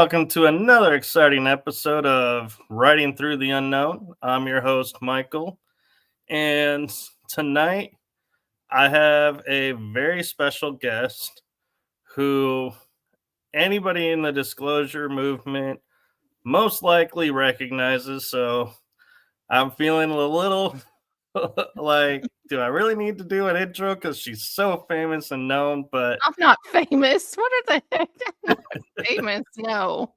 welcome to another exciting episode of Writing Through the Unknown. I'm your host, Michael, and tonight I have a very special guest who anybody in the disclosure movement most likely recognizes. So I'm feeling a little like, do I really need to do an intro? Because she's so famous and known, but I'm not famous. What are the heck? I'm not famous. No.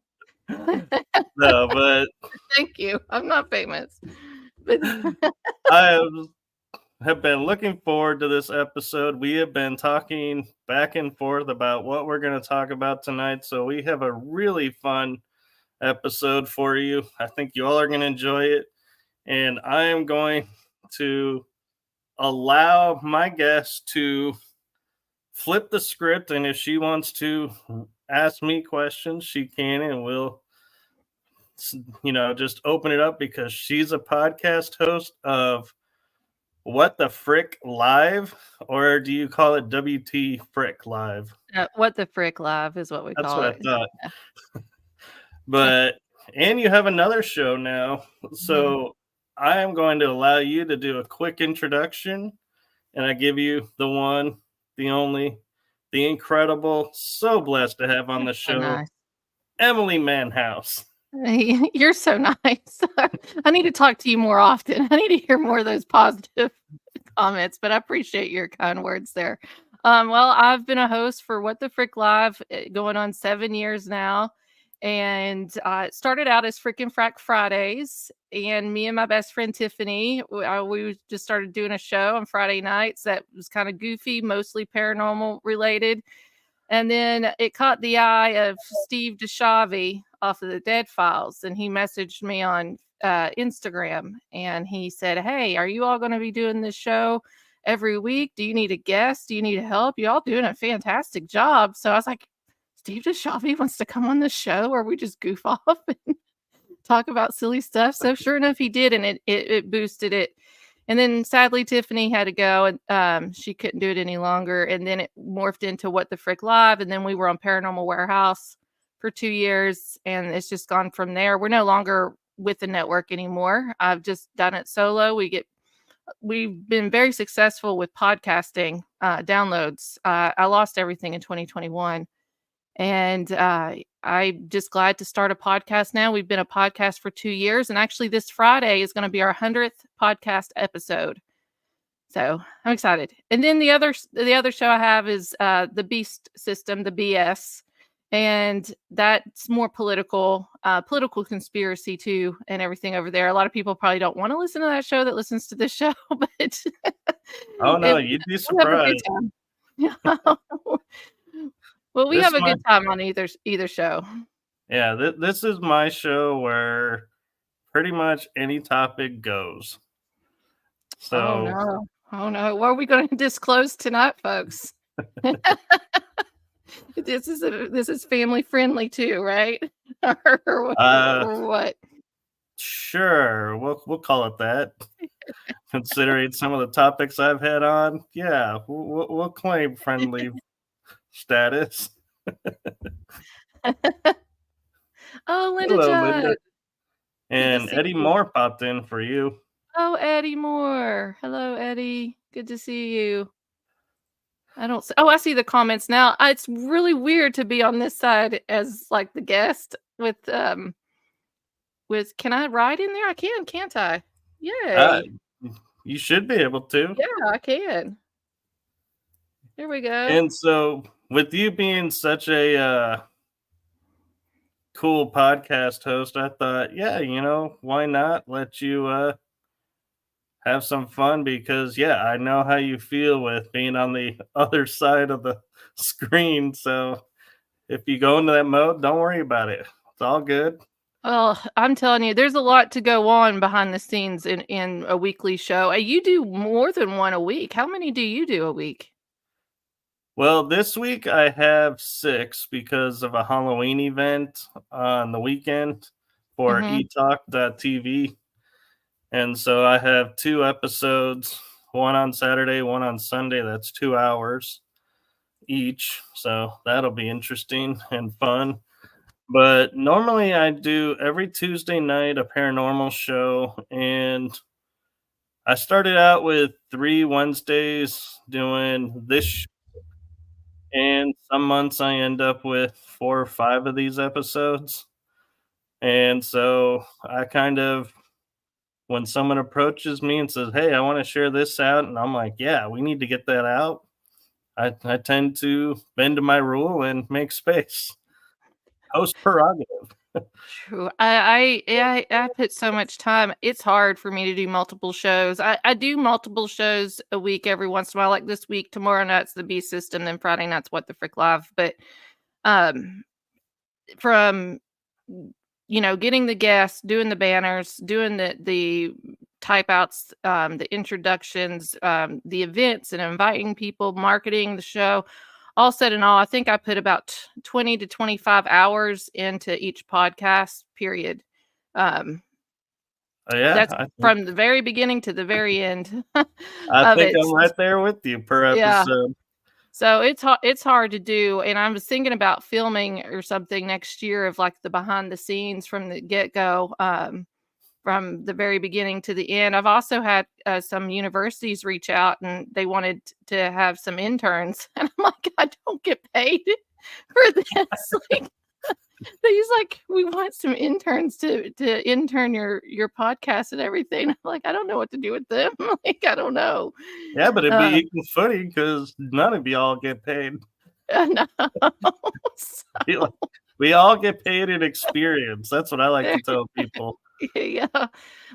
no, but Thank you. I'm not famous. But I have been looking forward to this episode. We have been talking back and forth about what we're going to talk about tonight. So we have a really fun episode for you. I think you all are going to enjoy it. And I am going to allow my guest to flip the script. And if she wants to ask me questions, she can, and we'll just open it up because she's a podcast host of What the Frick Live, or do you call it WTFrick Live? What the Frick Live is what we That's call what it. I thought. But, and you have another show now. So I am going to allow you to do a quick introduction. And I give you the one, the only, the incredible, so blessed to have on the show, nice. Emily Menshouse. You're so nice. I need to talk to you more often. I need to hear more of those positive comments, but I appreciate your kind words there. Well, I've been a host for What the Frick Live going on 7 years now. And it started out as Frickin' Frack Fridays. And me and my best friend Tiffany, we just started doing a show on Friday nights that was kind of goofy, mostly paranormal related. And then it caught the eye of Steve DeShavi off of the Dead Files. And he messaged me on Instagram and he said, "Hey, are you all going to be doing this show every week? Do you need a guest? Do you need help? You're all doing a fantastic job." So I was like, Steve DeShavi wants to come on the show where we just goof off and talk about silly stuff. So sure enough, he did. And it boosted it. And then sadly, Tiffany had to go and she couldn't do it any longer. And then it morphed into What the Frick Live. And then we were on Paranormal Warehouse for 2 years. And it's just gone from there. We're no longer with the network anymore. I've just done it solo. We've been very successful with podcasting downloads. I lost everything in 2021. And I'm just glad to start a podcast now. We've been a podcast for 2 years. And actually this Friday is going to be our 100th podcast episode. So I'm excited. And then the other show I have is the Beast System, the BS. And that's more political conspiracy too, and everything over there. A lot of people probably don't want to listen to that show that listens to this show, but oh no, you'd be surprised. Well, we have a good time on either show. Yeah, this is my show where pretty much any topic goes. So, oh no, what are we going to disclose tonight, folks? This is family friendly too, right? or what? Sure, we'll call it that. Considering some of the topics I've had on, yeah, we'll claim friendly status. Oh, Linda. Hello, Linda. And Eddie Moore popped in for you. Oh, Eddie Moore. Hello, Eddie. Good to see you. I see the comments now. It's really weird to be on this side as like the guest with can I write in there? I can, can't I? Yeah. You should be able to. Yeah, I can. Here we go. And so with you being such a cool podcast host, I thought, yeah, why not let you have some fun, because I know how you feel with being on the other side of the screen. So if you go into that mode, don't worry about it. It's all good. Well, I'm telling you, there's a lot to go on behind the scenes in a weekly show. You do more than one a week. How many do you do a week? Well, this week I have 6 because of a Halloween event on the weekend for eTalk.tv. And so I have 2 episodes, one on Saturday, one on Sunday. That's 2 hours each. So that'll be interesting and fun. But normally I do every Tuesday night a paranormal show, and I started out with 3 Wednesdays doing this, and some months I end up with 4 or 5 of these episodes. And so I kind of when someone approaches me and says, "Hey, I wanna share this out," and I'm like, "Yeah, we need to get that out," I tend to bend to my rule and make space. Host prerogative. True. I put so much time. It's hard for me to do multiple shows. I do multiple shows a week every once in a while. Like this week, tomorrow night's the B System, then Friday night's What the Frick Live. But um, from getting the guests, doing the banners, doing the type outs, the introductions, the events, and inviting people, marketing the show, all said in all, I think I put about 20 to 25 hours into each podcast, period. Um, Yeah, that's from the very beginning to the very end I of think it. I'm right there with you per Yeah. episode. So it's hard to do, and I was thinking about filming or something next year of like the behind the scenes from the get go, from the very beginning to the end. I've also had some universities reach out and they wanted to have some interns, and I'm like, I don't get paid for this. Like, he's like, we want some interns to intern your podcast and everything. I'm like, I don't know what to do with them. Like, I don't know. Yeah, but it'd be Um, equal footing because none of y'all get paid. no. We like we all get paid in experience. That's what I like So, to tell people. yeah,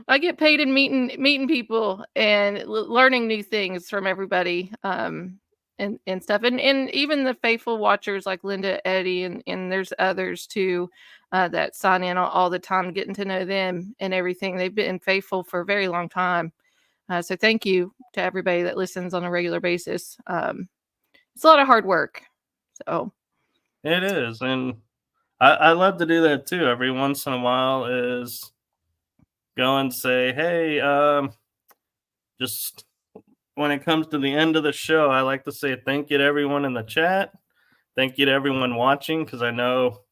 I get paid in meeting people and learning new things from everybody, and stuff, and even the faithful watchers like Linda, Eddie, and there's others too, that sign in all the time, getting to know them and everything. They've been faithful for a very long time, so thank you to everybody that listens on a regular basis. It's a lot of hard work, so It is, and I love to do that too. Every once in a while, is go and say, "Hey, just when it comes to the end of the show, I like to say thank you to everyone in the chat. Thank you to everyone watching because I know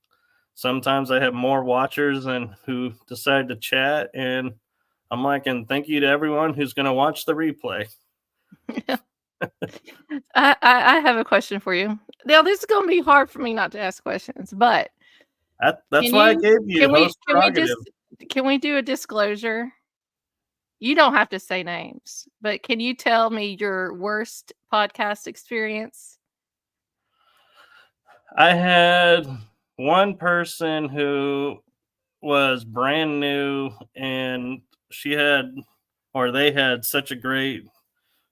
sometimes I have more watchers than who decide to chat. And I'm like, and thank you to everyone who's going to watch the replay." I have a question for you. Now, this is gonna be hard for me not to ask questions, but That's can why I you gave you host can we just prerogative. can we do a disclosure? You don't have to say names, but can you tell me your worst podcast experience? I had one person who was brand new, and she had, or they had, such a great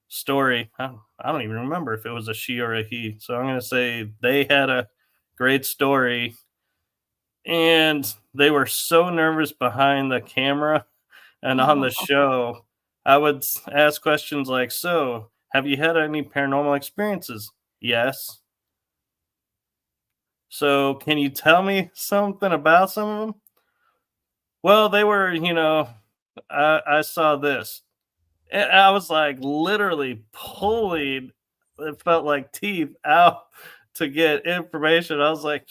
story. I don't even remember if it was a she or a he. So I'm going to say they had a great story, and they were so nervous behind the camera and on the Oh, show. I would ask questions like, "So, have you had any paranormal experiences?" "Yes." "So, can you tell me something about some of them?" "Well, they were, I saw this." And I was like literally pulling, it felt like teeth out to get information. I was like,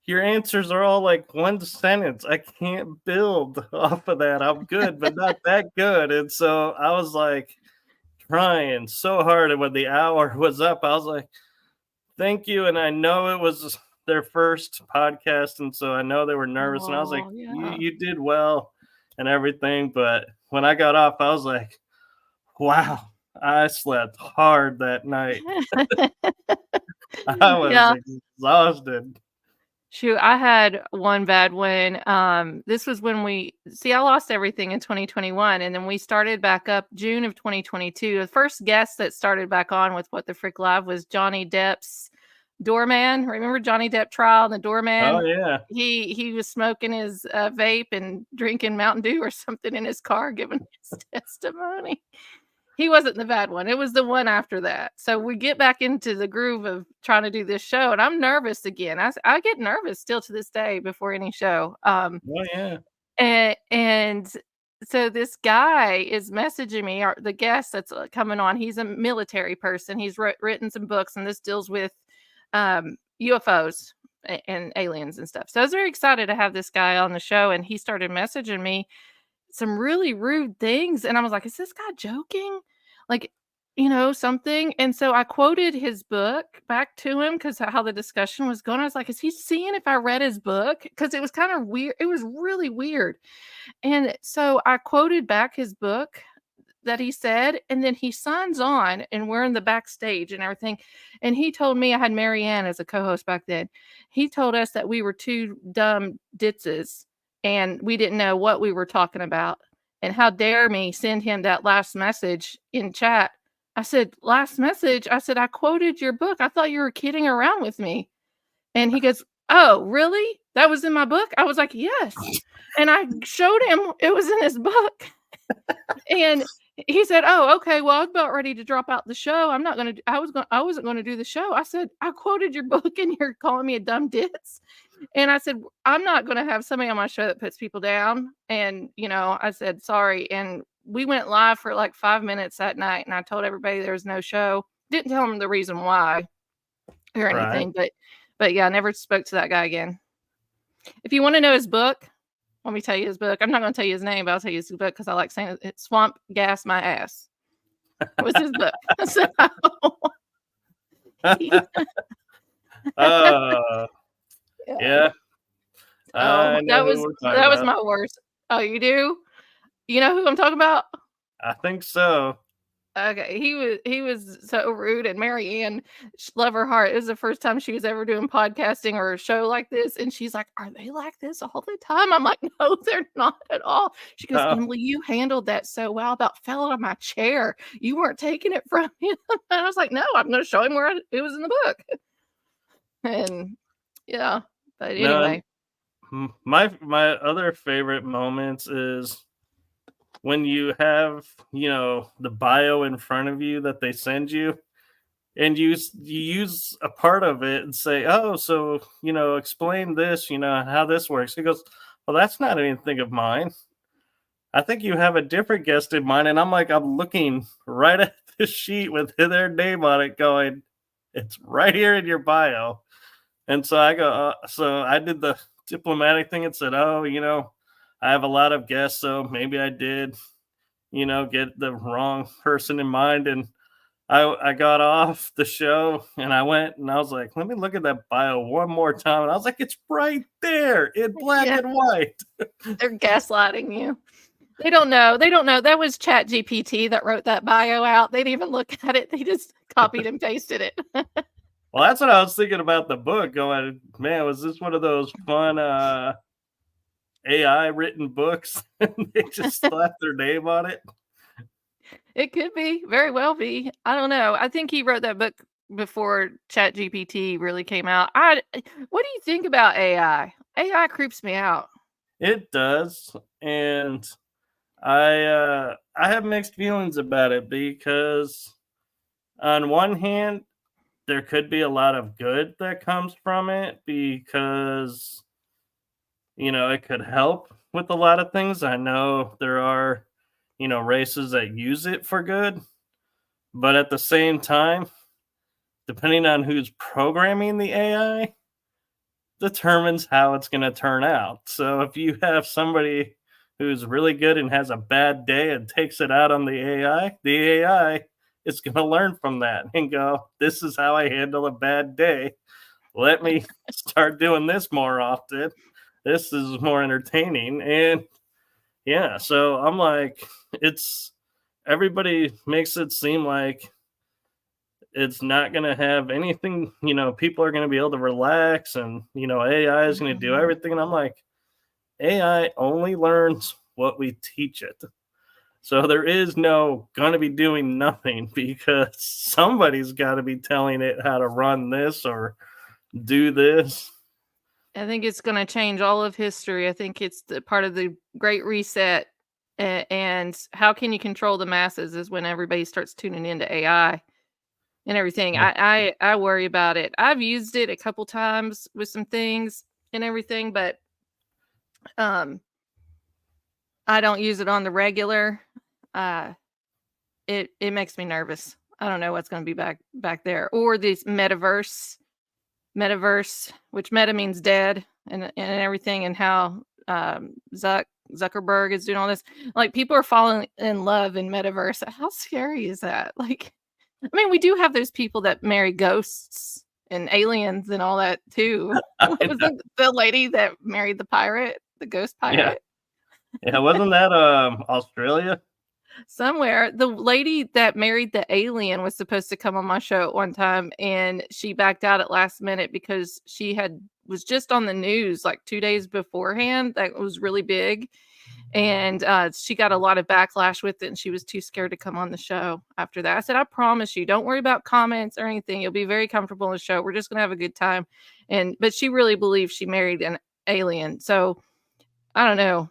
your answers are all like one sentence. I can't build off of that. I'm good, but not that good. And so I was like trying so hard. And when the hour was up, I was like, thank you. And I know it was their first podcast. And so I know they were nervous. And I was like, oh, you, yeah. you did well and everything. But when I got off, I was like, wow, I slept hard that night. I was Yeah. exhausted. Shoot, I had one bad one. This was when I lost everything in 2021, and then we started back up June of 2022. The first guest that started back on with What the Frick Live was Johnny Depp's doorman. Remember Johnny Depp trial and the Oh, doorman? yeah. He was smoking his vape and drinking Mountain Dew or something in his car, giving his testimony. He wasn't the bad one. It was the one after that. So we get back into the groove of trying to do this show, and I'm nervous again. I get nervous still to this day before any show. Oh, yeah. And so this guy is messaging me, or the guest that's coming on. He's a military person. He's written some books, and this deals with UFOs. and aliens and stuff. So I was very excited to have this guy on the show, and he started messaging me some really rude things, and I was like, "Is this guy joking?" Like, something. And so I quoted his book back to him because how the discussion was going. I was like, "Is he seeing if I read his book?" Because it was kind of weird. It was really weird. And so I quoted back his book that he said, and then he signs on, and we're in the backstage and everything. And he told me, I had Marianne as a co-host back then. He told us that we were two dumb ditzes and we didn't know what we were talking about. And how dare me send him that last message in chat. I said, last message? I said, I quoted your book. I thought you were kidding around with me. And he goes, oh, really? That was in my book? I was like, yes. And I showed him it was in his book. And he said, "Oh, okay. Well, I was about ready to drop out the show. I wasn't going to do the show." I said, "I quoted your book and you're calling me a dumb ditz." And I said, "I'm not going to have somebody on my show that puts people down." And, I said, "Sorry." And we went live for like 5 minutes that night, and I told everybody there was no show. Didn't tell them the reason why or anything, but yeah, I never spoke to that guy again. If you want to know his book, let me tell you his book. I'm not going to tell you his name, but I'll tell you his book because I like saying it. Swamp Gas My Ass was his book. So, Yeah. I know who we're talking that was about. my worst. Oh, you do? You know who I'm talking about? I think so. Okay, he was so rude, and Marianne, love her heart. It was the first time she was ever doing podcasting or a show like this, and she's like, "Are they like this all the time?" I'm like, "No, they're not at all." She goes, "Emily, you handled that so well. I about fell out of my chair. You weren't taking it from him." And I was like, "No, I'm going to show him where it was in the book." And yeah, but anyway, my other favorite moments is when you have the bio in front of you that they send you, and you use a part of it and say, oh, so explain this, how this works. He goes, well, that's not anything of mine. I think you have a different guest in mind. And I'm like, I'm looking right at the sheet with their name on it going, it's right here in your bio. And so I go, so I did the diplomatic thing and said, oh, I have a lot of guests, so maybe I did, get the wrong person in mind. And I got off the show and I went and I was like, let me look at that bio one more time. And I was like, it's right there in black and white. They're gaslighting you. They don't know. That was Chat GPT that wrote that bio out. They didn't even look at it. They just copied and pasted it. Well, that's what I was thinking about the book. Going, man, was this one of those fun AI written books? They just slapped their name on it. It could be, very well be. I don't know. I think he wrote that book before Chat GPT really came out. What do you think about AI? AI creeps me out. It does, and I have mixed feelings about it because on one hand, there could be a lot of good that comes from it because it could help with a lot of things. I know there are races that use it for good, but at the same time, depending on who's programming the AI determines how it's going to turn out. So if you have somebody who's really good and has a bad day and takes it out on the AI is going to learn from that and go, this is how I handle a bad day. Let me start doing this more often. This is more entertaining. And yeah, so I'm like, everybody makes it seem like it's not going to have anything, people are going to be able to relax and, AI is going to do everything. And I'm like, AI only learns what we teach it. So there is no going to be doing nothing because somebody's got to be telling it how to run this or do this. I think it's going to change all of history. I think it's the part of the Great Reset. And how can you control the masses is when everybody starts tuning into AI and everything. Yeah. I worry about it. I've used it a couple times with some things and everything, but I don't use it on the regular. It makes me nervous. I don't know what's going to be back there, or this metaverse metaverse, which meta means dead, and everything, and how Zuckerberg is doing all this. Like, people are falling in love in metaverse. How scary is that? Like, I mean, we do have those people that marry ghosts and aliens and all that too. What was the lady that married the pirate, the ghost pirate? Yeah, wasn't that Australia? Somewhere. The lady that married the alien was supposed to come on my show at one time, and she backed out at last minute because she was just on the news like 2 days beforehand. That was really big. And she got a lot of backlash with it, and she was too scared to come on the show after that. I said, I promise you, don't worry about comments or anything. You'll be very comfortable on the show. We're just going to have a good time. But she really believes she married an alien. So I don't know.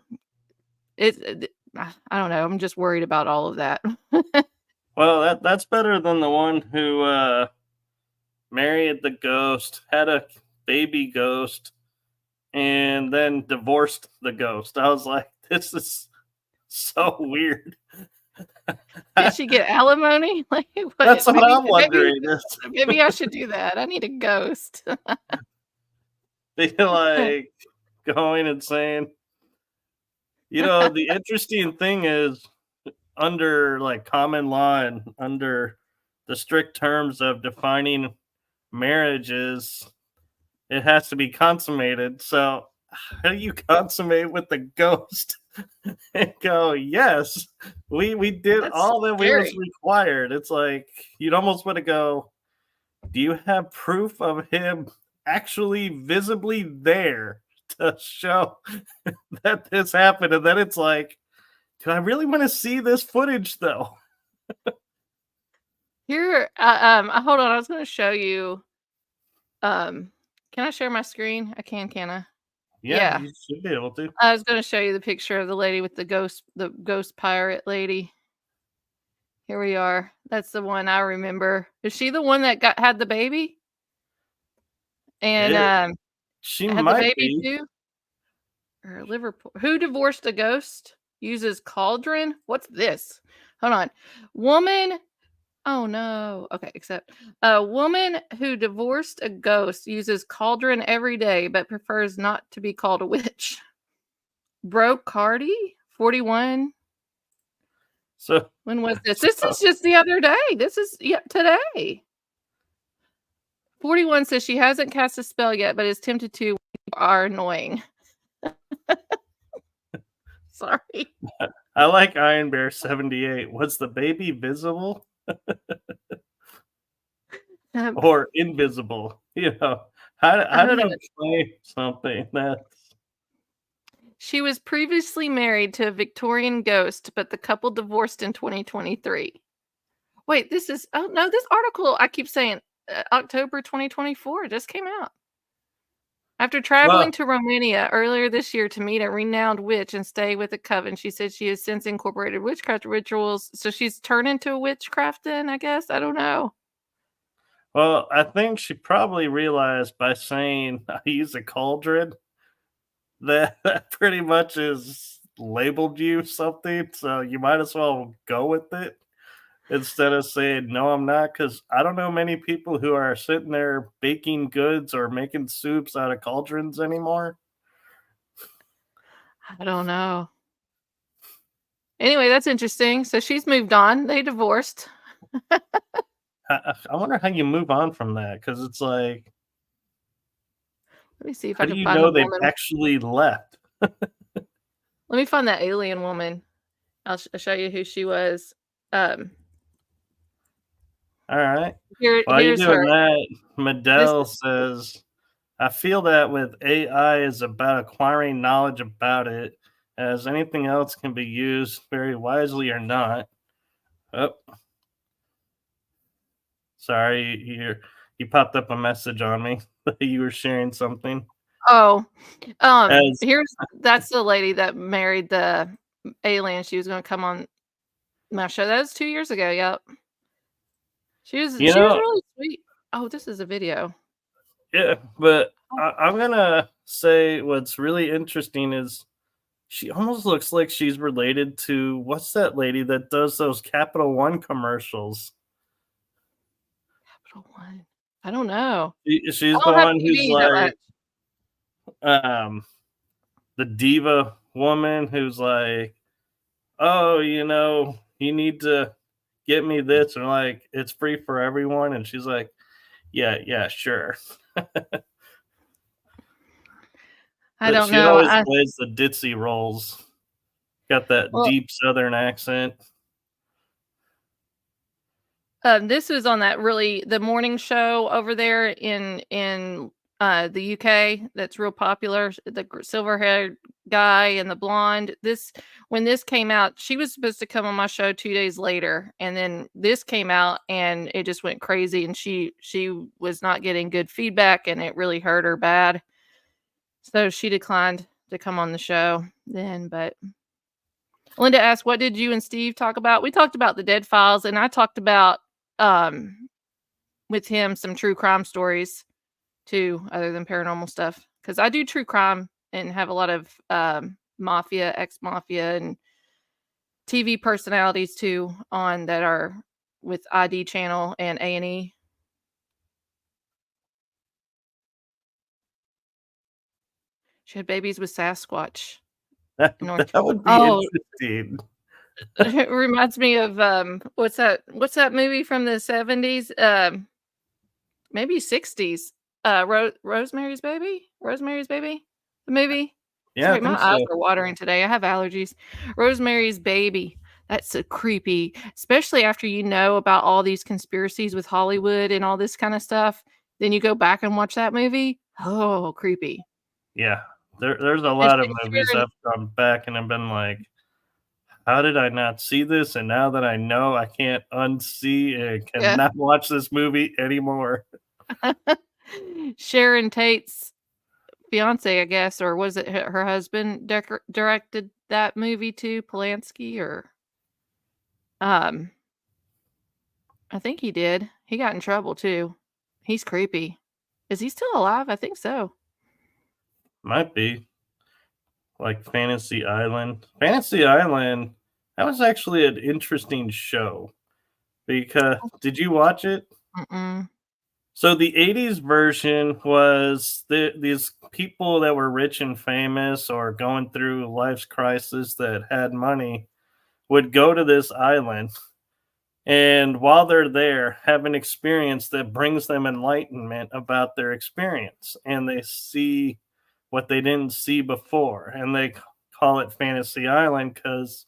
I don't know. I'm just worried about all of that. Well, that's better than the one who married the ghost, had a baby ghost, and then divorced the ghost. I was like, this is so weird. Did she get alimony? Like, that's what I'm wondering. Maybe I should do that. I need a ghost. They like going and saying, the interesting thing is, under like common law and under the strict terms of defining marriages, it has to be consummated. So how do you consummate with the ghost and go, yes, we did all that was required? It's like, you'd almost want to go, do you have proof of him actually visibly there to show that this happened? And then it's like, do I really want to see this footage though? Here, hold on. I was going to show you. Can I share my screen? I can I? Yeah, you should be able to. I was going to show you the picture of the lady with the ghost pirate lady. Here we are. That's the one I remember. Is she the one that had the baby? And she had might the baby be. too. Or Liverpool. Who divorced a ghost? Uses cauldron? What's this? Hold on. Woman. Oh no. Okay, except a woman who divorced a ghost uses cauldron every day but prefers not to be called a witch. Broke Cardi, 41. So when was this? This is just the other day. This is today. 41 says she hasn't cast a spell yet, but is tempted to. Are annoying. Sorry. I like Iron Bear 78. Was the baby visible? Or invisible? How do you explain something that's... She was previously married to a Victorian ghost, but the couple divorced in 2023. Wait, this article, I keep saying October 2024 just came out. After traveling to Romania earlier this year to meet a renowned witch and stay with a coven, she said she has since incorporated witchcraft rituals. So she's turned into a witchcraft then, I guess? I don't know. Well, I think she probably realized by saying I use a cauldron that pretty much is labeled you something. So you might as well go with it instead of saying, no, I'm not. Because I don't know many people who are sitting there baking goods or making soups out of cauldrons anymore. I don't know. Anyway, that's interesting. So she's moved on. They divorced. I wonder how you move on from that, because it's like, let me see if how I can do you find know they've actually left? Let me find that alien woman. I'll show you who she was. All right. While you're doing that, Medell says, I feel that with AI is about acquiring knowledge about it, as anything else can be used very wisely or not. Oh, sorry, you popped up a message on me that you were sharing something. Oh, that's the lady that married the alien. She was going to come on my show. That was 2 years ago. Yep. She was really sweet. Oh, this is a video. Yeah, but I'm gonna say what's really interesting is she almost looks like she's related to, what's that lady that does those Capital One commercials? Capital One. I don't know. She's I the don't have one who's TV that like, much. the diva woman who's like, oh, you need to get me this, and like, it's free for everyone. And she's like, yeah, sure. I But don't she know. always plays the ditzy roles. Got that Well, deep Southern accent. this was on the morning show over there in the UK that's real popular. The silver-haired guy and the blonde. When this came out, she was supposed to come on my show 2 days later, and then this came out and it just went crazy, and she was not getting good feedback, and it really hurt her bad. So she declined to come on the show then. But Linda asked, "What did you and Steve talk about?" We talked about the Dead Files, and I talked about um with him some true crime stories too, other than paranormal stuff. Because I do true crime and have a lot of mafia, ex mafia, and TV personalities too on that are with ID Channel and A&E. She had babies with Sasquatch That, in North. that would be Oh, interesting. it reminds me of what's that movie from the 70s? Maybe 60s. Rosemary's Baby? Rosemary's Baby? The movie? Yeah, I Sorry, my think eyes so. are watering today. I have allergies. Rosemary's Baby. That's a creepy, especially after you know about all these conspiracies with Hollywood and all this kind of stuff. Then you go back and watch that movie. Oh, creepy. Yeah, there's a And lot of movies Sharon, I've gone back and I've been like, how did I not see this? And now that I know, I can't unsee and yeah. cannot watch this movie anymore. Sharon Tate's fiance, I guess, or was it her husband directed that movie too, Polanski, or um I think he did. He got in trouble too. He's creepy. Is he still alive? I think so. Might be like Fantasy Island. Fantasy Island, that was actually an interesting show because did you watch it? Mm-mm. So the 80s version was these people that were rich and famous or going through life's crisis that had money would go to this island, and while they're there have an experience that brings them enlightenment about their experience, and they see what they didn't see before, and they call it Fantasy Island because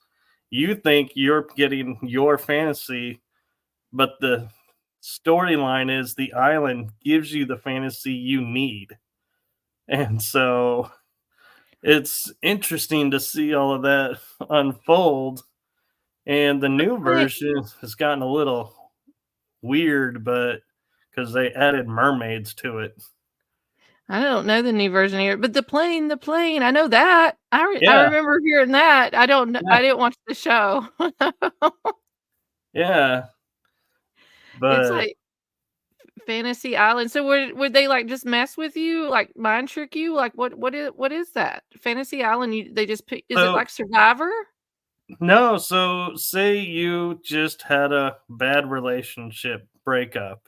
you think you're getting your fantasy, but the storyline is the island gives you the fantasy you need. And so it's interesting to see all of that unfold. And the new Hey, version has gotten a little weird, but because they added mermaids to it. I don't know the new version here, but the plane. I know that. I Yeah, remember hearing that. I don't. yeah, I didn't watch the show. yeah. It's But like Fantasy Island. So would they like just mess with you, like mind trick you? Like what is that? Fantasy Island? They just pick. Is it so like Survivor? no, so say you just had a bad relationship breakup.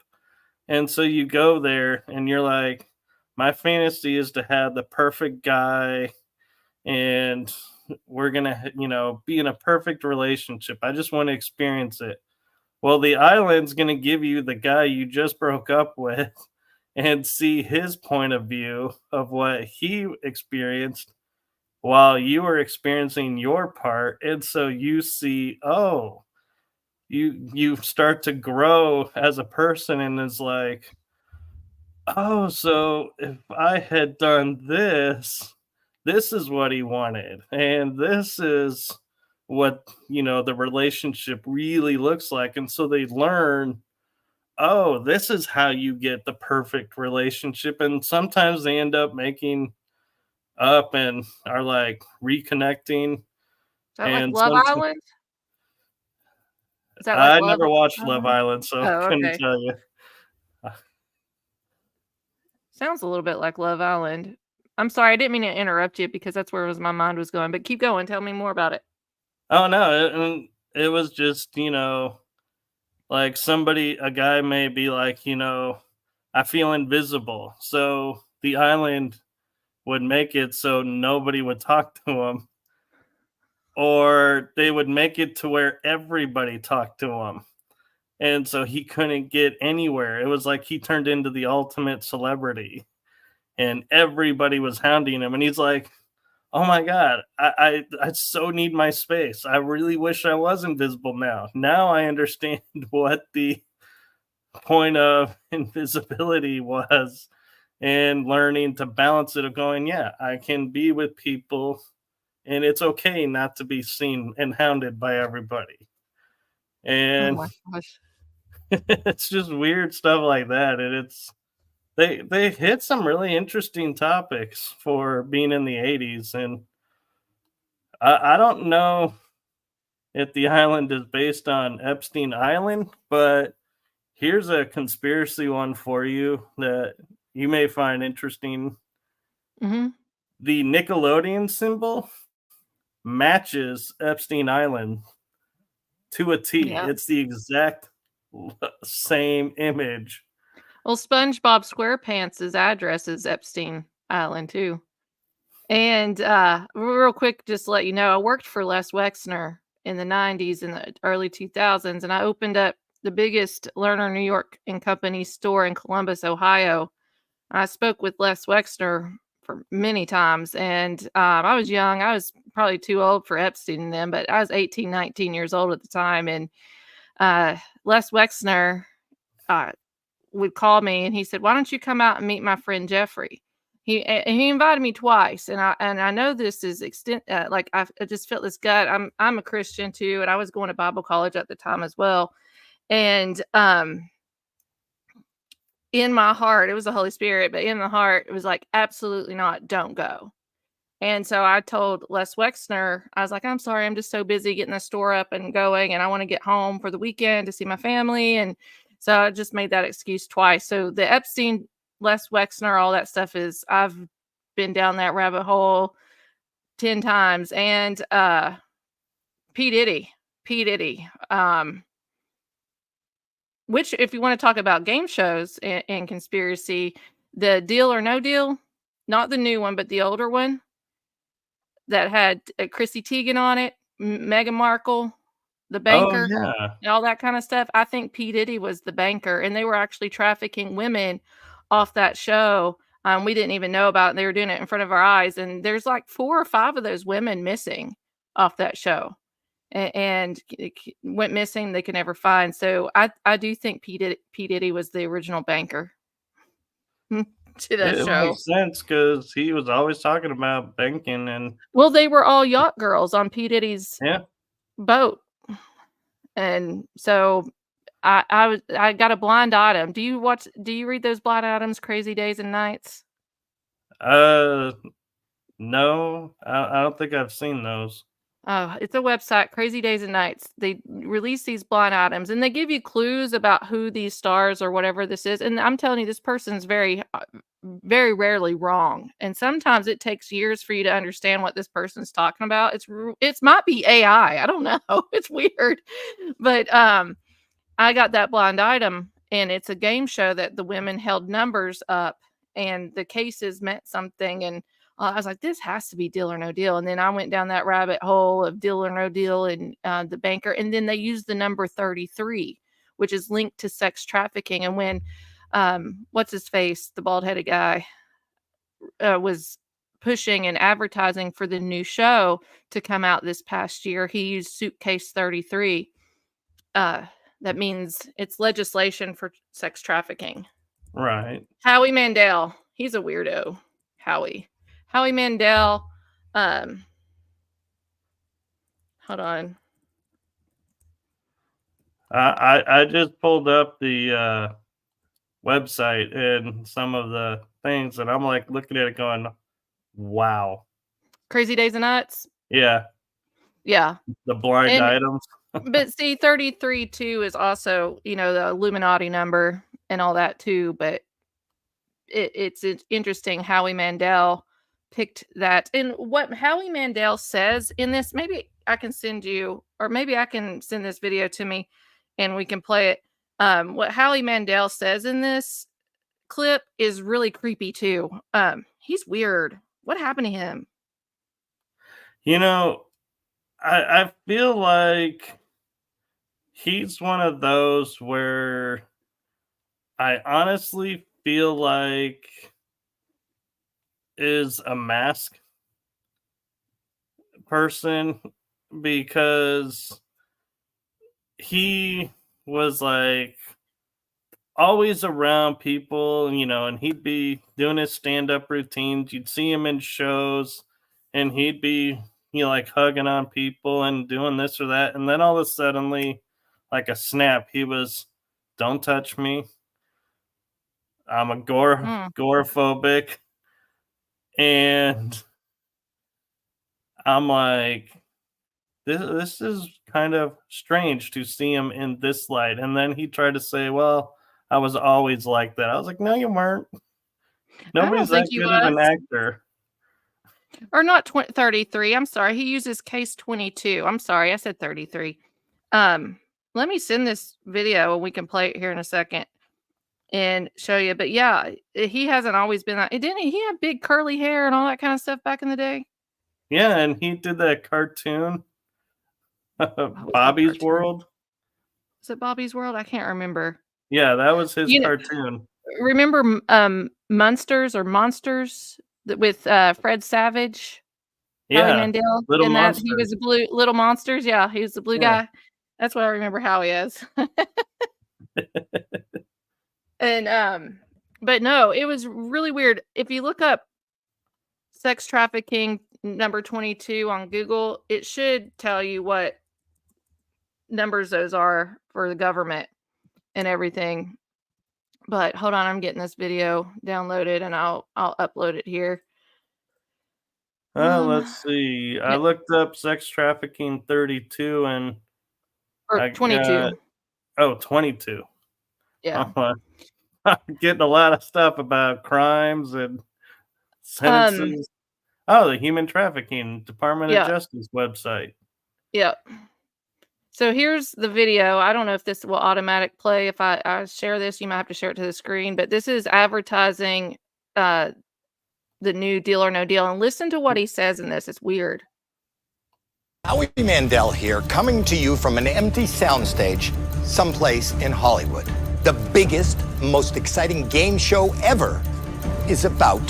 And so you go there and you're like, my fantasy is to have the perfect guy, and we're going to, be in a perfect relationship. I just want to experience it. Well, the island's going to give you the guy you just broke up with and see his point of view of what he experienced while you were experiencing your part. And so you see, oh, you start to grow as a person, and is like, oh, so if I had done this, this is what he wanted. And this is what, the relationship really looks like. And so they learn, oh, this is how you get the perfect relationship. And sometimes they end up making up and are like reconnecting. Is that like And Love some, Island? Is that like I Love never watched Love Island? Island, so Oh, couldn't okay. tell you. Sounds a little bit like Love Island. I'm sorry, I didn't mean to interrupt you because that's where my mind was going, but keep going. Tell me more about it. Oh no, it was just, like somebody, a guy may be like, I feel invisible. So the island would make it so nobody would talk to him, or they would make it to where everybody talked to him. And so he couldn't get anywhere. It was like he turned into the ultimate celebrity and everybody was hounding him. And he's like, oh my God, I so need my space. I really wish I was invisible now. Now I understand what the point of invisibility was, and learning to balance it of going, yeah, I can be with people and it's okay not to be seen and hounded by everybody. Oh And my gosh. it's just weird stuff like that. And it's they hit some really interesting topics for being in the 80s. And I don't know if the island is based on Epstein Island, but here's a conspiracy one for you that you may find interesting. Hmm. The Nickelodeon symbol matches Epstein Island to a T. Yeah. It's the exact same image. Well, SpongeBob SquarePants' address is Epstein Island too. And real quick, just to let you know, I worked for Les Wexner in the 90s and the early 2000s, and I opened up the biggest Lerner New York and Company store in Columbus, Ohio. I spoke with Les Wexner for many times, and I was young. I was probably too old for Epstein then, but I was 18, 19 years old at the time. And Les Wexner would call me and he said, "Why don't you come out and meet my friend Jeffrey?" He invited me twice, and I know this is like I just felt this gut. I'm a Christian too, and I was going to Bible college at the time as well. And in my heart, it was the Holy Spirit, but in the heart, it was like, absolutely not, don't go. And so I told Les Wexner, I was like, I'm sorry, I'm just so busy getting the store up and going, and I want to get home for the weekend to see my family. And so I just made that excuse twice. So the Epstein, Les Wexner, all that stuff I've been down that rabbit hole 10 times. And P. Diddy, which, if you want to talk about game shows and conspiracy, the Deal or No Deal, not the new one, but the older one that had Chrissy Teigen on it, Meghan Markle, the Oh banker, yeah. and all that kind of stuff. I think P. Diddy was the banker, and they were actually trafficking women off that show. We didn't even know about it. They were doing it in front of our eyes, and there's like 4 or 5 of those women missing off that show, and went missing. They could never find. So I do think P. Diddy was the original banker to that It show. makes sense because he was always talking about banking and Well, they were all yacht girls on P. Diddy's yeah. boat. And so I got a blind item. Do you read those blind items, Crazy Days and Nights? Uh no, I don't think I've seen those. Oh, it's a website, Crazy Days and Nights. They release these blind items and they give you clues about who these stars or whatever this is. And I'm telling you, this person's very rarely wrong. And sometimes it takes years for you to understand what this person's talking about. It might be AI. I don't know. It's weird. But I got that blind item, and it's a game show that the women held numbers up and the cases meant something. And I was like, this has to be Deal or No Deal. And then I went down that rabbit hole of Deal or No Deal and the banker. And then they used the number 33, which is linked to sex trafficking. And when, what's his face, the bald headed guy, was pushing and advertising for the new show to come out this past year, he used Suitcase 33. That means it's legislation for sex trafficking. Right. Howie Mandel, he's a weirdo. Howie Mandel. Hold on. I just pulled up the website and some of the things, and I'm like looking at it going, wow. Crazy Days and Nights. Yeah. Yeah. The blind And items. but see, 33 too is also, the Illuminati number and all that too. But it's interesting Howie Mandel picked that. And what Howie Mandel says in this, maybe I can send you, or maybe I can send this video to me and we can play it. What Howie Mandel says in this clip is really creepy too. He's weird. What happened to him? You know, I feel like he's one of those where I honestly feel like is a mask person because he was like always around people, and he'd be doing his stand up routines. You'd see him in shows and he'd be, like hugging on people and doing this or that. And then all of a sudden, like a snap, he was, don't touch me. I'm Mm. agoraphobic. And I'm like, this is kind of strange to see him in this light. And then he tried to say, well, I was always like that. I was like, no, you weren't. I don't Nobody's think that he good of an was. actor. Or not 33. I'm sorry. He uses case 22. I'm sorry. I said 33. Let me send this video and we can play it here in a second and show you. But yeah, he hasn't always been that. Didn't he have big curly hair and all that kind of stuff back in the day? Yeah, and he did that cartoon, What was that Bobby's cartoon? World. Was it Bobby's World? I can't remember. Yeah, that was his You know, cartoon. remember Munsters or Monsters with Fred Savage, Howie Yeah, Mandel, Little and that he Monsters. was a blue Little Monsters. Yeah, he was the blue Yeah. guy. That's what I remember Howie as. And but no, it was really weird. If you look up sex trafficking number 22 on Google, it should tell you what numbers those are for the government and everything. But hold on, I'm getting this video downloaded and I'll upload it here. Um Let's see. I yeah, looked up sex trafficking 32 and or I 22. got 22. Yeah. I'm like, I'm getting a lot of stuff about crimes and Um sentences. Oh, the Human Trafficking Department of yeah, Justice website. yeah. So here's the video. I don't know if this will automatic play. If I share this, you might have to share it to the screen. But this is advertising uh, the new Deal or No Deal. And listen to what he says in this. It's weird. Howie Mandel here, coming to you from an empty soundstage someplace in Hollywood. The biggest, most exciting game show ever is about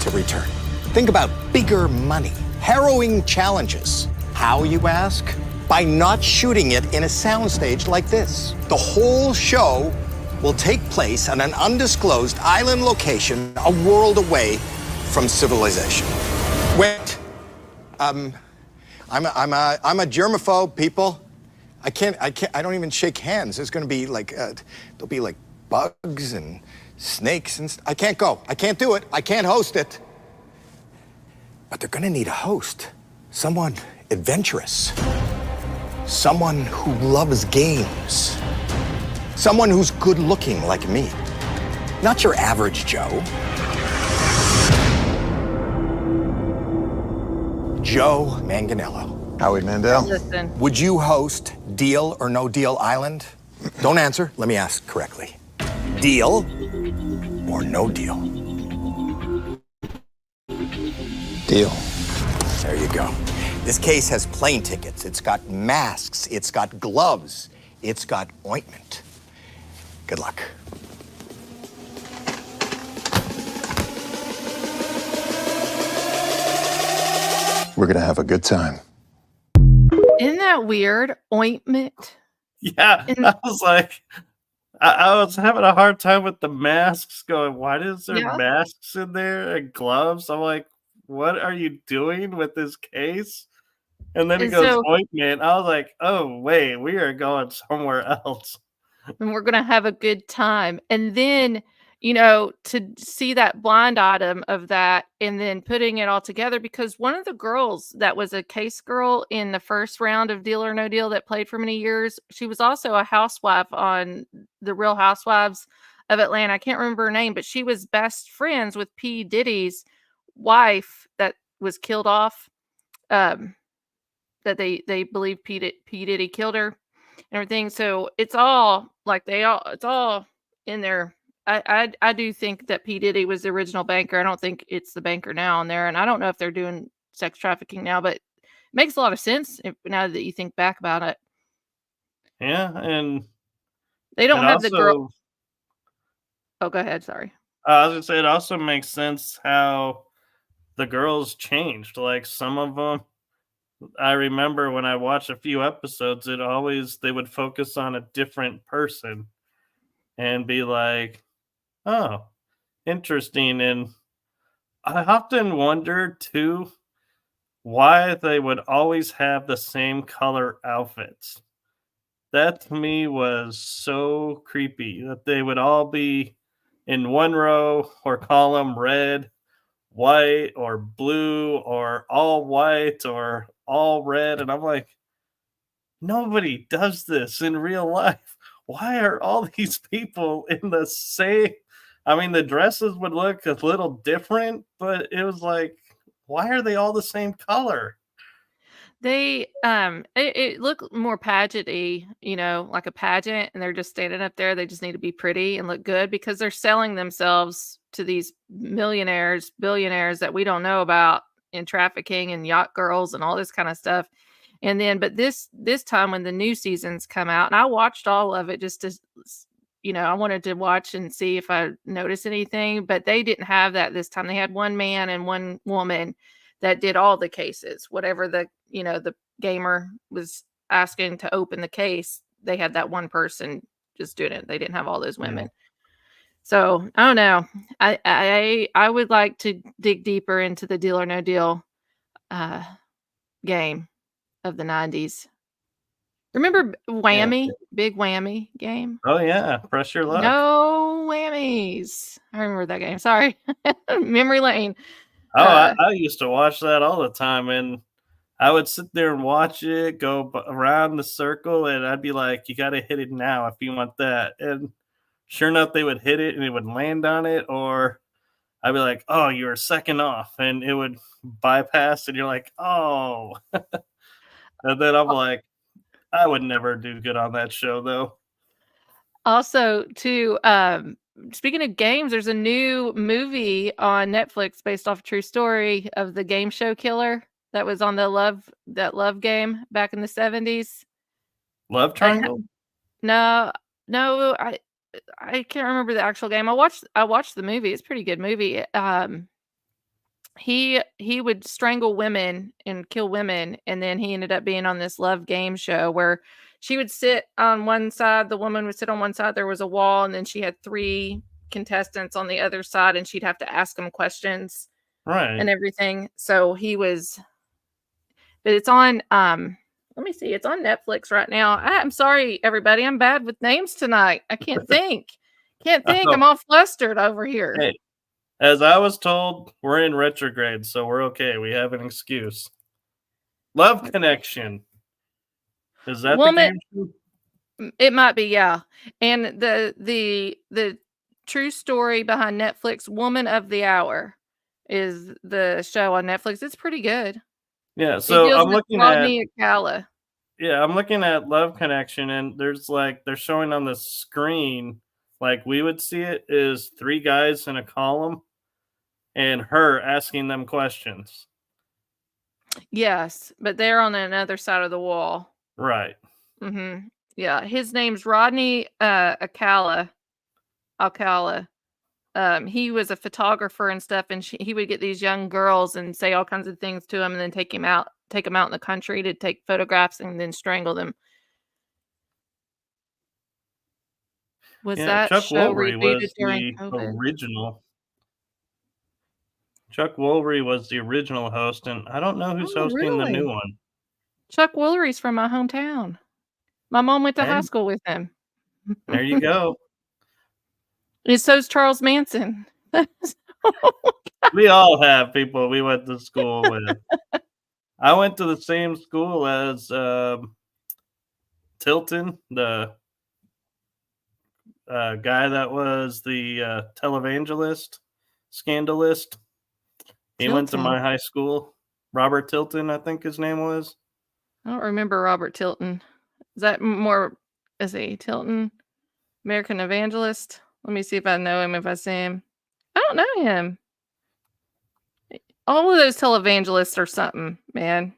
to return. Think about bigger money, harrowing challenges. How, you ask? By not shooting it in a soundstage like this. The whole show will take place on an undisclosed island location a world away from civilization. Wait, I'm a germaphobe, people. I don't even shake hands. There's gonna be like, there'll be like bugs and snakes and I can't go. I can't do it. I can't host it. But they're gonna need a host. Someone adventurous. Someone who loves games. Someone who's good looking like me. Not your average Joe. Joe Manganiello. Howie Mandel. Listen. Would you host Deal or No Deal Island? Don't answer. Let me ask correctly. Deal or no deal? Deal. There you go. This case has plane tickets. It's got masks. It's got gloves. It's got ointment. Good luck. We're gonna have a good time. Isn't that weird? Ointment. Yeah, And I was like, I was having a hard time with the masks going, why is there yeah. masks in there and gloves? I'm like, what are you doing with this case? And then it And goes so ointment. I was like, oh, wait, we are going somewhere else. and we're gonna have a good time. And then, to see that blind item of that and then putting it all together because one of the girls that was a case girl in the first round of Deal or No Deal that played for many years, she was also a housewife on The Real Housewives of Atlanta. I can't remember her name, but she was best friends with P. Diddy's wife that was killed off. That they believe P. Diddy killed her and everything. So it's all like it's all in there. I do think that P. Diddy was the original banker. I don't think it's the banker now on there. And I don't know if they're doing sex trafficking now, but it makes a lot of sense now that you think back about it. Yeah, and They don't it have the girl. also, Oh, go ahead. Sorry. I was gonna say, it also makes sense how the girls changed. Like some of them, I remember when I watched a few episodes, they would focus on a different person and be like, "Oh, interesting." And I often wonder too why they would always have the same color outfits. That to me was so creepy that they would all be in one row or column red, white, or blue, or all white, or all red. And I'm like, nobody does this in real life. Why are all these people in the same? I mean, the dresses would look a little different, but it was like, why are they all the same color? It looked more pageant-y, like a pageant, and they're just standing up there. They just need to be pretty and look good because they're selling themselves to these millionaires, billionaires that we don't know about in trafficking and yacht girls and all this kind of stuff. And then, but this time when the new seasons come out, and I watched all of it just to, I wanted to watch and see if I noticed anything, but they didn't have that this time. They had one man and one woman that did all the cases, whatever the gamer was asking to open the case. They had that one person just doing it. They didn't have all those women. Yeah. So I don't know. I would like to dig deeper into the Deal or No Deal game of the 90s. Remember Whammy? Big Whammy game? Oh yeah, press your luck. No whammies. I remember that game. Sorry. Memory lane. Oh, I used to watch that all the time, and I would sit there and watch it go around the circle, and I'd be like, "You got to hit it now if you want that." And sure enough, they would hit it, and it would land on it, or I'd be like, "Oh, you were second off," and it would bypass, and you're like, "Oh." And then I'm like, I would never do good on that show, though. Also, too, speaking of games, there's a new movie on Netflix based off a true story of the game show killer that was on that love game back in the 70s. Love Triangle? No, I can't remember the actual game. I watched the movie. It's a pretty good movie. He would strangle women and kill women, and then he ended up being on this love game show where she would sit on one side, the woman would sit on one side, there was a wall, and then she had 3 contestants on the other side, and she'd have to ask them questions Right. and everything. So but it's on let me see, it's on Netflix right now. I'm sorry, everybody, I'm bad with names tonight. I can't think. I'm all flustered over here. Hey, as I was told, we're in retrograde, so we're okay. We have an excuse. Love Connection. Is that the game show? It might be, yeah. And the true story behind Netflix, Woman of the Hour, is the show on Netflix. It's pretty good. Yeah, so I'm looking Rodney Acala. Yeah, I'm looking at Love Connection, and there's they're showing on the screen, like we would see it, is 3 guys in a column and her asking them questions. Yes, but they're on another side of the wall. Right. Mm-hmm. Yeah, his name's Rodney Acala. He was a photographer and stuff, and he would get these young girls and say all kinds of things to them, and then take them out in the country to take photographs and then strangle them. Was that Chuck show Woolery rebooted was during the COVID? original. Chuck Woolery was the original host, and I don't know who's hosting the really? new one. Chuck Woolery's from my hometown. My mom went to Hey. high school with him. There you go. And so's Charles Manson. We all have people we went to school with. I went to the same school as Tilton, the guy that was the televangelist, scandalist. He went to my high school. Robert Tilton, I think his name was. I don't remember Robert Tilton. Is that more, is he Tilton? American Evangelist? Let me see if I know him, if I see him. I don't know him. All of those televangelists are something, man.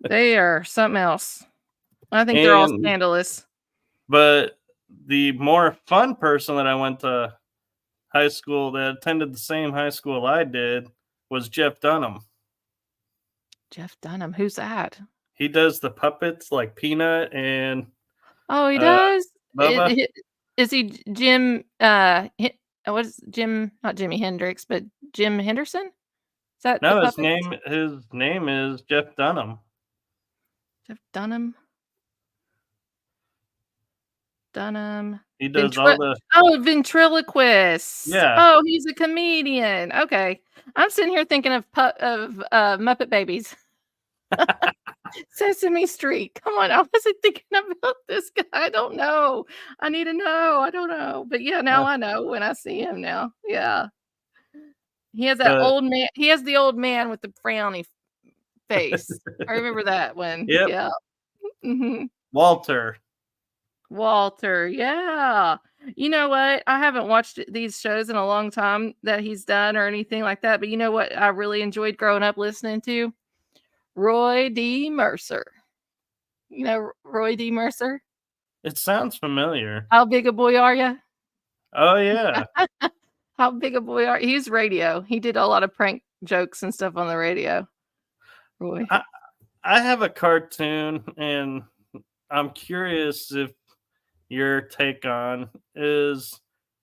They are something else. I think they're all And scandalous. but the more fun person that I went to high school that attended the same high school I did was Jeff Dunham. Jeff Dunham, who's that? He does the puppets like Peanut and Oh, he does? Bubba. Is he Jim, what is Jim, not Jimi Hendrix, but Jim Henderson? Is that the No, his puppet? name is Jeff Dunham. Jeff Dunham? He does all the Ventriloquist. yeah. Oh, he's a comedian. Okay. I'm sitting here thinking of Muppet Babies. Sesame Street. Come on, I wasn't thinking about this guy. I don't know. I need to know. I don't know. But yeah, now I know when I see him now. Yeah. He has that But old man. He has the old man with the frowny face. I remember that one. yep, Yeah. Mhm. Walter. Walter, yeah. You know what? I haven't watched these shows in a long time that he's done or anything like that. But you know what I really enjoyed growing up listening to? Roy D. Mercer. You know Roy D. Mercer? It sounds familiar. How big a boy are you? Oh yeah. How big a boy are he's radio. He did a lot of prank jokes and stuff on the radio. Roy. I have a cartoon and I'm curious if your take on is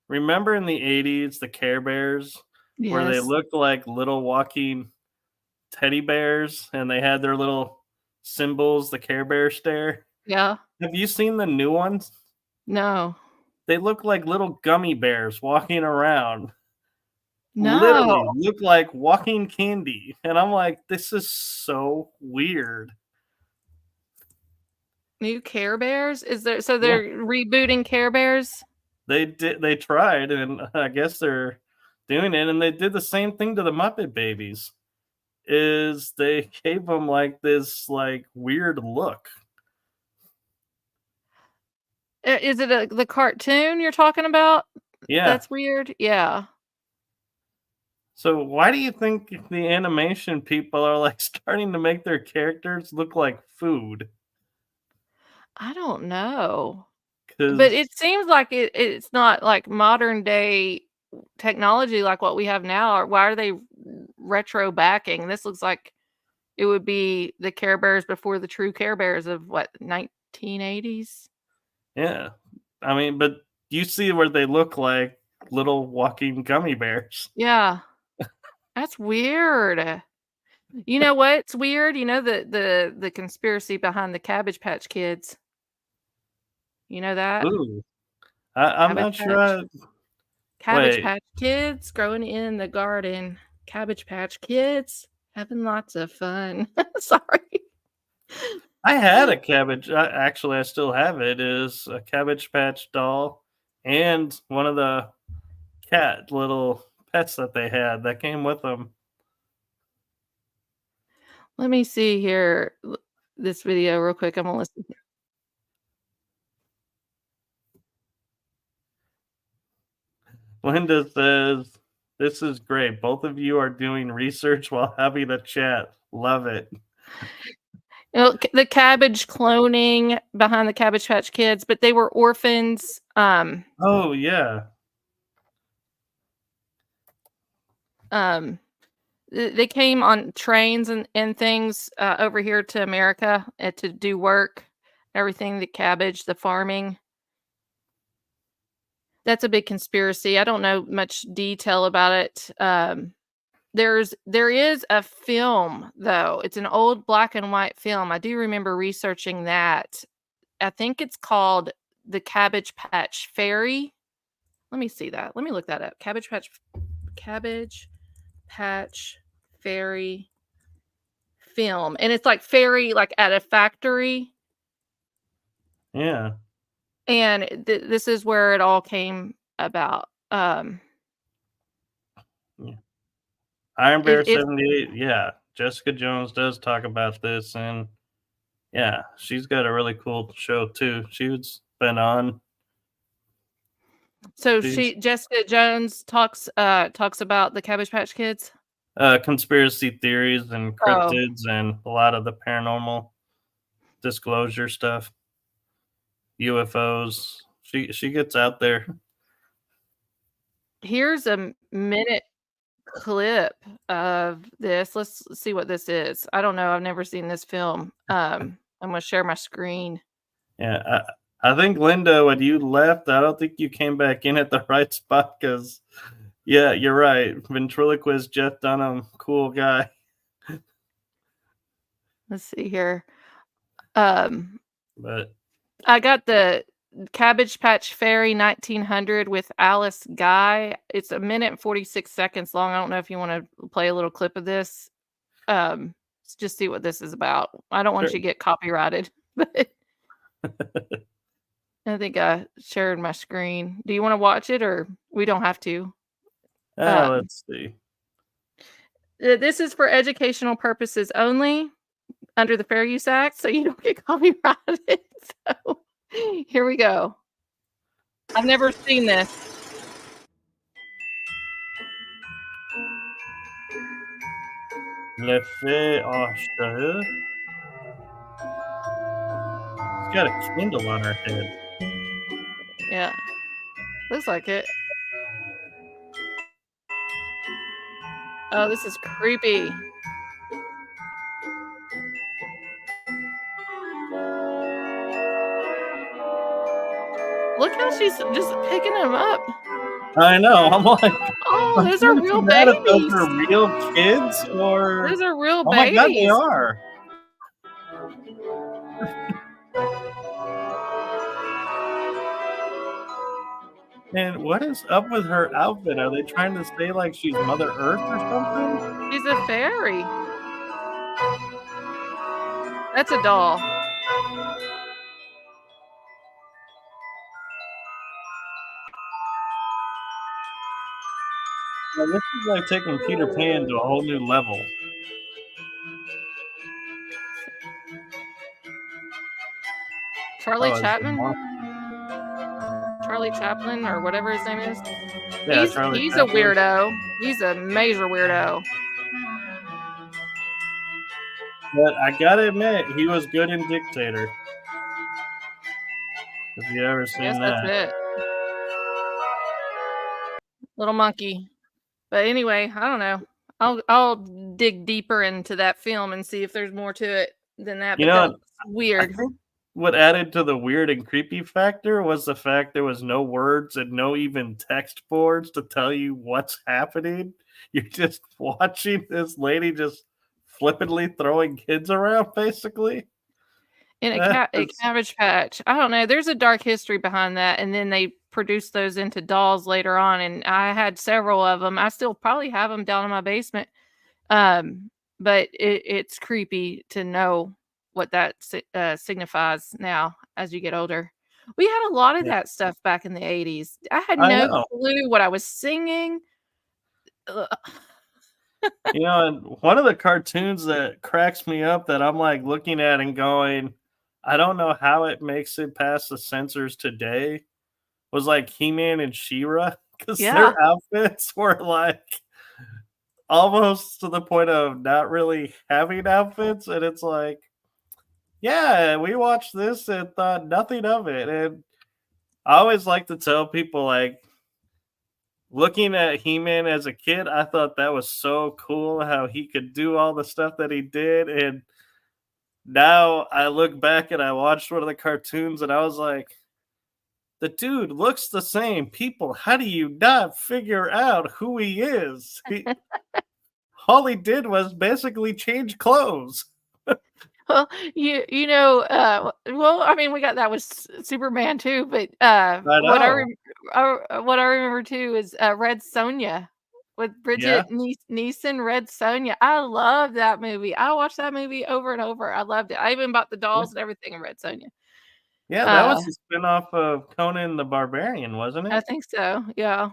remember in the 80s the Care Bears where they Yes. looked like little walking teddy bears and they had their little symbols, the Care Bear stare. Yeah. Have you seen the new ones? No. They look like little gummy bears walking around. No. Literally look like walking candy. And I'm like, this is so weird. New Care Bears? Is there so they're rebooting Care Bears? They tried and I guess they're doing it and they did the same thing to the Muppet Babies. Is they gave them like this like weird look. Is it the cartoon you're talking about? Yeah. That's weird. Yeah. So why do you think the animation people are like starting to make their characters look like food? I don't know. But 'Cause it seems like it's not like modern day technology like what we have now. Or why are they retro backing? This looks like it would be the Care Bears before the true Care Bears of what, 1980s? yeah. I mean, but you see where they look like little walking gummy bears. Yeah. That's weird. You know what's weird? You know the conspiracy behind the Cabbage Patch Kids. You know that? Ooh. I'm Cabbage not sure. Patch. Cabbage Wait. Patch Kids growing in the garden. Cabbage Patch Kids having lots of fun. Sorry. I had a cabbage. Actually, I still have it. Is a Cabbage Patch doll and one of the cat little pets that they had that came with them. Let me see here this video real quick. I'm gonna listen. Linda says, "This is great. Both of you are doing research while having a chat. Love it." You know, the cabbage cloning behind the Cabbage Patch Kids, but they were orphans. Oh yeah. They came on trains and things over here to America to do work, everything, the cabbage, the farming. That's a big conspiracy. I don't know much detail about it. There is a film though. It's an old black and white film. I do remember researching that. I think it's called The Cabbage Patch Fairy. Let me see that. Let me look that up. Cabbage Patch Fairy film. And it's like fairy like at a factory. Yeah. And this is where it all came about. Iron Bear It's 78. Yeah. Jessica Jones does talk about this and yeah, she's got a really cool show too. She's been on. So Jessica Jones talks about the Cabbage Patch Kids. Conspiracy theories and cryptids and a lot of the paranormal disclosure stuff. UFOs. She gets out there. Here's a minute clip of this. Let's see what this is. I don't know. I've never seen this film. I'm gonna share my screen. Yeah, I think Linda, when you left, I don't think you came back in at the right spot because, yeah, you're right. Ventriloquist Jeff Dunham, cool guy. Let's see here. But I got the Cabbage Patch Fairy 1900 with Alice Guy. It's a minute and 46 seconds long. I don't know if you want to play a little clip of this. Just see what this is about. I don't want you to get copyrighted, but I think I shared my screen. Do you want to watch it or we don't have to? let's see. This is for educational purposes only under the Fair Use Act, so you don't get copyrighted. So here we go. I've never seen this. Le fait acheter. She's got a candle on her head. Yeah. Looks like it. Oh, this is creepy. Look how she's just picking them up. I know. I'm like, oh, those are real babies. babies. Those are real kids, or those are real babies. Oh my god, they are. And what is up with her outfit? Are they trying to say like she's Mother Earth or something? She's a fairy. That's a doll. Well, this is like taking Peter Pan to a whole new level. Charlie Chaplin? Charlie Chaplin or whatever his name is. Yeah, he's a weirdo. He's a major weirdo. But I gotta admit, he was good in Dictator. Have you ever seen that? That's it. Little monkey. But anyway, I don't know. I'll dig deeper into that film and see if there's more to it than that. You know, that's weird. I think what added to the weird and creepy factor was the fact there was no words and no even text boards to tell you what's happening. You're just watching this lady just flippantly throwing kids around, basically. In a Cabbage Patch. I don't know. There's a dark history behind that. And then they produced those into dolls later on. And I had several of them. I still probably have them down in my basement. But it's creepy to know what that signifies now as you get older. We had a lot of that stuff back in the 80s. I had no clue what I was singing. You know, and one of the cartoons that cracks me up that I'm like looking at and going, I don't know how it makes it past the censors today, was like He-Man and She-Ra, because their outfits were like almost to the point of not really having outfits. And it's like, yeah, we watched this and thought nothing of it. And I always like to tell people, like, looking at He-Man as a kid, I thought that was so cool how he could do all the stuff that he did. And now I look back and I watched one of the cartoons and I was like, the dude looks the same. People, how do you not figure out who he is? All he did was basically change clothes. Well, well, I mean, we got that with Superman too, but what I remember too is Red Sonja with Bridget Neeson. Red Sonja, I love that movie. I watched that movie over and over. I loved it. I even bought the dolls and everything in Red Sonja. Yeah, that was the spinoff of Conan the Barbarian, wasn't it? I think so. Yeah,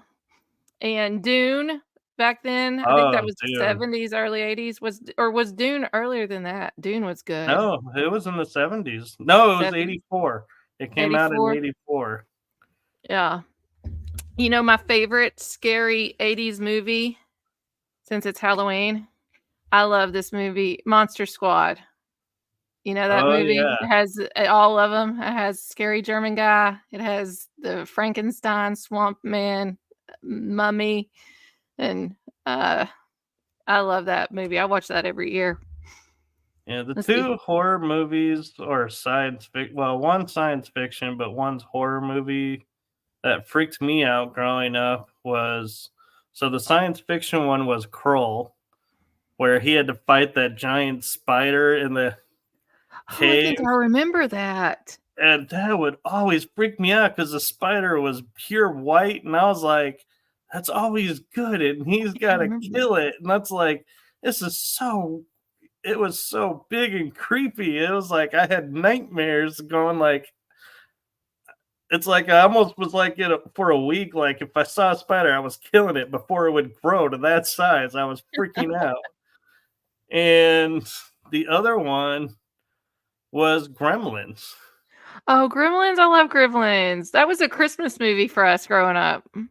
and Dune. Back then, I think that was the 70s, early 80s. Was Dune earlier than that? Dune was good. No, it was in the 70s. No, it was 84. It came out in 84. Yeah. You know, my favorite scary 80s movie, since it's Halloween, I love this movie, Monster Squad. You know that Oh movie? yeah. It has all of them. It has Scary German Guy. It has the Frankenstein, Swamp Man, Mummy, and I love that movie. I watch that every year. Yeah, the Let's see. two horror movies or science fiction, well, one's science fiction, but one's horror movie that freaked me out growing up was, so the science fiction one was Kroll, where he had to fight that giant spider in the Oh, I cave. think I remember that. And that would always freak me out because the spider was pure white, and I was like, that's always good, and he's I got to remember that. kill it. And that's like, this is so, it was so big and creepy. It was like I had nightmares going like, it's like I almost was like for a week. Like if I saw a spider, I was killing it before it would grow to that size. I was freaking out. And the other one was Gremlins. Oh, Gremlins. I love Gremlins. That was a Christmas movie for us growing up. We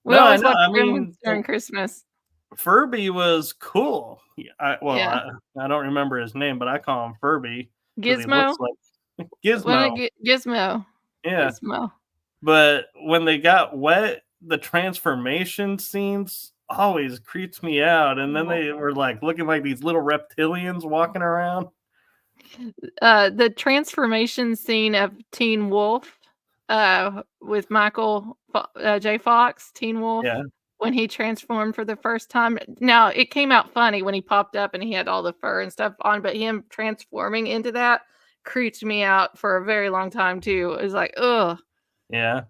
No, I always know. watched I Gremlins mean, during Christmas. Furby was cool. Yeah. I don't remember his name, but I call him Furby because he looks Gizmo. like Wasn't Gizmo. it Gizmo? Yeah. Gizmo. But when they got wet, the transformation scenes always creeps me out. And then they were like looking like these little reptilians walking around. The transformation scene of Teen Wolf with Michael J. Fox, Teen Wolf, Yeah. when he transformed for the first time. Now, it came out funny when he popped up and he had all the fur and stuff on, but him transforming into that creeped me out for a very long time, too. It was like, ugh. Yeah.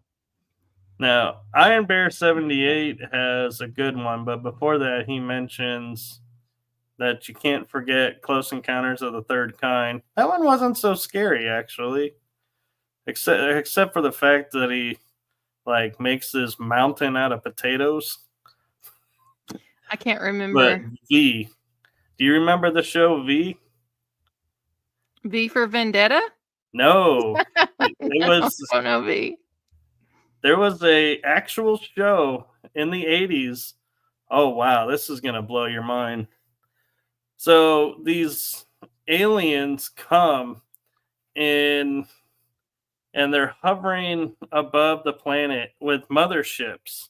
Now, Iron Bear 78 has a good one, but before that, he mentions that you can't forget Close Encounters of the Third Kind. That one wasn't so scary, actually, except for the fact that he like makes this mountain out of potatoes. I can't But remember. V, do you remember the show V? V for Vendetta? No, it was. Oh, no, V. There was a actual show in the 80s. Oh wow, this is gonna blow your mind. So these aliens come in and they're hovering above the planet with motherships,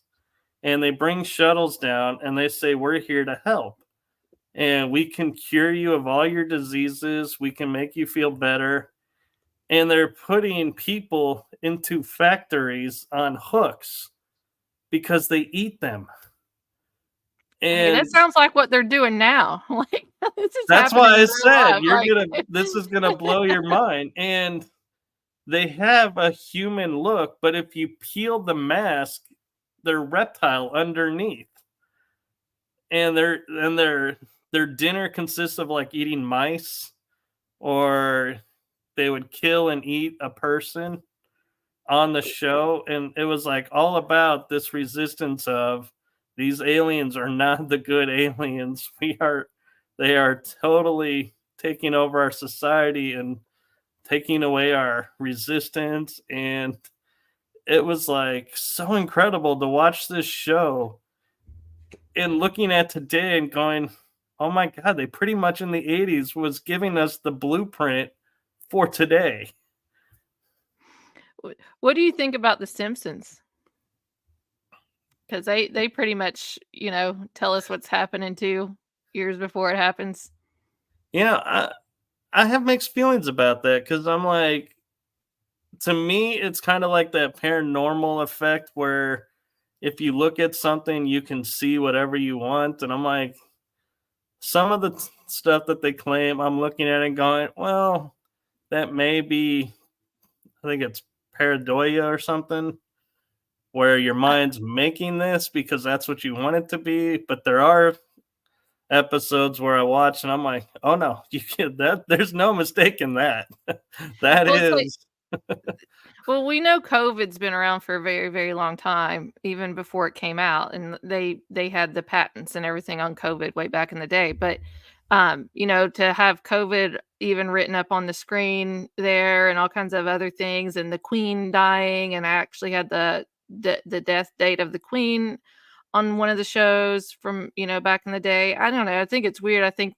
and they bring shuttles down and they say, we're here to help, and we can cure you of all your diseases, we can make you feel better. And they're putting people into factories on hooks because they eat them. Hey, And that sounds like what they're doing now. Like, this is that's happening why in I real said life. this is gonna blow your mind. And they have a human look, but if you peel the mask, they're reptile underneath. And their dinner consists of like eating mice, or they would kill and eat a person on the show. And it was like all about this resistance of these aliens are not the good aliens. They are totally taking over our society and taking away our resistance. And it was like so incredible to watch this show and looking at today and going, oh my God, they pretty much in the 80s was giving us the blueprint for today. What do you think about The Simpsons? Because they pretty much, tell us what's happening 2 years before it happens. I have mixed feelings about that because I'm like, to me, it's kind of like that paranormal effect where if you look at something, you can see whatever you want. And I'm like, some of the stuff that they claim, I'm looking at it and going, well, that may be, I think it's pareidoia or something, where your mind's making this because that's what you want it to be. But there are episodes where I watch and I'm like, oh no, you can't, there's no mistake in that. That Well, is. well, we know COVID's been around for a very, very long time, even before it came out, and they had the patents and everything on COVID way back in the day. But to have COVID even written up on the screen there and all kinds of other things, and the Queen dying, and I actually had the the death date of the queen on one of the shows from, back in the day. I don't know. I think it's weird. I think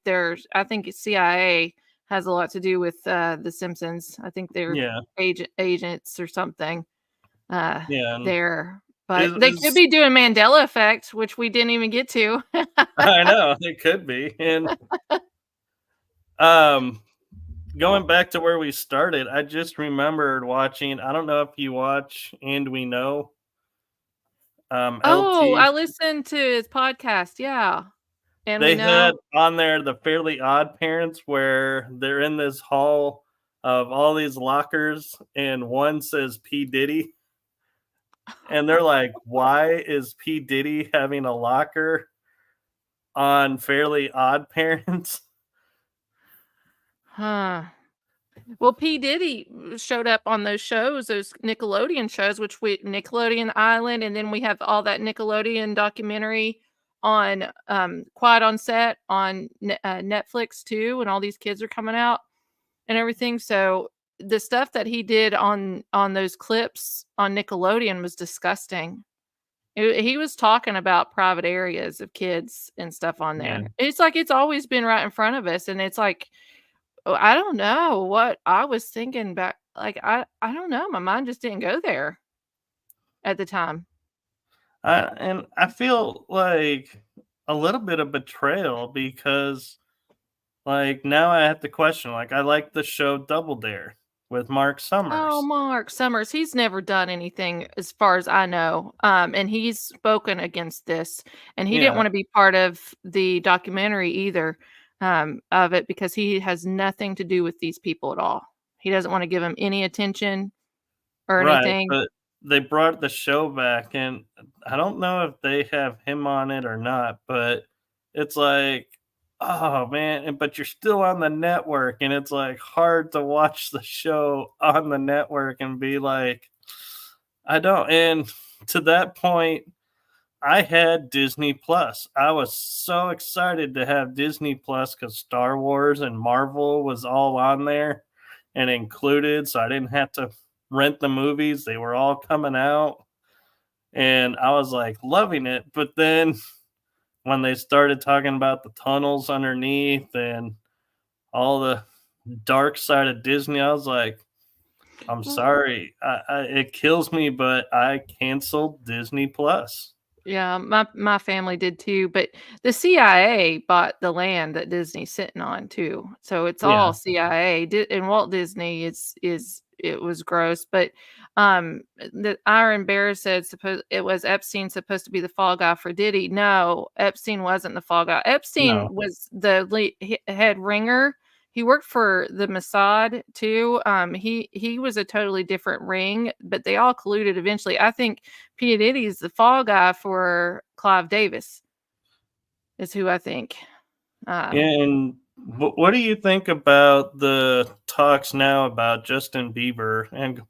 CIA has a lot to do with The Simpsons. I think they're Yeah. agents or something Yeah. there. But Is, they could be doing Mandela effect, which we didn't even get to. I know it could be. And going back to where we started, I just remembered watching. I don't know if you watch And We Know. Oh, LT. I listened to his podcast. Yeah. And we They had know. on there the Fairly Odd Parents, where they're in this hall of all these lockers, and one says P. Diddy. And they're like, why is P. Diddy having a locker on Fairly Odd Parents? Huh. Well, P. Diddy showed up on those shows, those Nickelodeon shows, Nickelodeon Island, and then we have all that Nickelodeon documentary on Quiet on Set on Netflix too, and all these kids are coming out and everything. So the stuff that he did on those clips on Nickelodeon was disgusting. He was talking about private areas of kids and stuff on there. Yeah. It's like it's always been right in front of us, and it's like, oh, I don't know what I was thinking back. Like I don't know. My mind just didn't go there at the time. And I feel like a little bit of betrayal because, like, now I have to question. Like, I like the show Double Dare with Mark Oh, Summers. Mark Summers, he's never done anything as far as I know. And he's spoken against this, and he didn't Yeah. want to be part of the documentary either, of it, because he has nothing to do with these people at all. He doesn't want to give them any attention or Right, anything. but they brought the show back, and I don't know if they have him on it or not, but it's like, oh man, but you're still on the network, and it's like hard to watch the show on the network and be like, I don't. And to that point, I had Disney Plus. I was so excited to have Disney Plus because Star Wars and Marvel was all on there and included, so I didn't have to rent the movies. They were all coming out, and I was like loving it. But then when they started talking about the tunnels underneath and all the dark side of Disney, I was like, I'm sorry, it kills me, but I canceled Disney Plus. Yeah, my family did too, but the CIA bought the land that Disney's sitting on too. So it's Yeah. all CIA. And Walt Disney it was gross, but the Iron Bear said it was Epstein supposed to be the fall guy for Diddy. No, Epstein wasn't the fall guy. Epstein No. was the head ringer. He worked for the Mossad too. He was a totally different ring, but they all colluded eventually. I think P. Diddy's the fall guy for Clive Davis, is who I think. And what do you think about the talks now about Justin Bieber and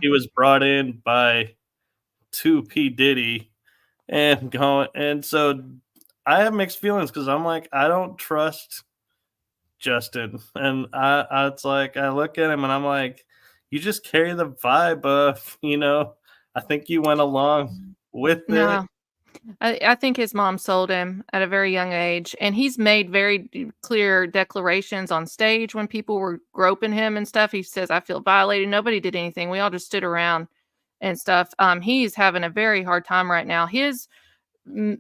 he was brought in by P. Diddy and going, and so I have mixed feelings because I'm like, I don't trust Justin, and it's like I look at him and I'm like, you just carry the vibe of, I think you went along with it. No, I think his mom sold him at a very young age, and he's made very clear declarations on stage when people were groping him and stuff. He says, I feel violated. Nobody did anything. We all just stood around and stuff. He's having a very hard time right now. His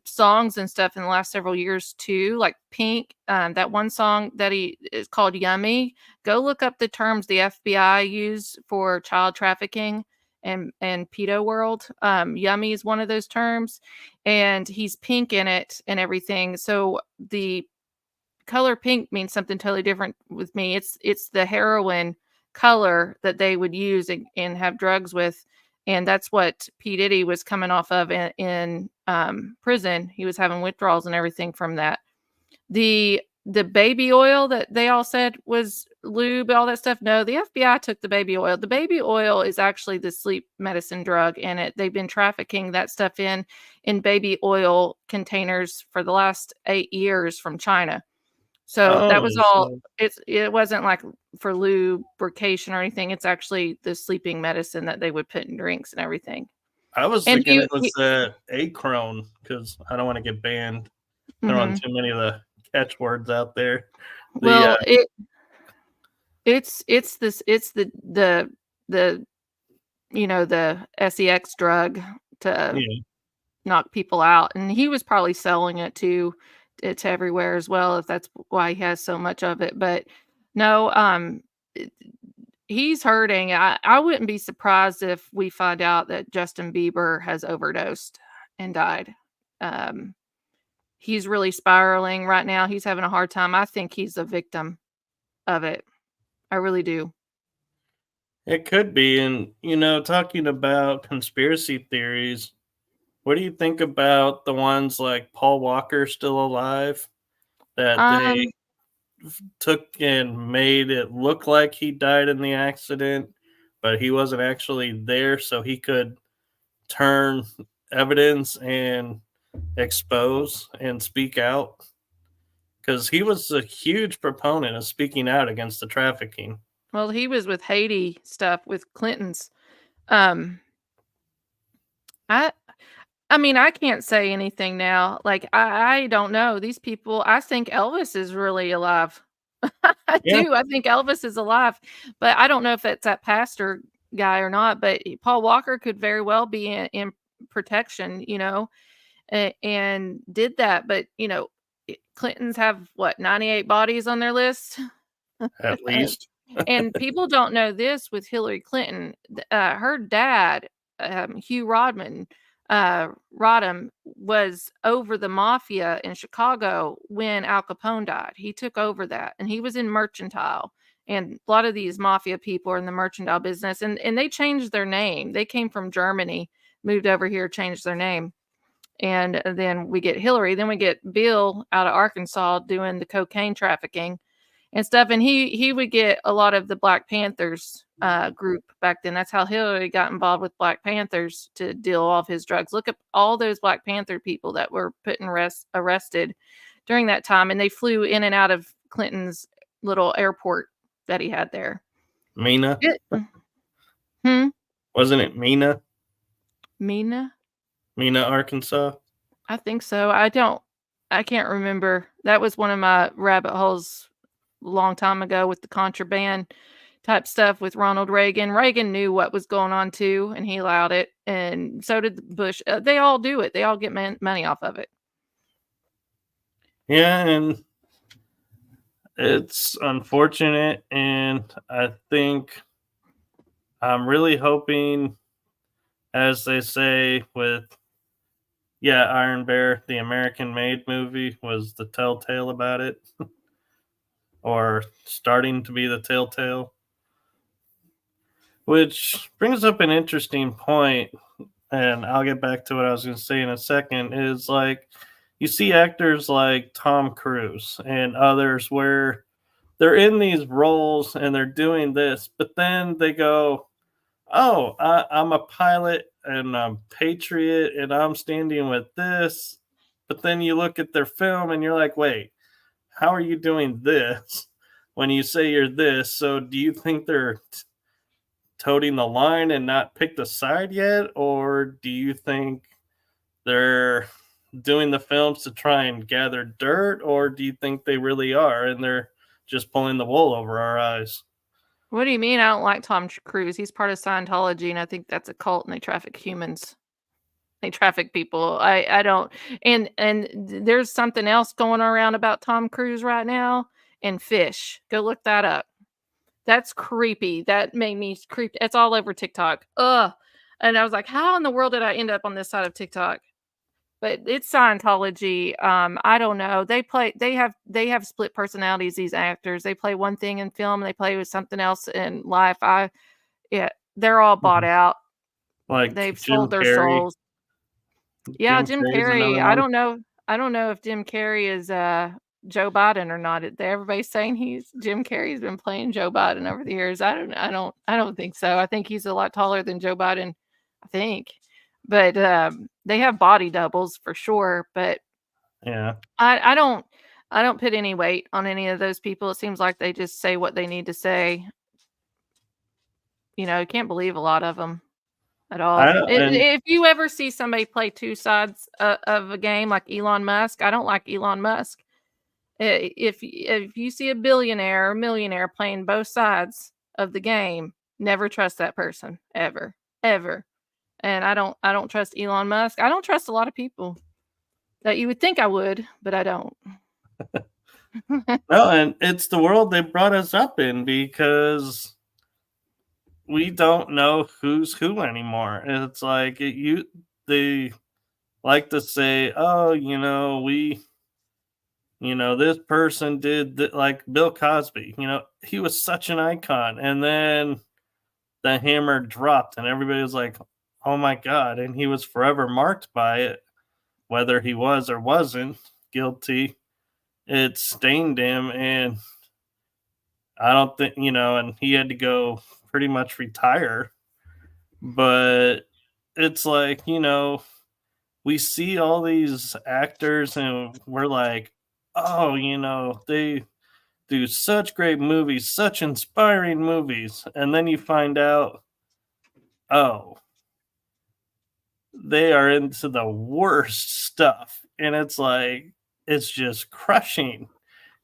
songs and stuff in the last several years too, like Pink, that one song that he is called Yummy. Go look up the terms the FBI use for child trafficking and pedo world. Yummy is one of those terms, and he's pink in it and everything. So the color pink means something totally different with me. It's the heroin color that they would use and have drugs with. And that's what P. Diddy was coming off of in prison. He was having withdrawals and everything from that. The baby oil that they all said was lube, all that stuff. No, the FBI took the baby oil. The baby oil is actually the sleep medicine drug, and they've been trafficking that stuff in baby oil containers for the last 8 years from China. So that was all. It wasn't like for lubrication or anything. It's actually the sleeping medicine that they would put in drinks and everything. I was And thinking it was a crone because I don't want to get banned throwing too many of the catchwords out there. Well, it's the the sex drug to knock people out, and he was probably selling it to everywhere as well, if that's why he has so much of it. But no, he's hurting. I wouldn't be surprised if we find out that Justin Bieber has overdosed and died. He's really spiraling right now. He's having a hard time. I think he's a victim of it. I really do. It could be. And, talking about conspiracy theories, what do you think about the ones like Paul Walker still alive that they took and made it look like he died in the accident, but he wasn't actually there, so he could turn evidence and expose and speak out? Because he was a huge proponent of speaking out against the trafficking. Well, he was with Haiti stuff with Clinton's. I mean, I can't say anything now. Like, I don't know. These people, I think Elvis is really alive. I do. I think Elvis is alive, but I don't know if it's that pastor guy or not. But Paul Walker could very well be in protection, and did that. But, Clintons have 98 bodies on their list? At least. And people don't know this with Hillary Clinton. Her dad, Hugh Rodham, was over the mafia in Chicago when Al Capone died. He took over that, and he was in mercantile. And a lot of these mafia people are in the mercantile business, and they changed their name. They came from Germany, moved over here, changed their name. And then we get Hillary. Then we get Bill out of Arkansas doing the cocaine trafficking and stuff. And he would get a lot of the Black Panthers group back then. That's how Hillary got involved with Black Panthers to deal off his drugs. Look at all those Black Panther people that were put in arrested during that time. And they flew in and out of Clinton's little airport that he had there. Mena? Wasn't it Mena? Mena, Arkansas? I think so. I can't remember. That was one of my rabbit holes a long time ago with the contraband type stuff with Ronald Reagan. Reagan knew what was going on too, and he allowed it. And so did Bush. They all do it. They all get money off of it. Yeah, and it's unfortunate. And I think I'm really hoping, as they say with, Iron Bear, the American-made movie was the telltale about it. Or starting to be the telltale. Which brings up an interesting point, and I'll get back to what I was going to say in a second, is like, you see actors like Tom Cruise and others where they're in these roles and they're doing this, but then they go, oh, I'm a pilot and I'm patriot and I'm standing with this. But then you look at their film and you're like, wait, how are you doing this when you say you're this? So do you think they're toting the line and not picked a side yet? Or do you think they're doing the films to try and gather dirt? Or do you think they really are and they're just pulling the wool over our eyes? What do you mean? I don't like Tom Cruise. He's part of Scientology, and I think that's a cult, and they traffic humans. They traffic people. I don't. And there's something else going around about Tom Cruise right now, and fish. Go look that up. That's creepy. That made me creepy. It's all over TikTok. Ugh. And I was like, how in the world did I end up on this side of TikTok? But it's Scientology. I don't know. They have split personalities, these actors. They play one thing in film and they play with something else in life. They're all bought out. Like they've Jim sold their Carrey. souls. Yeah, Jim Jim Carrey's Carrey. another I one. don't know. I don't know if Jim Carrey is Joe Biden or not. Everybody's saying Jim Carrey's been playing Joe Biden over the years. I don't think so. I think he's a lot taller than Joe Biden, I think. But they have body doubles for sure. But Yeah. I don't put any weight on any of those people. It seems like they just say what they need to say. You can't believe a lot of them. at all. If you ever see somebody play two sides of a game like Elon Musk, I don't like Elon Musk. If you see a billionaire or millionaire playing both sides of the game, never trust that person ever. And I don't trust Elon Musk. I don't trust a lot of people that you would think I would, but I don't. No, and it's the world they brought us up in because we don't know who's who anymore. It's like they like to say, oh, this person did like Bill Cosby, he was such an icon. And then the hammer dropped and everybody was like, oh my God. And he was forever marked by it, whether he was or wasn't guilty. It stained him. And I don't think, and he had to go pretty much retire. But it's like, we see all these actors and we're like, oh, they do such great movies, such inspiring movies. And then you find out, oh, they are into the worst stuff. And it's like, it's just crushing.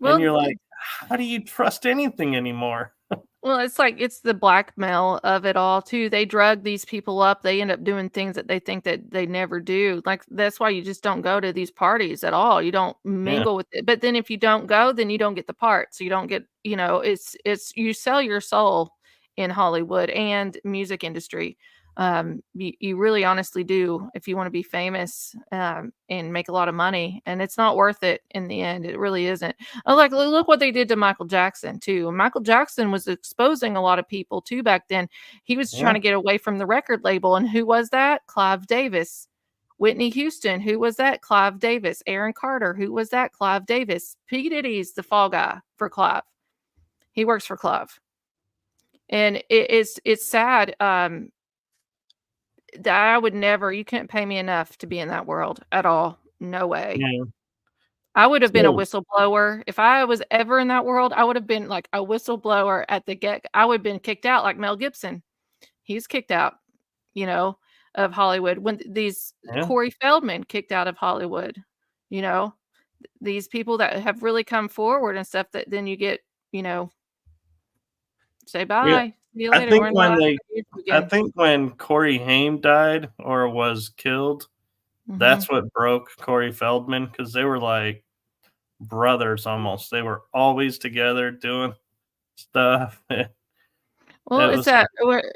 Well, and you're like, how do you trust anything anymore? Well, it's the blackmail of it all too. They drug these people up. They end up doing things that they think that they never do. Like that's why you just don't go to these parties at all. You don't mingle with it. But then if you don't go, then you don't get the part. So you don't get, it's you sell your soul in Hollywood and music industry. You really honestly do if you want to be famous and make a lot of money, and it's not worth it in the end. It really isn't. Like look what they did to Michael Jackson too. Michael Jackson was exposing a lot of people too back then. He was trying to get away from the record label, and who was that? Clive Davis. Whitney Houston, who was that? Clive Davis. Aaron Carter, who was that? Clive Davis. P. Diddy's the fall guy for Clive. He works for Clive, and it's sad. That I would never, you couldn't pay me enough to be in that world at all. No way. Yeah. I would have been a whistleblower. If I was ever in that world, I would have been like a whistleblower at the get. I would have been kicked out like Mel Gibson. He's kicked out, of Hollywood. When these Corey Feldman kicked out of Hollywood, these people that have really come forward and stuff that then you get, say bye. Yeah. See you later. I think when Corey Haim died or was killed, that's what broke Corey Feldman, because they were like brothers almost. They were always together doing stuff. Well,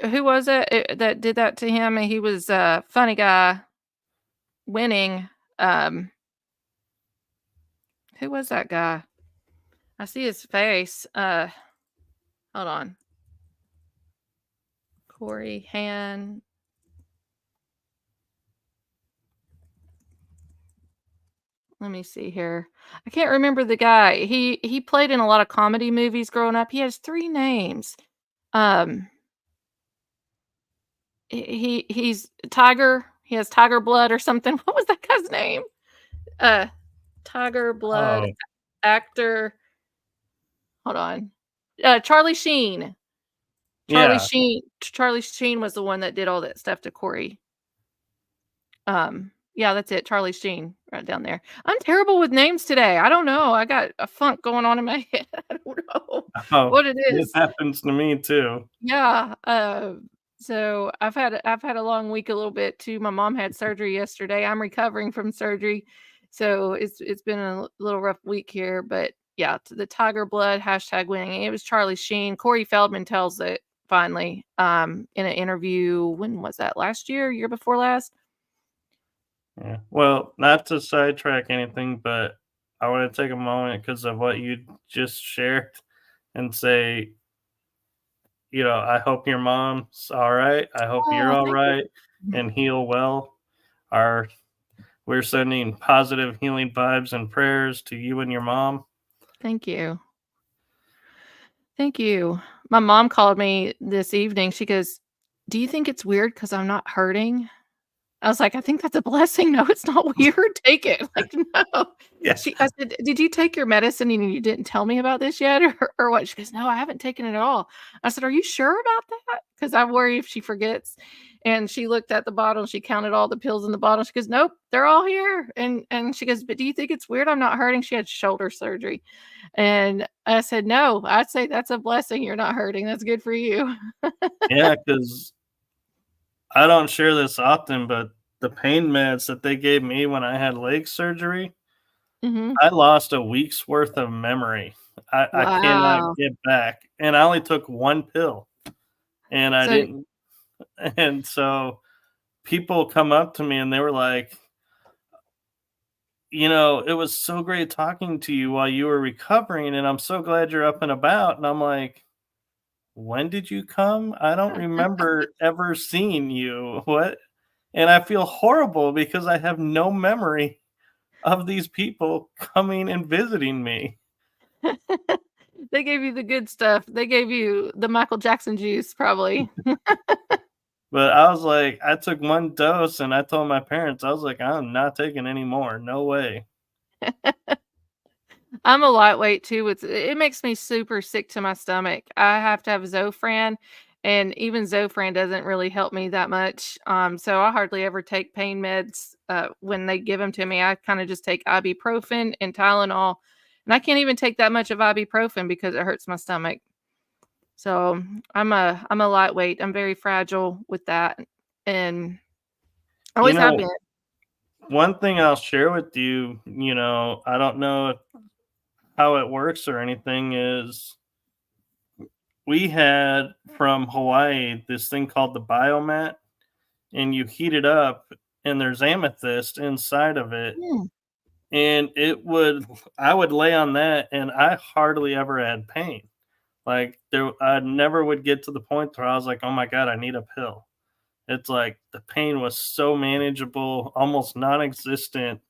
who was it that did that to him? He was a funny guy winning. Who was that guy? I see his face. Hold on. Corey Han. Let me see here. I can't remember the guy. He played in a lot of comedy movies growing up. He has 3 names. He's Tiger. He has Tiger Blood or something. What was that guy's name? Tiger Blood actor. Hold on. Charlie Sheen. Charlie Sheen was the one that did all that stuff to Corey. Yeah, that's it. Charlie Sheen right down there. I'm terrible with names today. I don't know. I got a funk going on in my head. I don't know what it is. It happens to me too. Yeah. So I've had a long week a little bit too. My mom had surgery yesterday. I'm recovering from surgery. So it's been a little rough week here, but yeah, the Tiger Blood #winning. It was Charlie Sheen. Corey Feldman tells it finally in an interview. When was that? Last year before last? Yeah. Well, not to sidetrack anything, but I want to take a moment because of what you just shared and say, I hope your mom's all right. I hope you're all right and heal well. We're sending positive healing vibes and prayers to you and your mom. Thank you. Thank you. My mom called me this evening. She goes, "Do you think it's weird because I'm not hurting?" I was like, "I think that's a blessing." No, it's not weird. Take it. Like, no. Yeah. I said, "Did you take your medicine and you didn't tell me about this yet or what?" She goes, "No, I haven't taken it at all." I said, "Are you sure about that?" Because I worry if she forgets. And she looked at the bottle. She counted all the pills in the bottle. She goes, "Nope, they're all here." And she goes, "But do you think it's weird I'm not hurting?" She had shoulder surgery. And I said, "No, I'd say that's a blessing. You're not hurting. That's good for you." Yeah, because I don't share this often, but the pain meds that they gave me when I had leg surgery, Mhm. I lost a week's worth of memory. I cannot Wow. get back, and I only took one pill, and I So didn't. And so people come up to me and they were like, it was so great talking to you while you were recovering, and I'm so glad you're up and about. And I'm like, when did you come? I don't remember ever seeing you. What? And I feel horrible because I have no memory of these people coming and visiting me. they gave you the good stuff. They gave you the Michael Jackson juice, probably. But I was like, I took one dose and I told my parents, I was like, I'm not taking any more. No way. I'm a lightweight too. It makes me super sick to my stomach. I have to have Zofran, and even Zofran doesn't really help me that much. So I hardly ever take pain meds. When they give them to me, I kind of just take ibuprofen and Tylenol, and I can't even take that much of ibuprofen because it hurts my stomach. So I'm a lightweight. I'm very fragile with that, and You always have know, been. one thing I'll share with you, I don't know how it works or anything, is we had from Hawaii this thing called the biomat, and you heat it up, and there's amethyst inside of it. Mm. And I would lay on that, and I hardly ever had pain. Like I never would get to the point where I was like, oh my God, I need a pill. It's like the pain was so manageable, almost non existent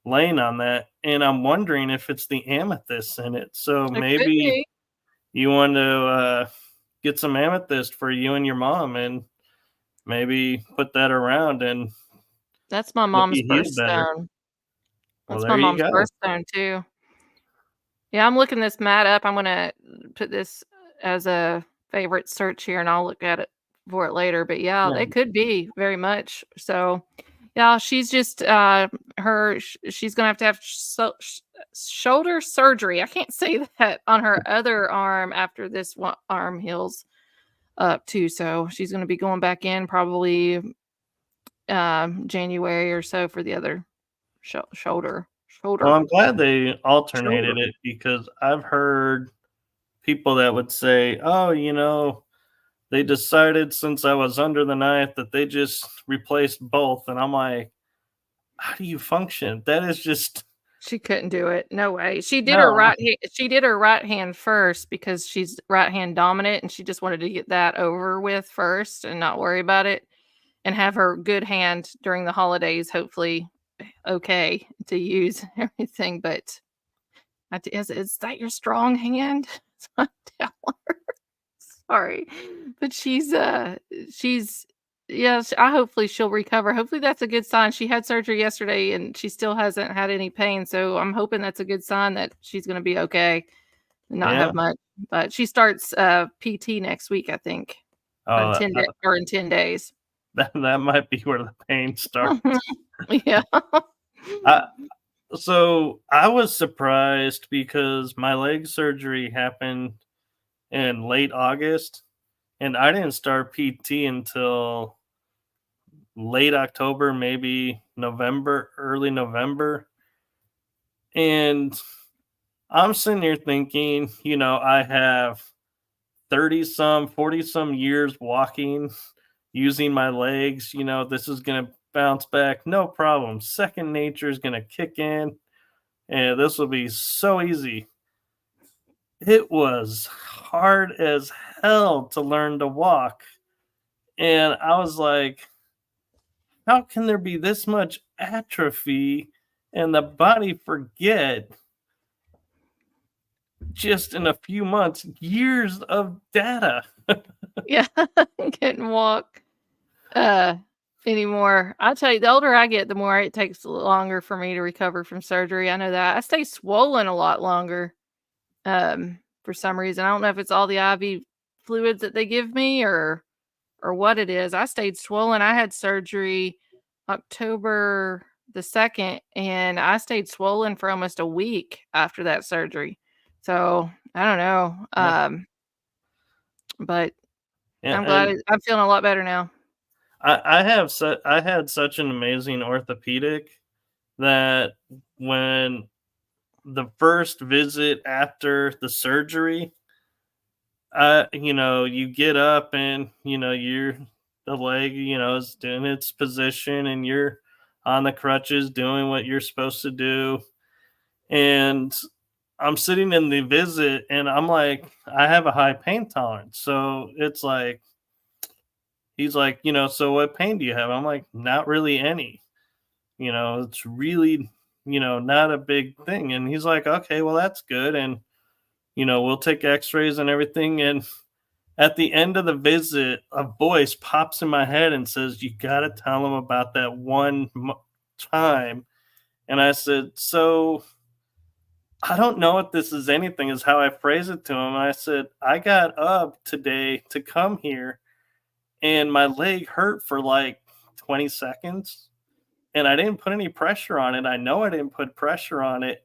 laying on that. And I'm wondering if it's the amethyst in it. So It could maybe be. you want to get some amethyst for you and your mom and maybe put that around and That's my help mom's you heal better. birthstone. Well, That's my there you mom's go. birthstone too. Yeah, I'm looking this mat up. I'm gonna put this as a favorite search here, and I'll look at it for it later. But yeah, Yeah. it could be very much. So, yeah, she's just she's gonna have shoulder surgery. I can't say that on her other arm after this one arm heals up too. So she's gonna be going back in probably January or so for the other shoulder. Well, Shoulder. I'm glad they Shoulder. alternated it because I've heard people that would say, oh, they decided since I was under the knife that they just replaced both. And I'm like, how do you function? That is just She couldn't do it. No way. no. She did her right hand first because she's right hand dominant, and she just wanted to get that over with first and not worry about it, and have her good hand during the holidays, hopefully okay to use everything. But is that your strong hand? So I tell her. Sorry. But she's yes, I hopefully she'll recover. Hopefully that's a good sign. She had surgery yesterday and she still hasn't had any pain. So I'm hoping that's a good sign that she's gonna be okay and not Yeah. have much. But she starts PT next week, I think. On Oh, 10 days. that might be where the pain starts. Yeah. I, so I was surprised because my leg surgery happened in late August, and I didn't start PT until late October, maybe November, early November. And I'm sitting here thinking, I have 30 some, 40 some years walking, using my legs. This is going to bounce back. No problem. Second nature is going to kick in, and this will be so easy. It was hard as hell to learn to walk. And I was like, how can there be this much atrophy and the body forget just in a few months years of data? Yeah. Couldn't walk anymore. I tell you, the older I get, the more it takes longer for me to recover from surgery. I know that. I stay swollen a lot longer. For some reason. I don't know if it's all the IV fluids that they give me or or what it is. I stayed swollen. I had surgery October the 2nd, and I stayed swollen for almost a week after that surgery. So I don't know. But Yeah, I'm glad and I'm feeling a lot better now. I had such an amazing orthopedic that when the first visit after the surgery, you get up and the leg, is doing its position and you're on the crutches doing what you're supposed to do. And I'm sitting in the visit and I'm like, I have a high pain tolerance. So it's like, he's like, so what pain do you have? I'm like, not really any. It's really, not a big thing. And he's like, okay, well, that's good. And, we'll take x rays and everything. And at the end of the visit, a voice pops in my head and says, you got to tell him about that one time. And I said, so I don't know if this is anything, is how I phrase it to him. I said, I got up today to come here and my leg hurt for like 20 seconds and I didn't put any pressure on it. I know I didn't put pressure on it.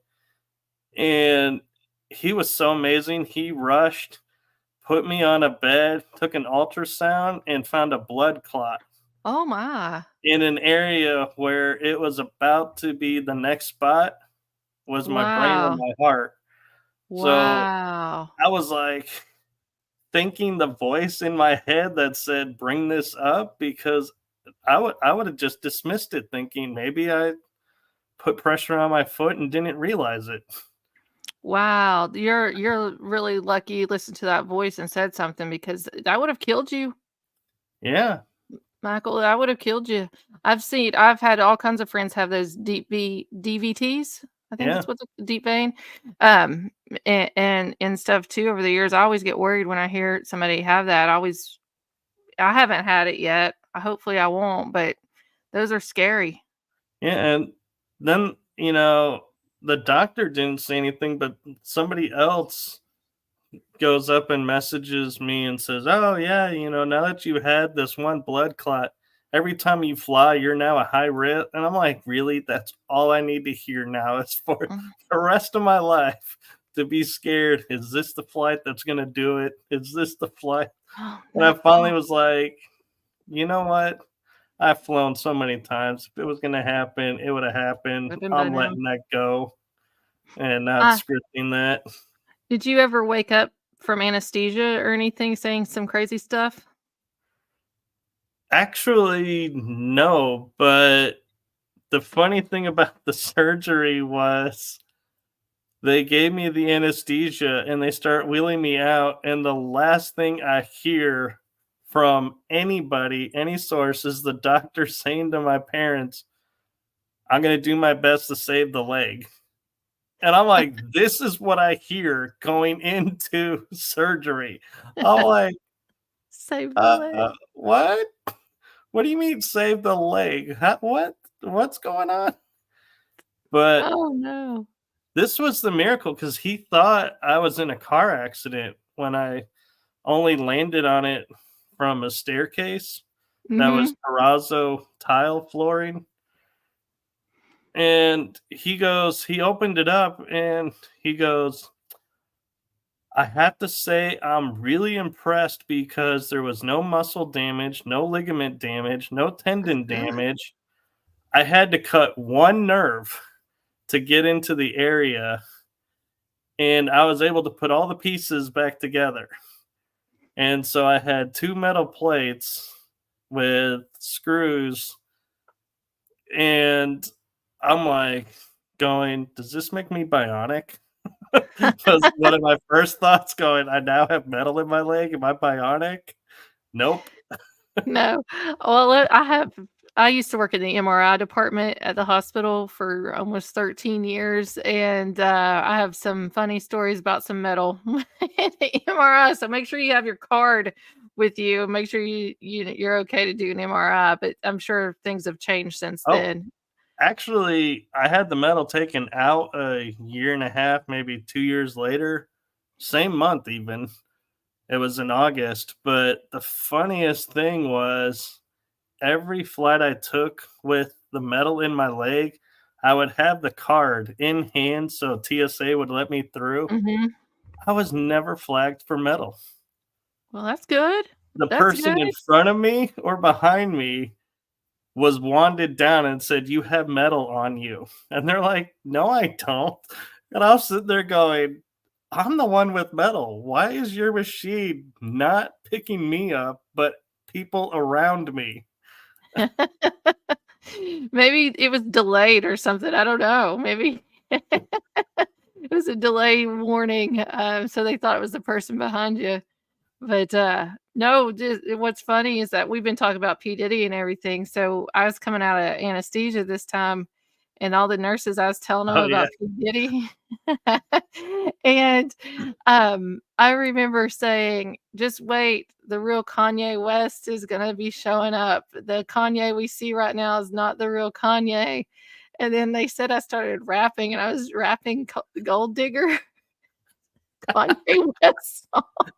And he was so amazing. He rushed, put me on a bed, took an ultrasound, and found a blood clot Oh my. in an area where it was about to be the next spot was my brain and Wow. my heart. So Wow. I was like thinking the voice in my head that said, bring this up, because I would have just dismissed it thinking maybe I put pressure on my foot and didn't realize it. Wow. You're really lucky you listened to that voice and said something, because that would have killed you, Yeah. Michael. That would have killed you. I've had all kinds of friends have those DVTs. I think Yeah. that's what the deep vein. And stuff too over the years. I always get worried when I hear somebody have that. I haven't had it yet. Hopefully I won't, but those are scary. Yeah. And then, the doctor didn't say anything, but somebody else goes up and messages me and says, oh, yeah, now that you had this one blood clot, every time you fly, you're now a high risk. And I'm like, really? That's all I need to hear now is for Mm. the rest of my life to be scared. Is this the flight that's going to do it? Is this the flight? Oh, And I no. finally was like, you know what? I've flown so many times. If it was going to happen, it would have happened. Would've been by I'm now. letting that go and not Uh, scripting that. did you ever wake up from anesthesia or anything saying some crazy stuff? Actually, no. But the funny thing about the surgery was they gave me the anesthesia and they start wheeling me out. And the last thing I hear from anybody, any source, is the doctor saying to my parents, I'm going to do my best to save the leg. And I'm like, this is what I hear going into surgery. I'm like, Save the leg. what? What do you mean save the leg? What's going on? But Oh no. this was the miracle because he thought I was in a car accident when I only landed on it from a staircase that was Mm-hmm. terrazzo tile flooring. And he opened it up and he goes, I have to say I'm really impressed because there was no muscle damage, no ligament damage, no tendon Good. damage. I had to cut one nerve to get into the area, and I was able to put all the pieces back together. And so I had two metal plates with screws, and I'm like going, does this make me bionic? Was one of my first thoughts going, I now have metal in my leg. Am I bionic? Nope. No. Well, I used to work in the MRI department at the hospital for almost 13 years, and I have some funny stories about some metal in the MRI. So make sure you have your card with you. Make sure you're okay to do an MRI. But I'm sure things have changed since Oh, then. actually, I had the metal taken out a year and a half, maybe 2 years later, same month even. It was in August. But the funniest thing was every flight I took with the metal in my leg, I would have the card in hand so TSA would let me through. Mhm. I was never flagged for metal. Well, that's good. The That's person good. in front of me or behind me was wanded down and said, "You have metal on you." And they're like, "No, I don't." And I was sitting there going, "I'm the one with metal. Why is your machine not picking me up, but people around me?" Maybe it was delayed or something. I don't know. Maybe it was a delay warning, so they thought it was the person behind you. But, no, just what's funny is that we've been talking about P. Diddy and everything, so I was coming out of anesthesia this time, and all the nurses, I was telling them Oh, yeah. about P. Diddy. And, I remember saying, "Just wait, the real Kanye West is gonna be showing up. The Kanye we see right now is not the real Kanye." And then they said I started rapping, and I was rapping Gold Digger, Kanye West song.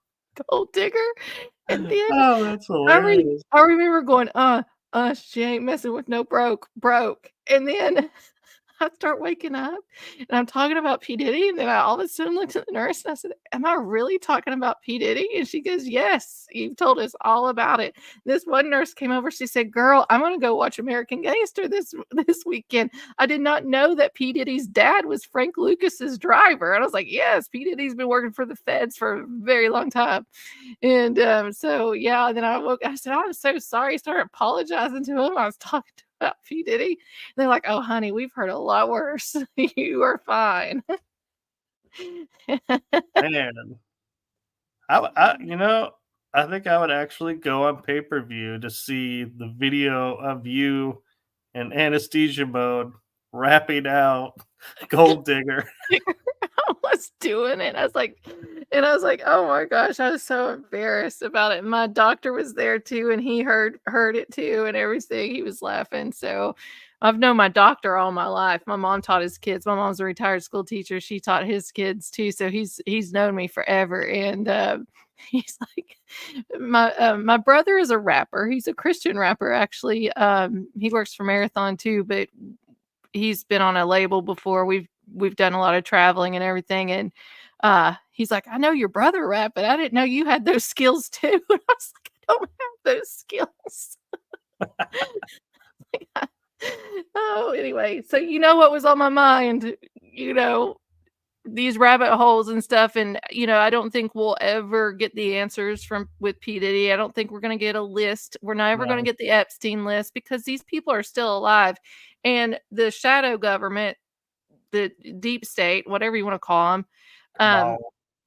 Gold digger, and then Oh, that's I hilarious. I remember going, she ain't messing with no broke," and then I start waking up, and I'm talking about P. Diddy, and then I all of a sudden looked at the nurse, and I said, "Am I really talking about P. Diddy?" And she goes, "Yes, you've told us all about it." This one nurse came over, she said, "Girl, I'm gonna go watch American Gangster this weekend. I did not know that P. Diddy's dad was Frank Lucas's driver." And I was like, "Yes, P. Diddy's been working for the feds for a very long time." And, so, yeah, then I said, "I'm so sorry." I started apologizing to him. I was talking about P. Diddy. They're like, "Oh, honey, we've heard a lot worse. You are fine." Man, I think I would actually go on pay-per-view to see the video of you in anesthesia mode rapping out Gold Digger. I was doing it. I was like, "Oh my gosh," I was so embarrassed about it. My doctor was there too, and he heard it too and everything. He was laughing. So I've known my doctor all my life. My mom taught his kids. My mom's a retired school teacher. She taught his kids too. So he's known me forever. And he's like, my brother is a rapper. He's a Christian rapper, actually. He works for Marathon too, but he's been on a label before. We've done a lot of traveling and everything, and he's like, "I know your brother rap, but I didn't know you had those skills too." And I was like, "I don't have those skills." Oh, anyway, so you know what was on my mind, you know, these rabbit holes and stuff, and I don't think we'll ever get the answers from with P. Diddy. I don't think we're gonna get a list. We're never gonna No. get the Epstein list because these people are still alive. And the shadow government, the deep state, whatever you want to call them, Wow.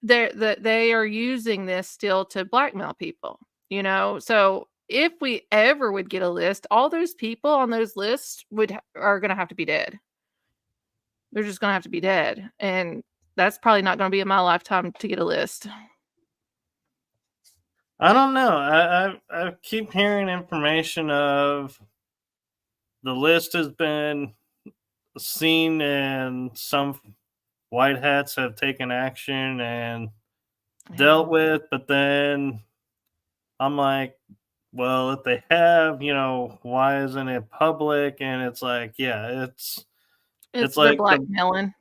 they are using this still to blackmail people. So if we ever would get a list, all those people on those lists are going to have to be dead. They're just going to have to be dead, and that's probably not going to be in my lifetime to get a list. I don't know. I keep hearing information of the list has been seen and some white hats have taken action and dealt with, but then I'm like, well, if they have, why isn't it public? And it's like, yeah, it's They're like blackmailing.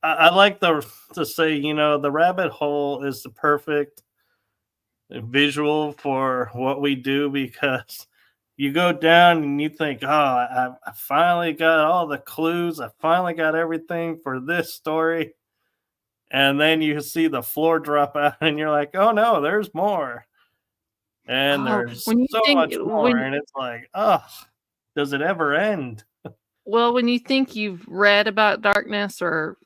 I like to say, the rabbit hole is the perfect visual for what we do because you go down and you think, oh, I finally got all the clues. I finally got everything for this story. And then you see the floor drop out and you're like, oh no, there's more. And Oh, there's when you so think much more. And it's like, oh, does it ever end? when you think you've read about darkness, or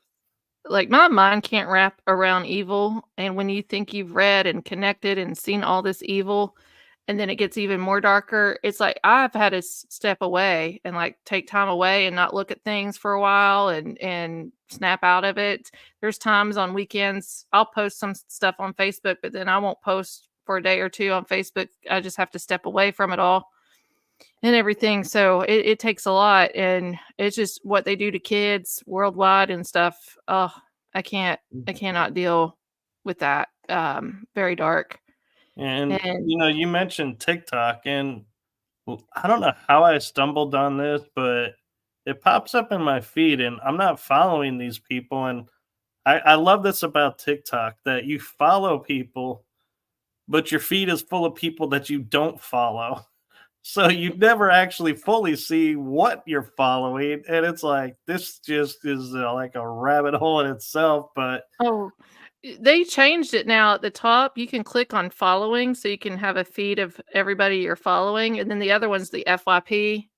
like, my mind can't wrap around evil, and when you think you've read and connected and seen all this evil, and then it gets even more darker, it's like I've had to step away and like take time away and not look at things for a while and snap out of it. There's times on weekends I'll post some stuff on Facebook, but then I won't post for a day or two on Facebook. I just have to step away from it all and everything. So it takes a lot, and it's just what they do to kids worldwide and stuff. Oh, I cannot deal with that. very dark. And And you mentioned TikTok, and I don't know how I stumbled on this, but it pops up in my feed, and I'm not following these people. And I love this about TikTok, that you follow people, but your feed is full of people that you don't follow. So you never actually fully see what you're following. And it's like, this just is like a rabbit hole in itself. But oh, they changed it now at the top. You can click on following, so you can have a feed of everybody you're following, and then the other one's the FYP.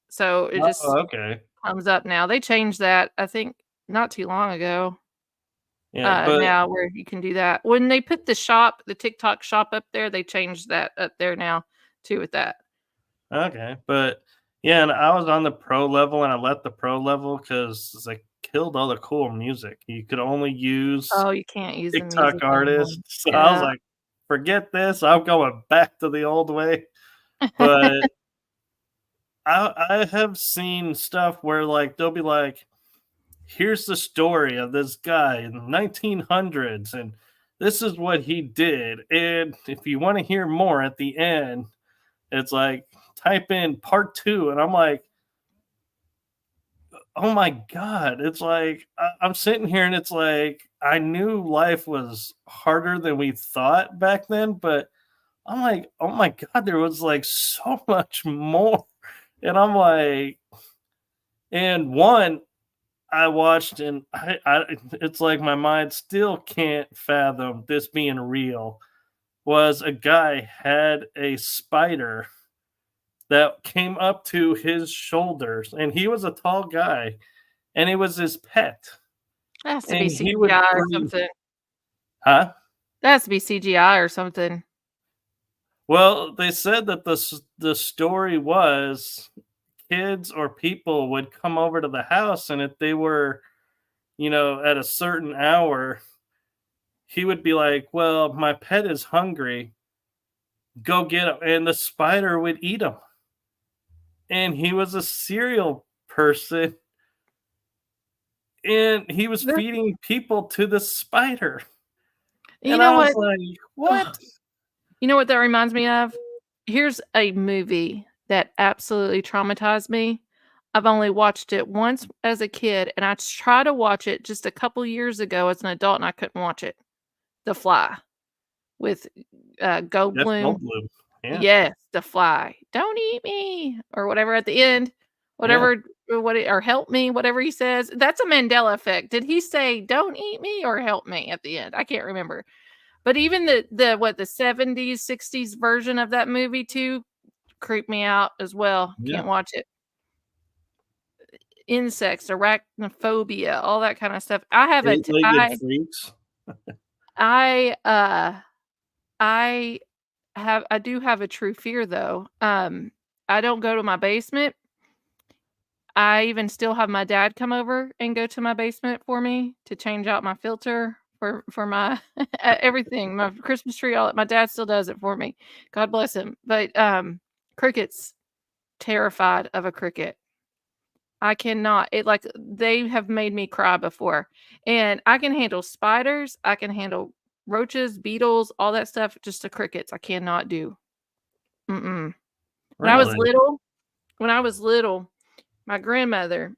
So it just okay. comes up now. They changed that, I think, not too long ago. Yeah. But Now where you can do that. When they put the TikTok shop up there, they changed that up there now too with that. okay. But yeah, and I was on the pro level, and I left the pro level because they killed all the cool music. You could only use Oh, you can't use the TikTok music anymore. artists. So I was Yeah. like, forget this. I'm going back to the old way. But I have seen stuff where like they'll be like, here's the story of this guy in the 1900s, and this is what he did. And if you want to hear more at the end, it's like type in part 2, and I'm like, oh my god! It's like I'm sitting here, and it's like I knew life was harder than we thought back then, but I'm like, oh my god, there was like so much more, and I'm like, and one I watched, and it's like my mind still can't fathom this being real. Was a guy had a spider that came up to his shoulders, and he was a tall guy, and it was his pet, That has to be and he would CGI or bring, something. huh? That has to be CGI or something. Well, they said that the story was kids or people would come over to the house, and if they were, at a certain hour, he would be like, well, my pet is hungry, go get him, and the spider would eat him. And he was a serial person, and he was The feeding people to the spider. You And know I was what? like, Ugh. what? You know what that reminds me of? Here's a movie that absolutely traumatized me. I've only watched it once as a kid, and I tried to watch it just a couple years ago as an adult, and I couldn't watch it. The Fly with Jeff Goldblum. Goldblum. Yeah, Yes, The Fly. Don't eat me, or whatever at the end, yeah. whatever, or help me, whatever he says. That's a Mandela effect. Did he say "Don't eat me" or "Help me" at the end? I can't remember. But even the 70s, 60s version of that movie too creeped me out as well. Yeah. Can't watch it. Insects, arachnophobia, all that kind of stuff. I have a t- Eight-legged freaks. I I I do have a true fear though. I don't go to my basement. I even still have my dad come over and go to my basement for me to change out my filter for my everything, my Christmas tree, all that. My dad still does it for me. God bless him. But crickets, terrified of a cricket. I cannot. They have made me cry before. And I can handle spiders, I can handle roaches, beetles, all that stuff, just the crickets I cannot do. Mm-mm. When I was Really? little, when I was little, my grandmother,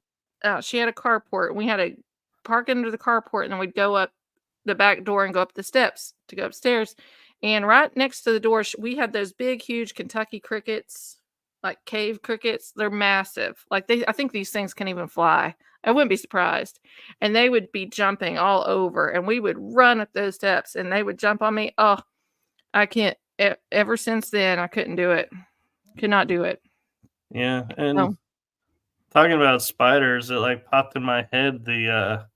she had a carport, and we had to park under the carport, and then we'd go up the back door and go up the steps to go upstairs. And right next to the door, we had those big, huge Kentucky crickets, like cave crickets. They're massive. I think these things can even fly. I wouldn't be surprised. And they would be jumping all over, and we would run up those steps, and they would jump on me. Oh, I can't. Ever since then, I couldn't do it. Could not do it. Yeah. And Oh. talking about spiders, it like popped in my head the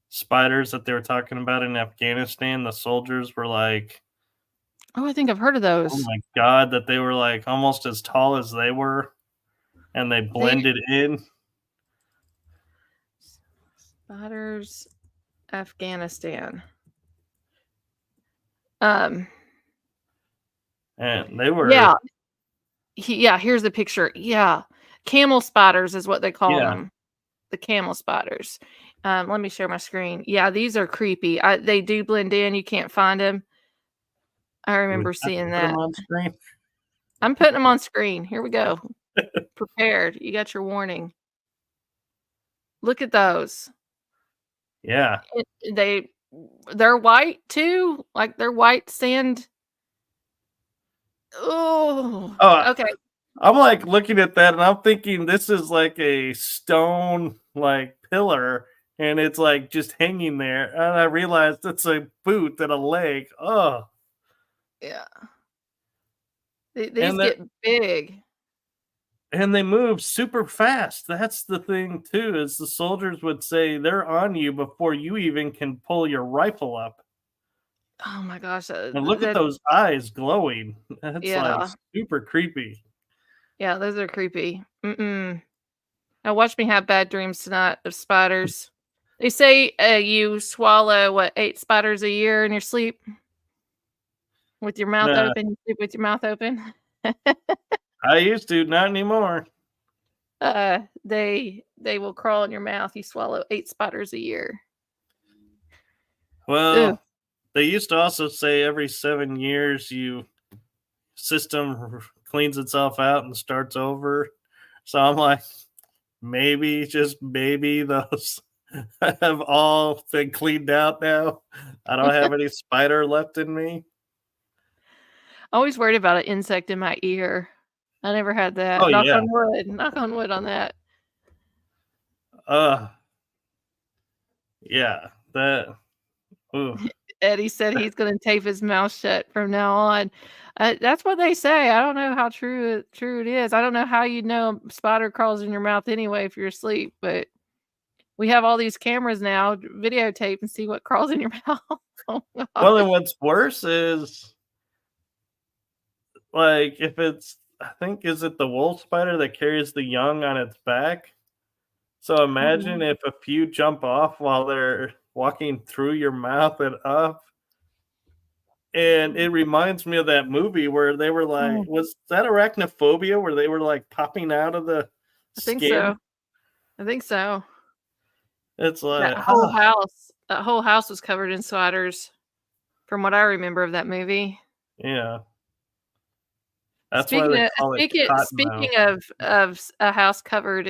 spiders that they were talking about in Afghanistan. The soldiers were like, Oh, I think I've heard of oh those. my god, that they were like almost as tall as they were, and they blended in. Spiders, Afghanistan. And they were, Yeah. Here's the picture. Yeah. Camel spiders is what they call yeah, them. The camel spiders. Let me share my screen. Yeah, these are creepy. They do blend in. You can't find them. I Do we remember have to seeing put that. them on screen? I'm putting them on screen. Here we go. Prepared. You got your warning. Look at those. Yeah. They're white too. Like they're white sand. Oh, Oh, okay. I'm like looking at that and I'm thinking this is like a stone like pillar and it's like just hanging there. And I realized it's a boot and a leg. Oh, Yeah. These and get big. they move super fast. That's the thing too, is the soldiers would say they're on you before you even can pull your rifle up. Oh my gosh. And look at those eyes glowing. That's like Yeah. super creepy. Yeah, those are creepy. Mm-mm. Now watch me have bad dreams tonight of spiders. They say you swallow 8 spiders a year in your sleep with your mouth Nah, open. You sleep with your mouth open. I used to, not anymore. They will crawl in your mouth. You swallow 8 spiders a year. Well, Ugh. they used to also say every 7 years system cleans itself out and starts over. So I'm like, maybe, just maybe those have all been cleaned out now. I don't have any spider left in me. Always worried about an insect in my ear. I never had that. Oh Knock yeah. on wood. Knock on wood on that. Yeah. That. Ooh. Eddie said he's going to tape his mouth shut from now on. That's what they say. I don't know how true it is. I don't know how you know a spider crawls in your mouth anyway if you're asleep, but we have all these cameras now, videotape and see what crawls in your mouth. Oh, Well, and what's worse is, like, if it's, I think, is it the wolf spider that carries the young on its back? So imagine if a few jump off while they're walking through your mouth and up. And it reminds me of that movie where they were like, was that Arachnophobia, where they were like popping out of the I think skin? so. I think so. It's like, That whole house was covered in spiders, from what I remember of that movie. yeah. That's why they call it Speaking Cottonmouth. of a house covered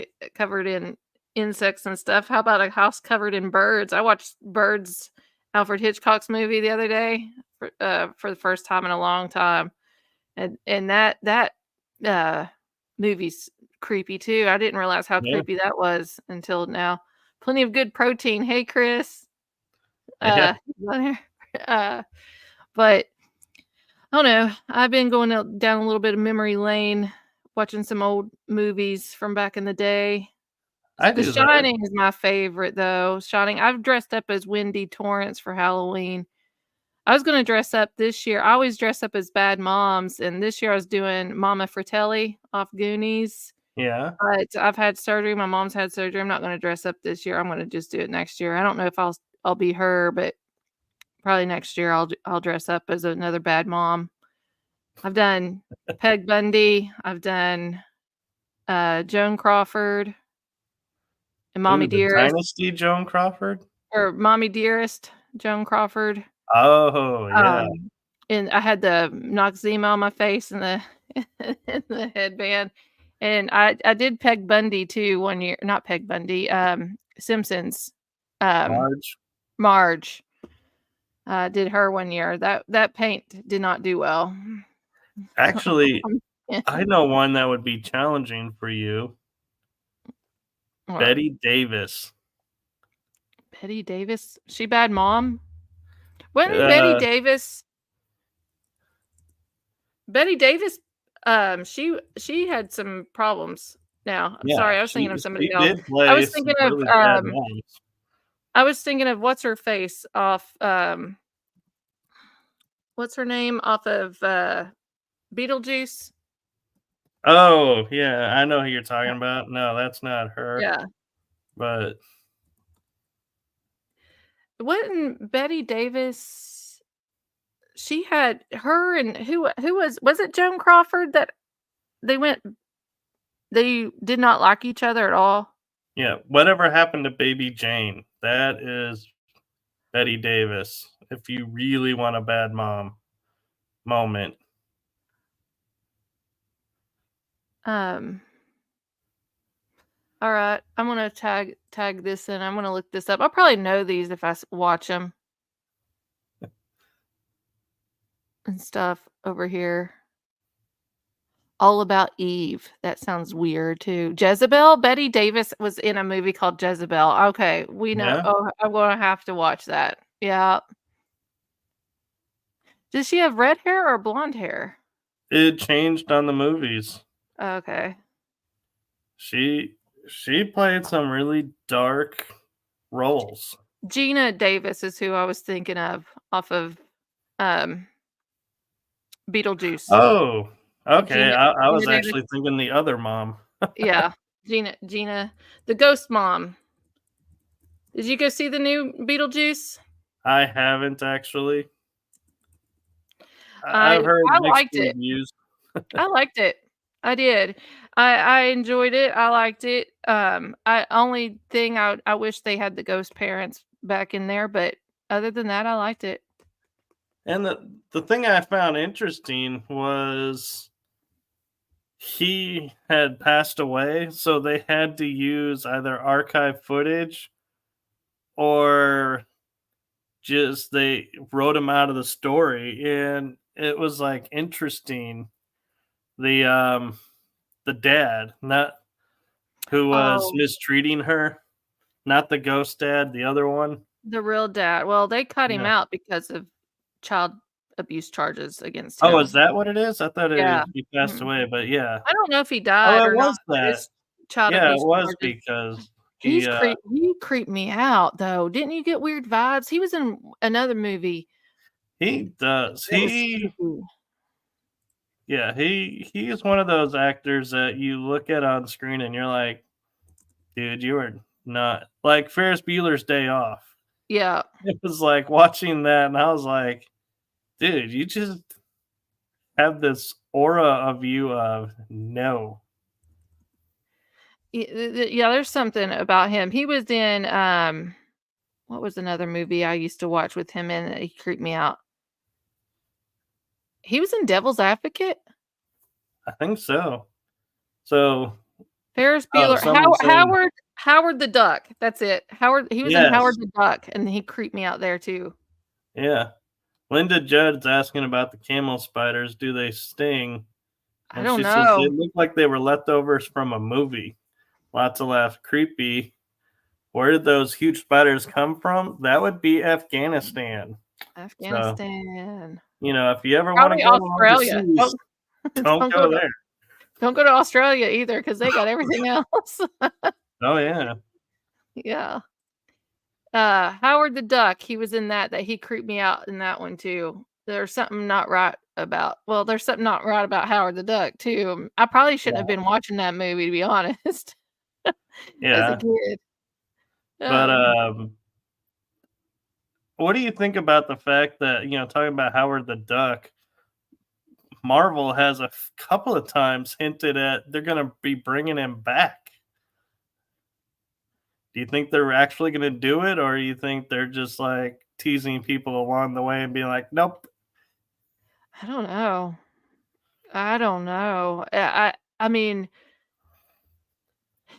in insects and stuff, how about a house covered in birds? I watched Birds, Alfred Hitchcock's movie, the other day for the first time in a long time, and that movie's creepy too. I didn't realize how Yeah. creepy that was until now. Plenty of good protein. Hey, Chris. Yeah. But I don't know. I've been going down a little bit of memory lane, watching some old movies from back in the day. I The do that. Shining is my favorite, though. Shining. I've dressed up as Wendy Torrance for Halloween. I was going to dress up this year. I always dress up as bad moms, and this year I was doing Mama Fratelli off Goonies. Yeah. But I've had surgery. My mom's had surgery. I'm not going to dress up this year. I'm going to just do it next year. I don't know if I'll be her, but probably next year I'll dress up as another bad mom. I've done Peg Bundy. I've done Joan Crawford and Mommy Ooh, the Dearest, Dynasty Joan Crawford? or Mommy Dearest Joan Crawford. Oh, yeah. And I had the Noxzema on my face and the and the headband. And I did Peg Bundy too one year. Not Peg Bundy. Simpsons. Marge. Did her one year. That paint did not do well. Actually, I know one that would be challenging for you. What? Betty Davis. Betty Davis? She bad mom? Wasn't Betty Davis? Betty Davis, she had some problems. Now, I'm sorry, I was thinking of somebody else. I was thinking of I was thinking of what's her face off what's her name off of Beetlejuice? Oh, yeah, I know who you're talking about. No, that's not her. Yeah. But wasn't Betty Davis, she had her and who was it Joan Crawford that they did not like each other at all? yeah, whatever happened to Baby Jane? That is Betty Davis. If you really want a bad mom. moment. All right, I'm gonna tag this in. I'm gonna look this up. I'll probably know these if I watch them and stuff over here. All About Eve. That sounds weird too. Jezebel. Betty Davis was in a movie called Jezebel. Okay, we know. Yeah. Oh, I'm gonna have to watch that. Yeah. Does she have red hair or blonde hair? It changed on the movies. Okay. She played some really dark roles. Gina Davis is who I was thinking of off of Beetlejuice. Oh, okay. Gina I was Davis. actually thinking the other mom. Yeah. Gina, the ghost mom. Did you go see the new Beetlejuice? I haven't actually. I I've heard mixed liked it. reviews. I liked it. I did. I enjoyed it. I liked it. Only thing I wish they had the ghost parents back in there, but other than that, I liked it. And the thing I found interesting was he had passed away, so they had to use either archive footage or just they wrote him out of the story, and it was like interesting. The dad, not who was mistreating her, not the ghost dad, the other one. The real dad. Well, they cut him Yeah. out because of child abuse charges against him. Oh, is that what it is? I thought he passed Mhm. away, but yeah. I don't know if he Oh, died it or not, was but that. it's child Yeah, it abuse was charges. because he He creeped me out though. Didn't you get weird vibes? He was in another movie. does. That was He spooky. Yeah, he is one of those actors that you look at on screen and you're like, dude, you are not like Ferris Bueller's Day Off. Yeah. It was like watching that, and I was like, dude, you just have this aura of you of no. Yeah, there's something about him. He was in what was another movie I used to watch with him in that he creeped me out? He was in Devil's Advocate. I think so. So Ferris Bueller. someone saying, Howard the Duck. That's it. He was in yes, Howard the Duck, and he creeped me out there too. yeah. Linda Judd's asking about the camel spiders. Do they sting? I And don't she says know. it looked like they were leftovers from a movie. Lots of laugh. Creepy. Where did those huge spiders come from? That would be Afghanistan. Afghanistan. So, if you ever want to Probably go Australia. overseas, don't go there. Don't go to Australia either because they got everything else. Oh, yeah. Yeah. Howard the Duck, he was in that he creeped me out in that one too. There's something not right about Howard the Duck too. I probably shouldn't have been watching that movie, to be honest. As Yeah. a kid. But what do you think about the fact that, talking about Howard the Duck, Marvel has a couple of times hinted at they're going to be bringing him back? Do you think they're actually going to do it, or you think they're just like teasing people along the way and being like, nope? I don't know. I mean,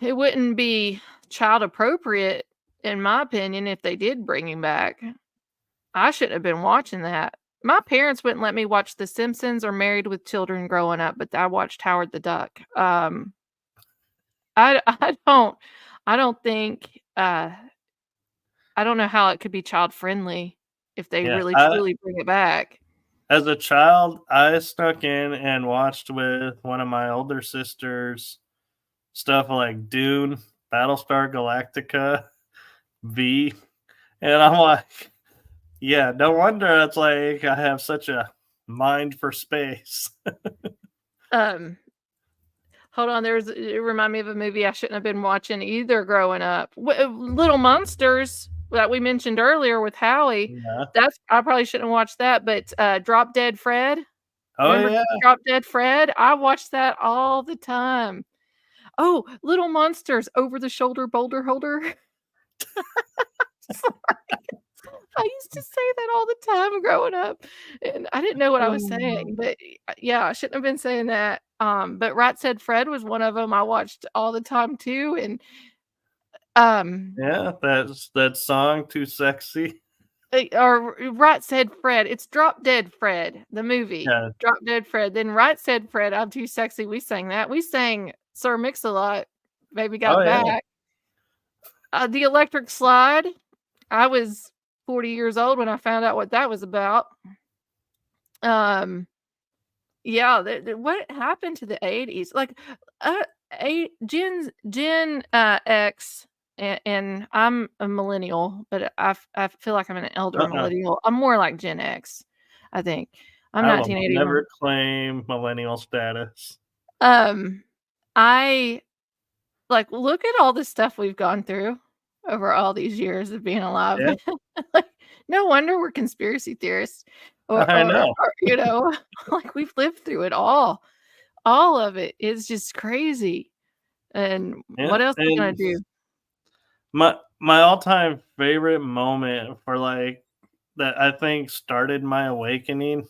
it wouldn't be child appropriate, in my opinion, if they did bring him back. I shouldn't have been watching that. My parents wouldn't let me watch The Simpsons or Married with Children growing up, but I watched Howard the Duck. I don't think I don't know how it could be child friendly if they really truly bring it back. As a child, I snuck in and watched with one of my older sisters stuff like Dune, Battlestar Galactica, V, and I'm like, yeah, no wonder it's like I have such a mind for space. Hold on, it reminded me of a movie I shouldn't have been watching either growing up. Little Monsters that we mentioned earlier with Howie. Yeah. I probably shouldn't have watched that, but Drop Dead Fred. Oh, Remember yeah. Drop Dead Fred? I watched that all the time. Oh, Little Monsters, Over the Shoulder Boulder Holder. I used to say that all the time growing up, and I didn't know what I was saying, but yeah, I shouldn't have been saying that. But Right Said Fred was one of them I watched all the time too, and um, Yeah, that's that song Too Sexy. or Right Said Fred. It's Drop Dead Fred, the movie. Yeah. Drop Dead Fred. Then Right Said Fred, I'm Too Sexy. We sang that. We sang Sir Mix-a-Lot, Baby Oh Got yeah. Back. The Electric Slide. I was 40 years old when I found out what that was about. Um, yeah, what happened to the 80s? Like, Gen X, and I'm a millennial, but I feel like I'm an elder Uh-uh. millennial. I'm more like Gen X, I think. I'm I will 1981. never claim millennial status. I like look at all the stuff we've gone through over all these years of being alive. Yeah, Like, no wonder we're conspiracy theorists, I know. like we've lived through it all. All of it is just crazy. And Yeah, what else are we gonna and do? my all-time favorite moment for, like, that I think started my awakening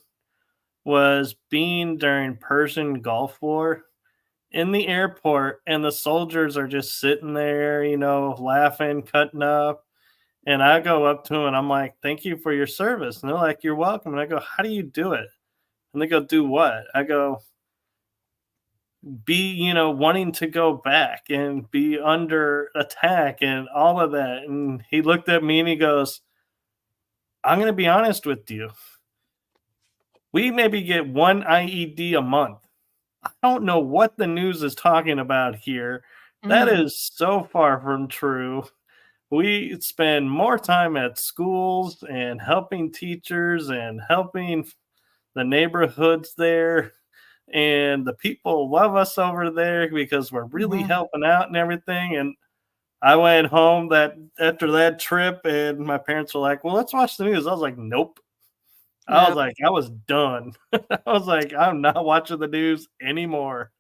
was being during Persian Gulf War in the airport, and the soldiers are just sitting there, laughing, cutting up, and I go up to 'em and I'm like, "Thank you for your service." And they're like, "You're welcome." And I go, "How do you do it?" And they go, "Do what?" I go, "Be, wanting to go back and be under attack and all of that." And he looked at me and he goes, "I'm gonna be honest with you. We maybe get one IED a month. I don't know what the news is talking about here. That Mhm. is so far from true. We spend more time at schools and helping teachers and helping the neighborhoods there. And the people love us over there because we're really Mhm. helping out and everything." And I went home that after that trip, and my parents were like, "Well, let's watch the news." I was like, "Nope." I was Nope. like, I was done. I was like, I'm not watching the news anymore.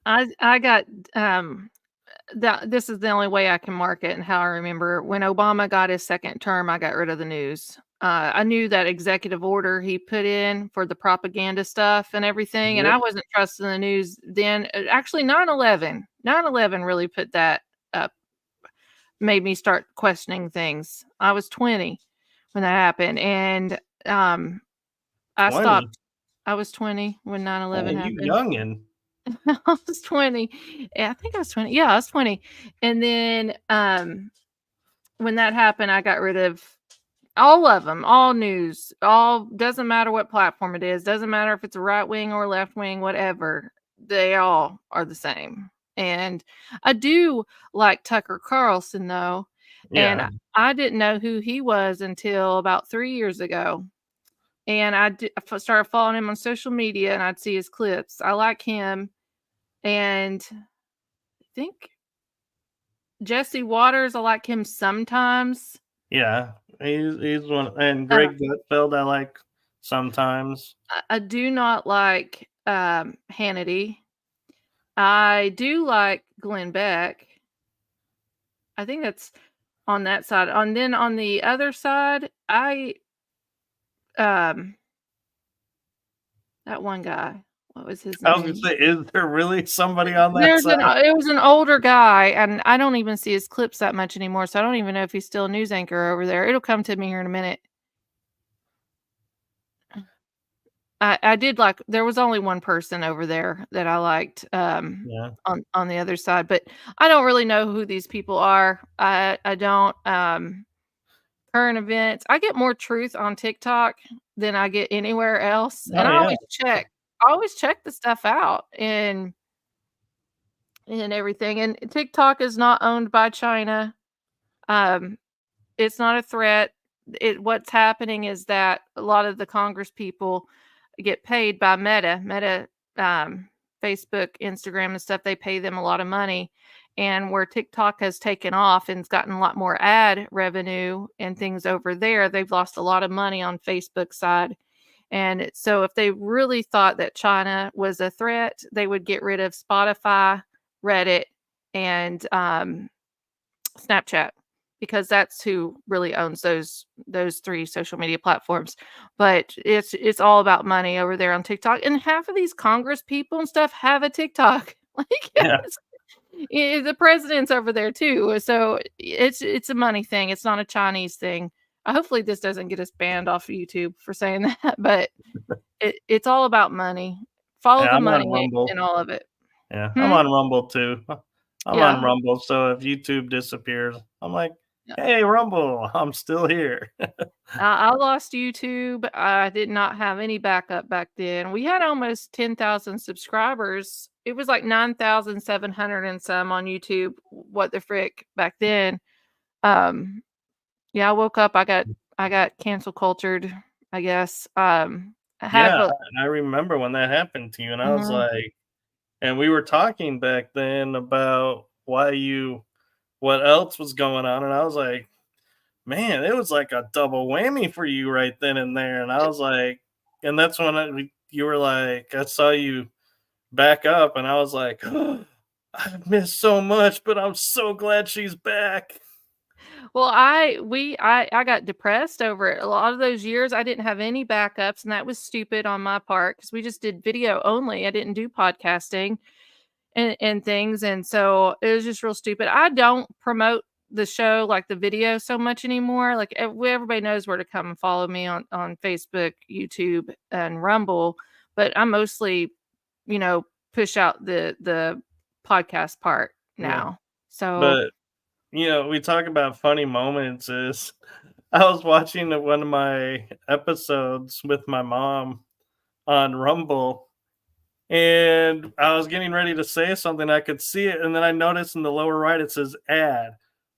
I got, that this is the only way I can mark it and how I remember when Obama got his second term, I got rid of the news. I knew that executive order he put in for the propaganda stuff and everything, and I Yep. wasn't trusting the news then. Actually, 9/11 really put that up, made me start questioning things. I was 20 when that happened, and I 20. stopped. I was 20 when 9/11 Man, you happened. youngin'. I was 20. Yeah, I think I was 20. Yeah, I was 20. And then when that happened, I got rid of all of them, all news, all doesn't matter what platform it is, doesn't matter if it's a right wing or left wing, whatever. They all are the same. And I do like Tucker Carlson though, and Yeah. I didn't know who he was until about 3 years ago. And I started following him on social media and I'd see his clips. I like him, and I think Jesse Waters, I like him sometimes. Yeah. He's one, and Uh, Greg Gutfeld I like sometimes. I do not like, Hannity. I do like Glenn Beck. I think that's on that side. And then on the other side, um that one guy, what was his I was gonna name? say, is there really somebody on that There's side? it was an older guy, and I don't even see his clips that much anymore, so I don't even know if he's still a news anchor over there. It'll come to me here in a minute. I did like there was only one person over there that I liked, Yeah. on the other side, but I don't really know who these people are. I don't, current events. I get more truth on TikTok than I get anywhere else, and Oh, yeah. I always check the stuff out and everything, and TikTok is not owned by China. Um, it's not a threat. What's happening is that a lot of the Congress people get paid by Meta, Facebook, Instagram, and stuff. They pay them a lot of money. And where TikTok has taken off and it's gotten a lot more ad revenue and things over there, they've lost a lot of money on Facebook side. And so if they really thought that China was a threat, they would get rid of Spotify, Reddit, and Snapchat. because that's who really owns those 3 social media platforms. But it's all about money over there on TikTok, and half of these Congress people and stuff have a TikTok. Like, Yeah. the president's over there too. So it's a money thing. It's not a Chinese thing. Hopefully this doesn't get us banned off of YouTube for saying that, but it's all about money. Follow Yeah, the I'm on money Rumble. in all of it. Yeah, I'm on Rumble too. I'm Yeah. on Rumble, so if YouTube disappears, I'm like, Yeah. hey, Rumble, I'm still here. I lost YouTube. I did not have any backup back then. We had almost 10,000 subscribers. It was like 9,700 and some on YouTube. What the frick back then? Yeah, I woke up. I got cancel cultured, I guess. I have Yeah, a I remember when that happened to you, and I was Mhm. like, and we were talking back then about what else was going on, and I was like, man, it was like a double whammy for you right then and there, and I was like, and that's when you were like, I saw you back up, and I was like, oh, I've missed so much, but I'm so glad she's back. Well, I got depressed over it. A lot of those years, I didn't have any backups, and that was stupid on my part because we just did video only. I didn't do podcasting and things, and so it was just real stupid. I don't promote the show, like the video, so much anymore. Like everybody knows where to come and follow me on Facebook, YouTube, and Rumble, but I mostly, push out the podcast part Yeah, now. So, but we talk about funny moments. Is I was watching one of my episodes with my mom on Rumble, and I was getting ready to say something. I could see it, and then I noticed in the lower right it says ad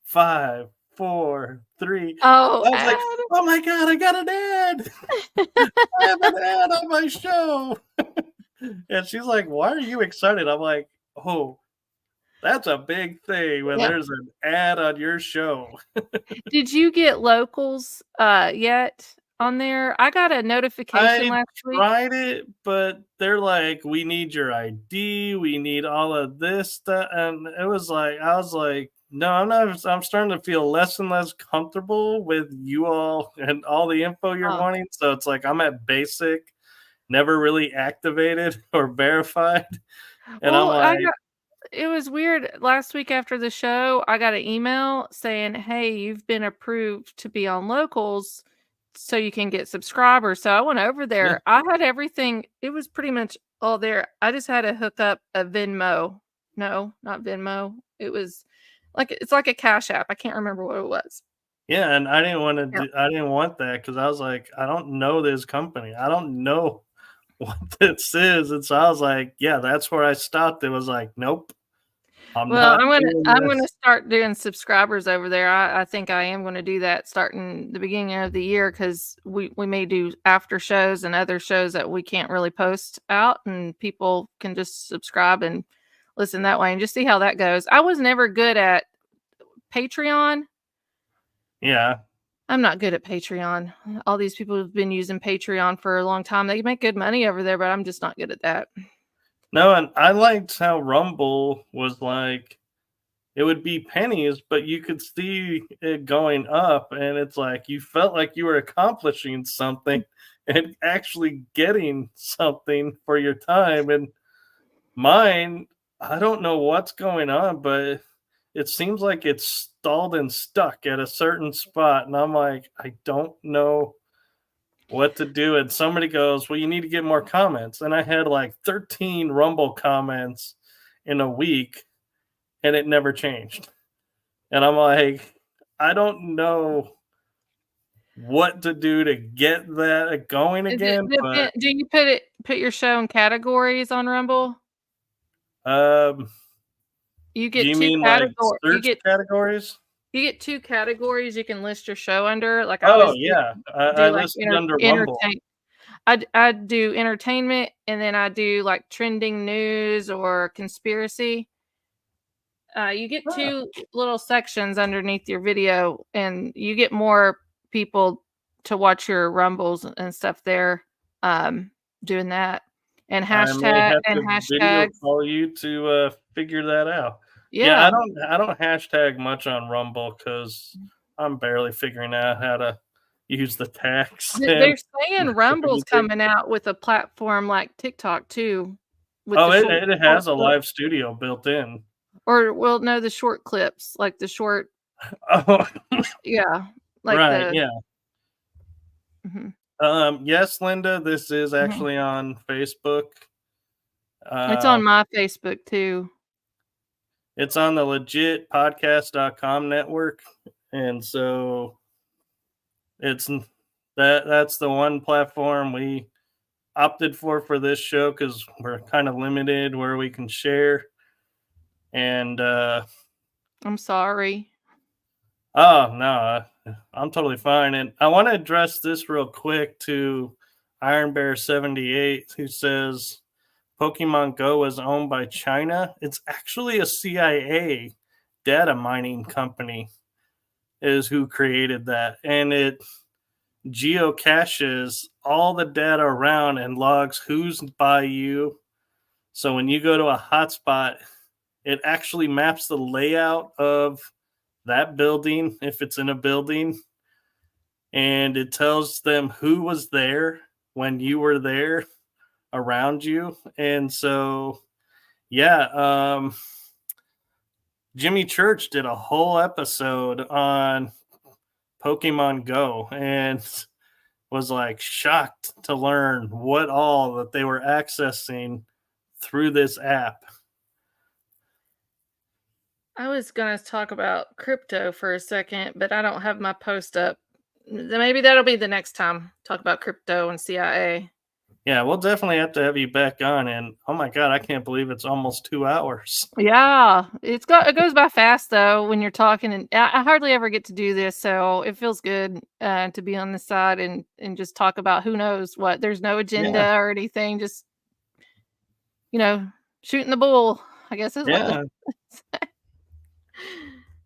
5, 4, 3. oh, I was like, oh my god, I got an ad. I have an ad on my show. And she's like, why are you excited? I'm like, oh, that's a big thing when yeah. there's an ad on your show. Did you get locals yet on there? I got a notification I last week. tried it, but they're like, we need your ID, we need all of this stuff. And I was like, no, I'm starting to feel less and less comfortable with you all and all the info you're Oh. wanting. So it's like I'm at basic, never really activated or verified. And I'm Well, like, it was weird. Last week after the show, I got an email saying, "Hey, you've been approved to be on locals so you can get subscribers." So I went over yeah, there. I had everything. It was pretty much all there. I just had to hook up a Venmo. No, not Venmo. It was it's like a Cash App. I can't remember what it was. yeah, and I didn't want to Yeah. I didn't want that because I was like, I don't know this company. I don't know what this is. And so I was like, yeah, that's where I stopped. It was like, nope, I'm Well, not doing I'm gonna this. start doing subscribers over there. I think I am gonna do that starting the beginning of the year because we may do after shows and other shows that we can't really post out, and people can just subscribe and listen that way and just see how that goes. I was never good at Patreon. Yeah. I'm not good at Patreon. All these people have been using Patreon for a long time. They make good money over there, but I'm just not good at that. No, and I liked how Rumble was like, it would be pennies, but you could see it going up, and it's like you felt like you were accomplishing something and actually getting something for your time. And mine, I don't know what's going on, but it seems like it's stalled and stuck at a certain spot. And I'm like, I don't know what to do. And somebody goes, well, you need to get more comments. And I had like 13 Rumble comments in a week, and it never changed. And I'm like, I don't know what to do to get that going Is it again. But do you put your show in categories on Rumble? um, You do get you 2 mean like categories. search categories? You get 2 categories you can list your show under. Like I Oh always yeah, I do like listed under Rumble. entertain. I do entertainment, and then I do like trending news or conspiracy. You get Huh. 2 little sections underneath your video, and you get more people to watch your rumbles and stuff there. Doing that and I may have to video hashtags. call you to figure that out. Yeah, Yeah. I don't hashtag much on Rumble because I'm barely figuring out how to use the tags and They're saying Rumble's everything. coming out with a platform like TikTok too, with Oh, the short it short has a clip live studio built in. or well, no, the short clips, like the short Oh, yeah, like right, the yeah. mhm, Yes, Linda, this is mhm. actually on Facebook. It's Uh, on my Facebook too. it's on the legitpodcast.com network. And so it's that's the one platform we opted for this show because we're kind of limited where we can share. And I'm sorry. oh no, I'm totally fine. And I want to address this real quick to Iron Bear 78, who says Pokemon Go is owned by China. It's actually a CIA data mining company is who created that, and it geocaches all the data around and logs who's by you. So when you go to a hotspot, it actually maps the layout of that building if it's in a building, and it tells them who was there when you were there around you. And so yeah, Jimmy Church did a whole episode on Pokemon Go and was like shocked to learn what all that they were accessing through this app. I was gonna talk about crypto for a second, but I don't have my post up. Maybe that'll be the next time. Talk about crypto and CIA. Yeah, we'll definitely have to have you back on. And oh my God, I can't believe it's almost 2 hours. Yeah, it goes by fast though when you're talking, and I hardly ever get to do this, so it feels good to be on this side and just talk about who knows what. There's no Yeah, agenda or anything, just you know, shooting the bull. I guess is what. yeah.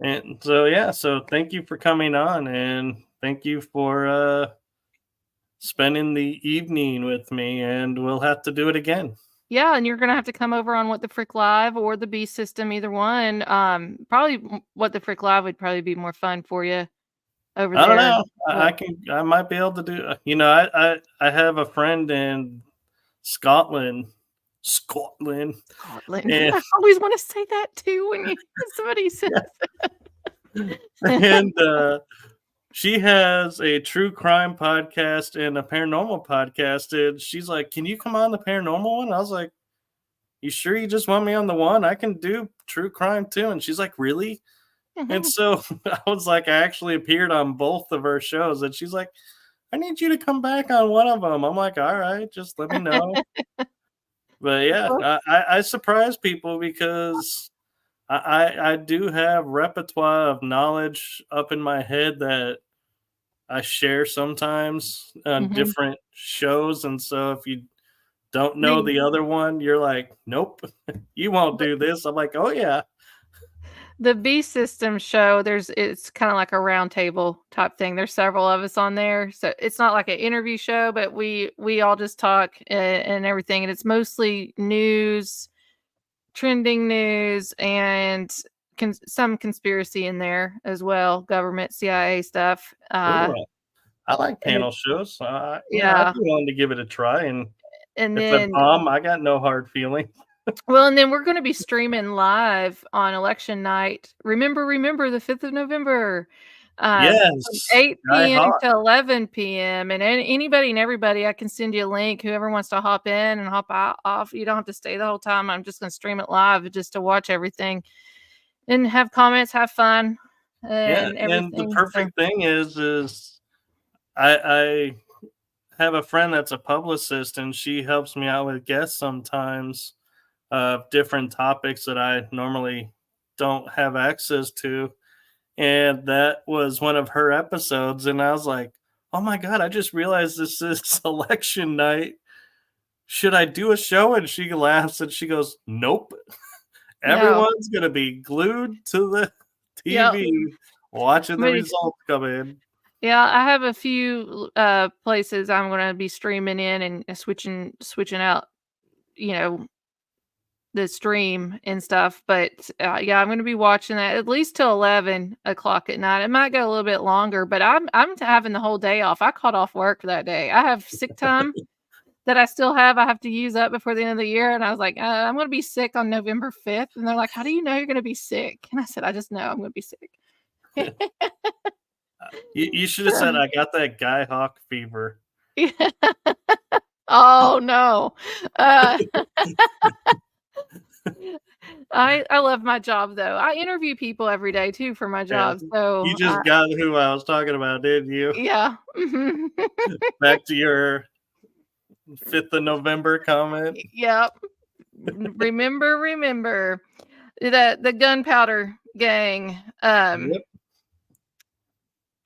And so yeah, so thank you for coming on and thank you for spending the evening with me, and we'll have to do it again. Yeah, and you're gonna have to come over on What the Frick Live or the Beast System, either one. Probably What the Frick Live would probably be more fun for you over I don't there. know. What I might be able to do. I have a friend in Scotland, Scotland, Scotland? and I always want to say that too when you somebody says. and she has a true crime podcast and a paranormal podcast. And she's like, "Can you come on the paranormal one?" I was like, "You sure you just want me on the one? I can do true crime too." And she's like, "Really?" And so I was like, I actually appeared on both of her shows, and she's like, "I need you to come back on one of them." I'm like, "All right, just let me know." But yeah, I surprise people because I do have repertoire of knowledge up in my head that I share sometimes on Mhm. different shows. And so if you don't know The the other one, you're like, nope, you won't do this. I'm like, oh yeah. the B System show, it's kinda like a round table type thing. There's several of us on there, so it's not like an interview show, but we all just talk and everything, and it's mostly news, trending news, and some conspiracy in there as well, government, CIA stuff, Ooh, I like and panel it's shows. I'd yeah, be willing to give it a try. And and if I then bomb, I got no hard feeling. well, and then we're gonna be streaming live on election night. Remember the 5th of November, from Yes, 8 die PM hard. to 11 PM, and anybody and everybody, I can send you a link, whoever wants to hop in and hop out off, you don't have to stay the whole time, I'm just gonna stream it live just to watch everything and have comments, have fun, Yeah, and and the everything, so perfect thing is I have a friend that's a publicist, and she helps me out with guests sometimes of different topics that I normally don't have access to. And that was one of her episodes. And I was like, oh my God, I just realized this is election night. Should I do a show? And she laughs and she goes, nope. no. Everyone's going to be glued to the Yeah, TV watching the me results come in. yeah, I have a few, places I'm gonna be streaming in and switching out, you know, the stream and stuff. But yeah, I'm going to be watching that at least till 11 o'clock at night. It might go a little bit longer, but I'm having the whole day off. I called off work that day. I have sick time that I still have. I have to use up before the end of the year. And I was like, I'm going to be sick on November 5th. And they're like, how do you know you're going to be sick? And I said, I just know I'm going to be sick. You should have said, I got that Guy Hawk fever. Oh, no. I love my job, though. I interview people every day, too, for my job. Yeah. So You just got who I was talking about, didn't you? Yeah. Back to your 5th of November comment. Yep. Remember the gunpowder gang. Yep.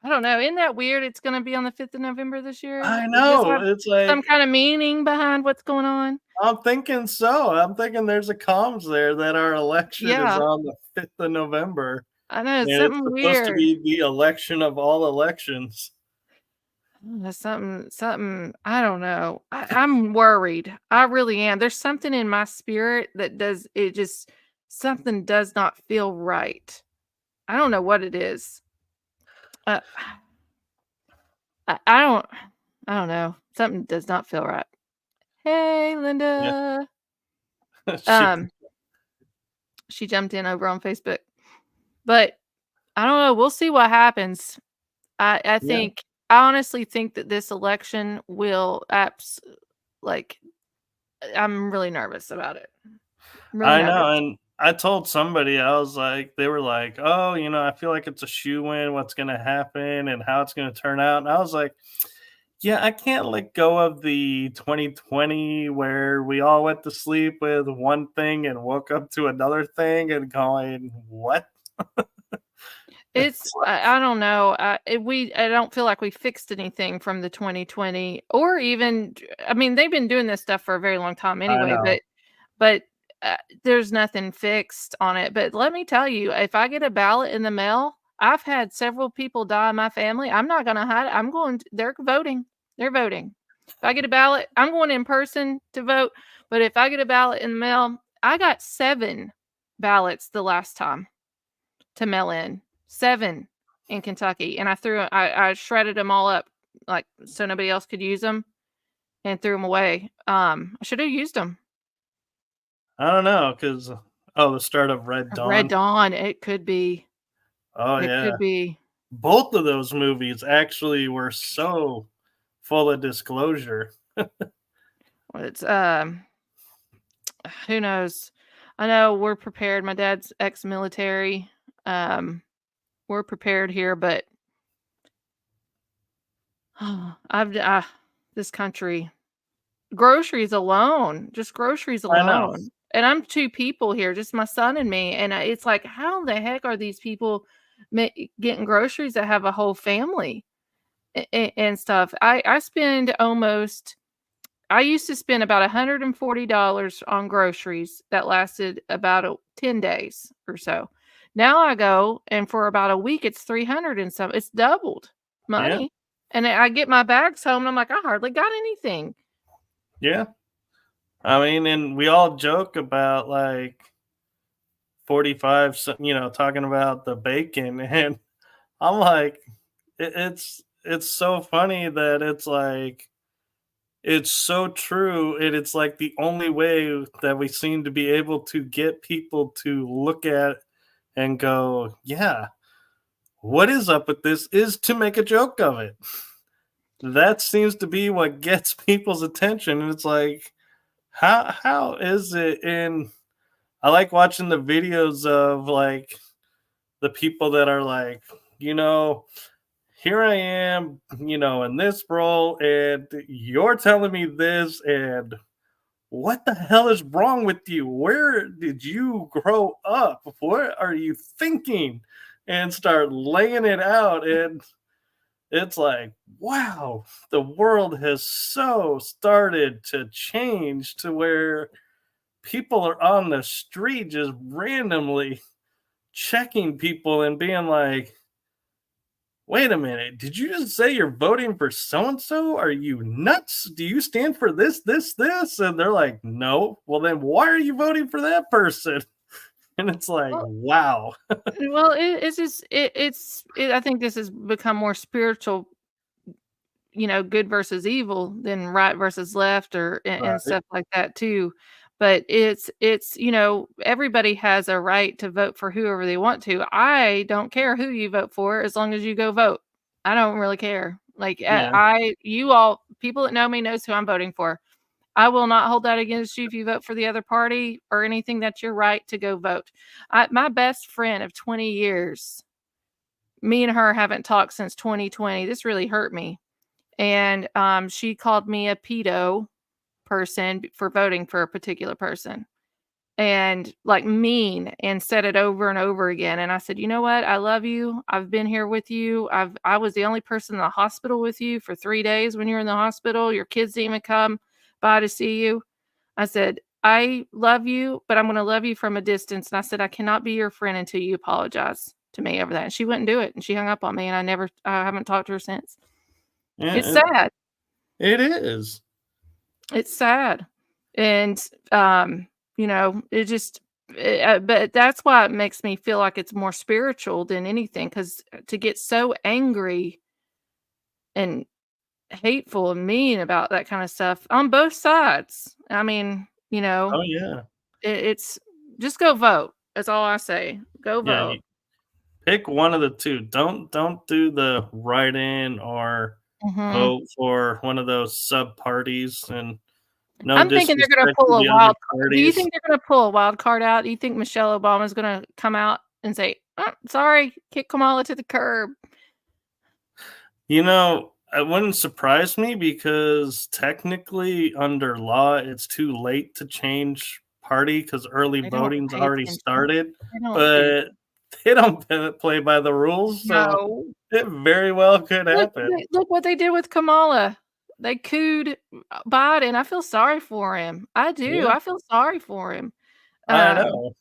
I don't know. Isn't that weird? It's going to be on the 5th of November this year. I know. It's like some kind of meaning behind what's going on. I'm thinking so. I'm thinking there's a comms there that our election is on the 5th of November. I know. It's and something it's weird. supposed to be the election of all elections. Something. I don't know. I'm worried. I really am. There's something in my spirit that something does not feel right. I don't know what it is. I don't know. Something does not feel right. Hey, Linda. Yeah. She jumped in over on Facebook. But I don't know. We'll see what happens. I think I honestly think that this election will I'm really nervous about it. I know, and I told somebody, I was like, they were like, oh, I feel like it's a shoe-in, what's going to happen and how it's going to turn out. And I was like, yeah, I can't let go of the 2020 where we all went to sleep with one thing and woke up to another thing and going, what? I don't know. I don't feel like we fixed anything from the 2020 or even, I mean, they've been doing this stuff for a very long time anyway, but there's nothing fixed on it. But let me tell you, if I get a ballot in the mail, I've had several people die in my family. I'm not going to hide it. They're voting. They're voting. If I get a ballot, I'm going in person to vote. But if I get a ballot in the mail, I got 7 ballots the last time to mail in. 7 in Kentucky. And I shredded them all up so nobody else could use them and threw them away. I should have used them. I don't know, because the start of Red Dawn. Red Dawn, it could be. Oh, it could be. Both of those movies actually were so full of disclosure. It's who knows? I know we're prepared. My dad's ex-military. We're prepared here, but this country, groceries alone, and I'm 2 people here, just my son and me, and it's like, how the heck are these people getting groceries that have a whole family and stuff? I used to spend about $140 on groceries that lasted about 10 days or so. Now I go, and for about a week, it's $300 and some. It's doubled money. Yeah. And I get my bags home, and I'm like, I hardly got anything. Yeah. I mean, and we all joke about 45, talking about the bacon. And I'm like, it's so funny that it's like, it's so true. And it's like the only way that we seem to be able to get people to look at and go, yeah, what is up with this is to make a joke of it. That seems to be what gets people's attention. And it's like, how is it I like watching the videos of the people that are like, here I am, in this role, and you're telling me this, and what the hell is wrong with you? Where did you grow up? What are you thinking? And start laying it out. And it's like, wow, the world has so started to change to where people are on the street just randomly checking people and being like, wait a minute, did you just say you're voting for so-and-so? Are you nuts? Do you stand for this, this, this? And they're like, no. Well, then why are you voting for that person? And it's like, Well, wow. well, it's just I think this has become more spiritual, good versus evil than right versus left or and Right. stuff like that too. But it's everybody has a right to vote for whoever they want to. I don't care who you vote for as long as you go vote. I don't really care. Like Yeah. you all people that know me knows who I'm voting for. I will not hold that against you if you vote for the other party or anything. That's your right to go vote. My best friend of 20 years, me and her haven't talked since 2020. This really hurt me. And she called me a pedo person for voting for a particular person and like mean and said it over and over again. And I said, you know what? I love you. I've been here with you. I was the only person in the hospital with you for 3 days when you were in the hospital. Your kids didn't even come by to see you. I said, I love you, but I'm going to love you from a distance. And I said, I cannot be your friend until you apologize to me over that. And she wouldn't do it. And she hung up on me. And I haven't talked to her since. It's Yeah, sad. it is. It's sad. And, it just, but that's why it makes me feel like it's more spiritual than anything. Because to get so angry and hateful and mean about that kind of stuff on both sides. I mean, Oh, yeah. it's just go vote. That's all I say. Go Yeah, vote. pick one of the two. Don't do the write-in or Mhm. vote for one of those sub parties, and no I'm thinking they're gonna disrespect to pull a the other wild card. Do you parties. think they're gonna pull a wild card out? Do you think Michelle Obama's gonna come out and say, "Oh, sorry, kick Kamala to the curb"? It wouldn't surprise me because technically under law, it's too late to change party because early They don't voting's pay already attention. started, They don't pay but they don't play by the rules, so No. it very well could happen. Look what they did with Kamala. They cooed Biden. I feel sorry for him. I do. Yeah, I feel sorry for him. I Um,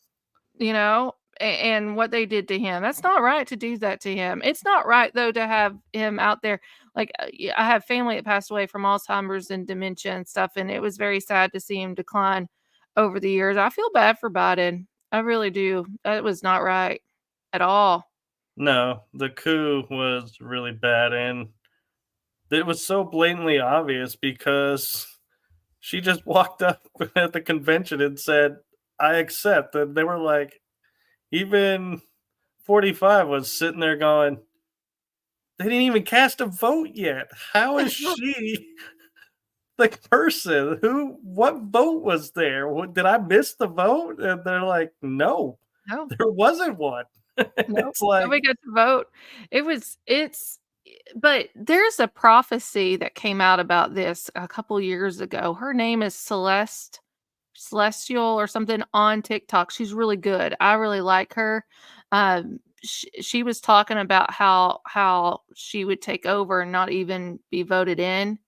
know. and what they did to him. That's not right to do that to him. It's not right though to have him out there. Like yeah, I have family that passed away from Alzheimer's and dementia and stuff, and it was very sad to see him decline over the years. I feel bad for Biden. I really do. That was not right at all. No, the coup was really bad, and it was so blatantly obvious because she just walked up at the convention and said, "I accept." And they were like, even 45 was sitting there going, they didn't even cast a vote yet. How is she the person who? What vote was there? Did I miss the vote? And they're like, no, No. there wasn't one. Nope, It's like, nobody got to vote. But there's a prophecy that came out about this a couple years ago. Her name is Celestial or something on TikTok. She's really good. I really like her. She was talking about how she would take over and not even be voted in.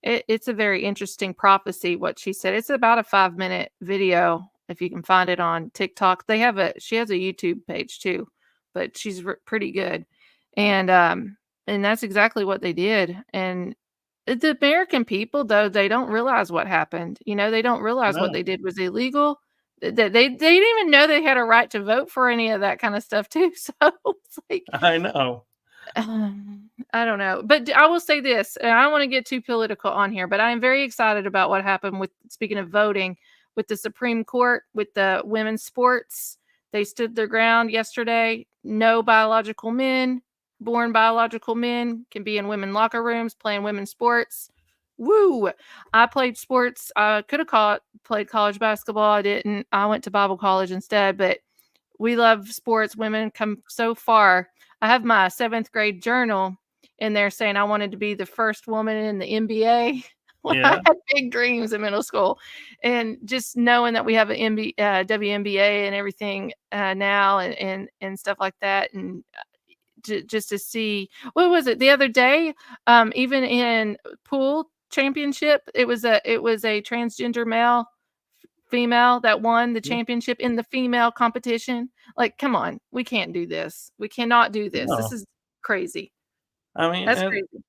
It's a very interesting prophecy, what she said. It's about a 5-minute video if you can find it on TikTok. She has a YouTube page too, but she's pretty good. And that's exactly what they did. And the American people, though, they don't realize what happened. They don't realize what no, they did was illegal. They didn't even know they had a right to vote for any of that kind of stuff too. So it's like I know. I don't know, but I will say this, and I don't want to get too political on here, but I am very excited about what happened with, speaking of voting, with the Supreme Court, with the women's sports. They stood their ground yesterday. No born biological men can be in women locker rooms playing women's sports. Woo! I played sports. I could have played college basketball. I didn't. I went to Bible college instead, but we love sports. Women come so far. I have my 7th grade journal in there saying I wanted to be the first woman in the NBA. When I Yeah, had big dreams in middle school, and just knowing that we have an WNBA and everything now, and stuff like that, and just to see what was it the other day, even in pool championship, it was a transgender female that won the championship in the female competition. Like, come on, we can't do this. We cannot do this. This no. is crazy. I mean, That's crazy.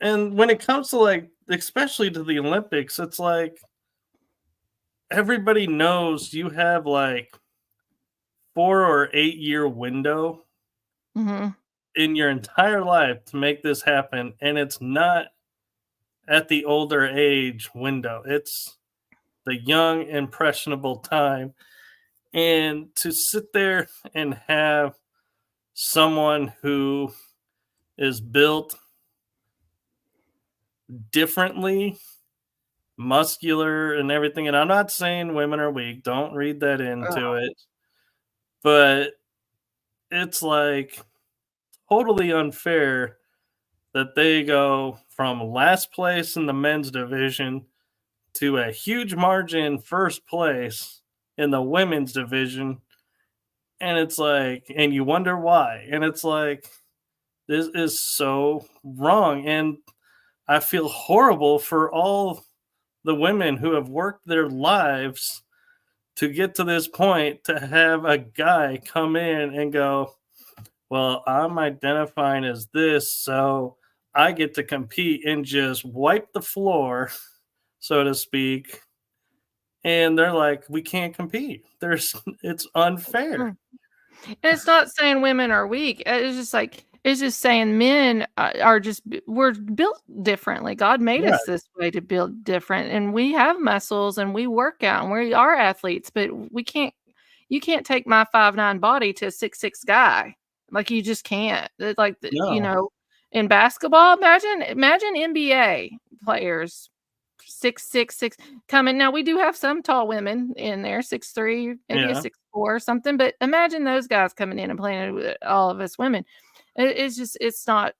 and when it comes to like, especially to the Olympics, it's like everybody knows you have like 4 or 8 year window Mhm. in your entire life to make this happen, and it's not at the older age window. It's the young, impressionable time. And to sit there and have someone who is built differently, muscular, and everything. And I'm not saying women are weak, don't read that into Ugh. it. But it's like totally unfair that they go from last place in the men's division to a huge margin first place in the women's division. And it's like, and you wonder why. And it's like, this is so wrong. And I feel horrible for all the women who have worked their lives to get to this point to have a guy come in and go, well, I'm identifying as this, so I get to compete and just wipe the floor, so to speak. And they're like, we can't compete. It's unfair. Mm. And it's not saying women are weak. It's just like it's just saying men are just we're built differently. God made Right. us this way to build different, and we have muscles and we work out and we are athletes, but we can't. You can't take my 5'9" body to a 6'6" guy. Like you just can't. It's like No. in basketball, imagine NBA players 6'6" coming. Now we do have some tall women in there, 6'3", maybe a Yeah. 6'4" or something. But imagine those guys coming in and playing with all of us women. It's just not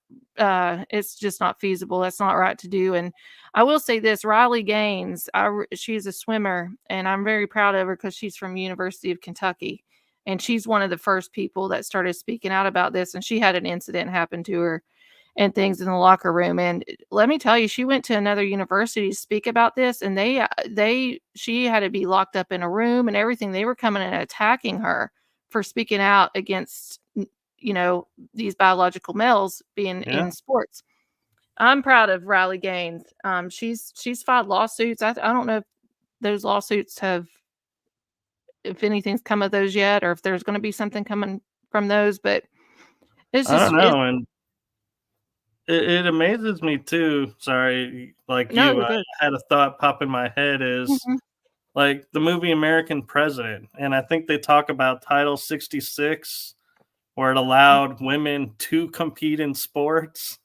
feasible. That's not right to do. And I will say this: Riley Gaines, she's a swimmer, and I'm very proud of her because she's from University of Kentucky, and she's one of the first people that started speaking out about this. And she had an incident happen to her and things in the locker room. And let me tell you, she went to another university to speak about this, and she had to be locked up in a room and everything. They were coming and attacking her for speaking out against, these biological males being Yeah. in sports. I'm proud of Riley Gaines. She's filed lawsuits. I don't know if those lawsuits if anything's come of those yet, or if there's going to be something coming from those, but it's I just, don't know. And it amazes me too. Sorry, like no, you, you're I good. had a thought pop in my head is Mhm. like the movie American President. And I think they talk about Title 66, where it allowed women to compete in sports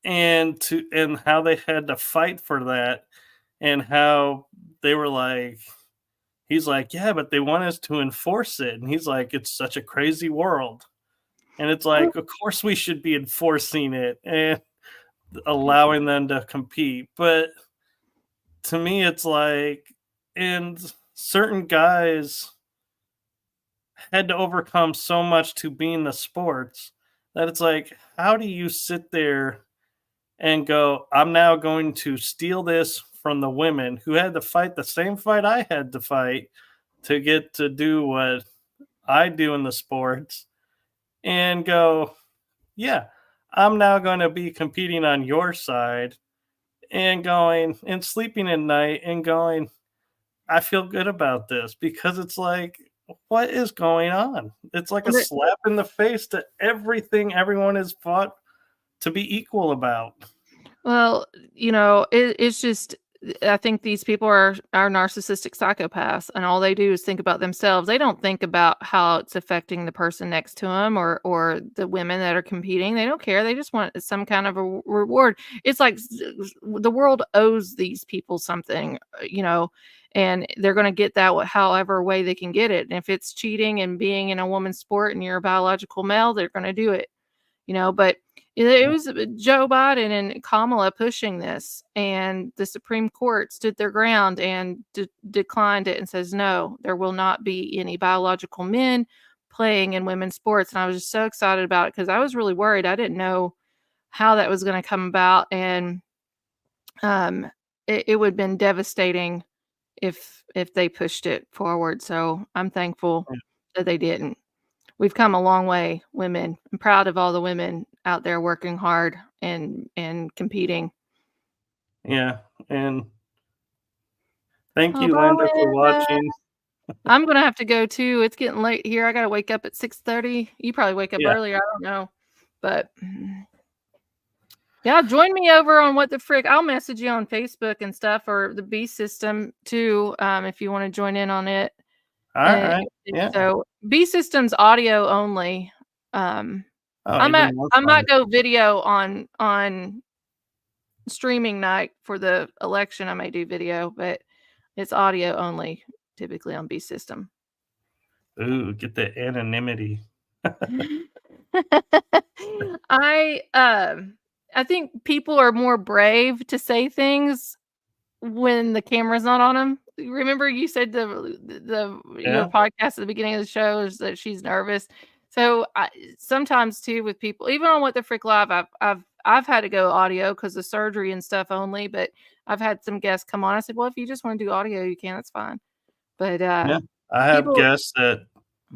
and how they had to fight for that, and how they were like, he's like, yeah, but they want us to enforce it. And he's like, it's such a crazy world. And it's like, of course we should be enforcing it and allowing them to compete. But to me, it's like, and certain guys had to overcome so much to be in the sports that it's like, how do you sit there and go, I'm now going to steal this from the women who had to fight the same fight I had to fight to get to do what I do in the sports, and go, yeah, I'm now going to be competing on your side and going and sleeping at night and going, I feel good about this, because it's like, what is going on? It's like a And slap in the face to everything everyone has fought to be equal about. Well, it's just I think these people are narcissistic psychopaths, and all they do is think about themselves. They don't think about how it's affecting the person next to them or the women that are competing. They don't care. They just want some kind of a reward. It's like the world owes these people something, and they're going to get that however way they can get it. And if it's cheating and being in a woman's sport and you're a biological male, they're going to do it. But it was Joe Biden and Kamala pushing this, and the Supreme Court stood their ground and declined it and says, no, there will not be any biological men playing in women's sports. And I was just so excited about it because I was really worried. I didn't know how that was going to come about. And it would have been devastating if they pushed it forward. So I'm thankful that they didn't. We've come a long way, women. I'm proud of all the women out there working hard and competing. Yeah, and thank Oh, you, bye, Linda, for Linda. watching. I'm gonna have to go too. It's getting late here. I gotta wake up at 6:30. You probably wake up Yeah. earlier. I don't know, but yeah, join me over on What the Frick. I'll message you on Facebook and stuff, or the B System too, if you want to join in on it. All right. Yeah. So B System's audio only. Oh, I even more fun. might go video on streaming night for the election. I may do video, but it's audio only typically on B System. Ooh, get the anonymity. I think people are more brave to say things when the camera's not on them. Remember you said your podcast at the beginning of the show is that she's nervous. So sometimes too with people, even on What the Frick Live, I've had to go audio because of surgery and stuff only. But I've had some guests come on. I said, well, if you just want to do audio, you can. That's fine. But I have guests that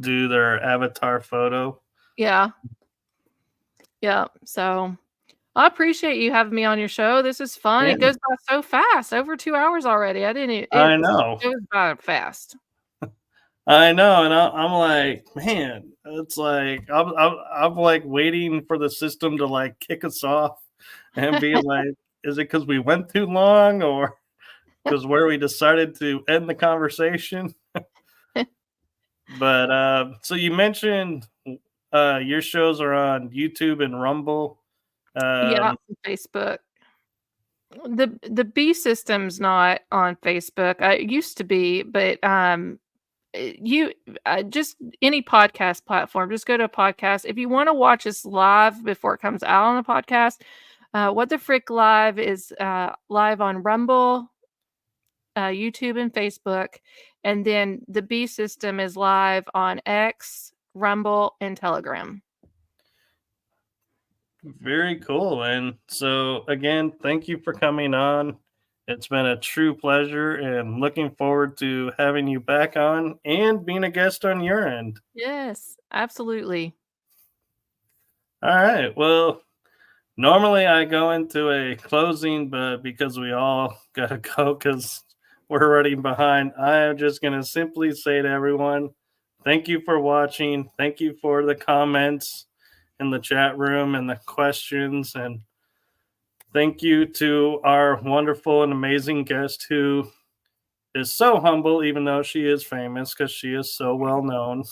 do their avatar photo. Yeah. So I appreciate you having me on your show. This is fun. Yeah. It goes by so fast. Over 2 hours already. I know. It goes by fast. I know, and I'm like, man, it's like I'm like waiting for the system to like kick us off and be like, is it because we went too long, or because where we decided to end the conversation? But so you mentioned your shows are on YouTube and Rumble. Yeah, Facebook. The B System's not on Facebook. It used to be, but you just any podcast platform, just go to a podcast. If you want to watch us live before it comes out on the podcast, What the Frick Live is live on Rumble, YouTube, and Facebook, and then the B System is live on X, Rumble, and Telegram. Very cool. And so again, thank you for coming on. It's been a true pleasure, and looking forward to having you back on and being a guest on your end. Yes, absolutely. All right. Well, normally I go into a closing, but because we all got to go because we're running behind, I am just going to simply say to everyone, thank you for watching. Thank you for the comments in the chat room and the questions. And thank you to our wonderful and amazing guest who is so humble, even though she is famous because she is so well known.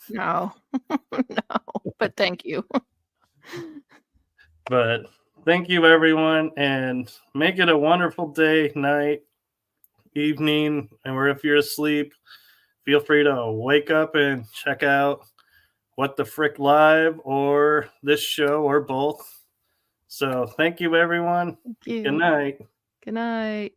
No, but thank you. But thank you, everyone, and make it a wonderful day, night, evening, or if you're asleep, feel free to wake up and check out What the Frick Live or this show or both. So thank you, everyone. Thank you. Good night. Good night.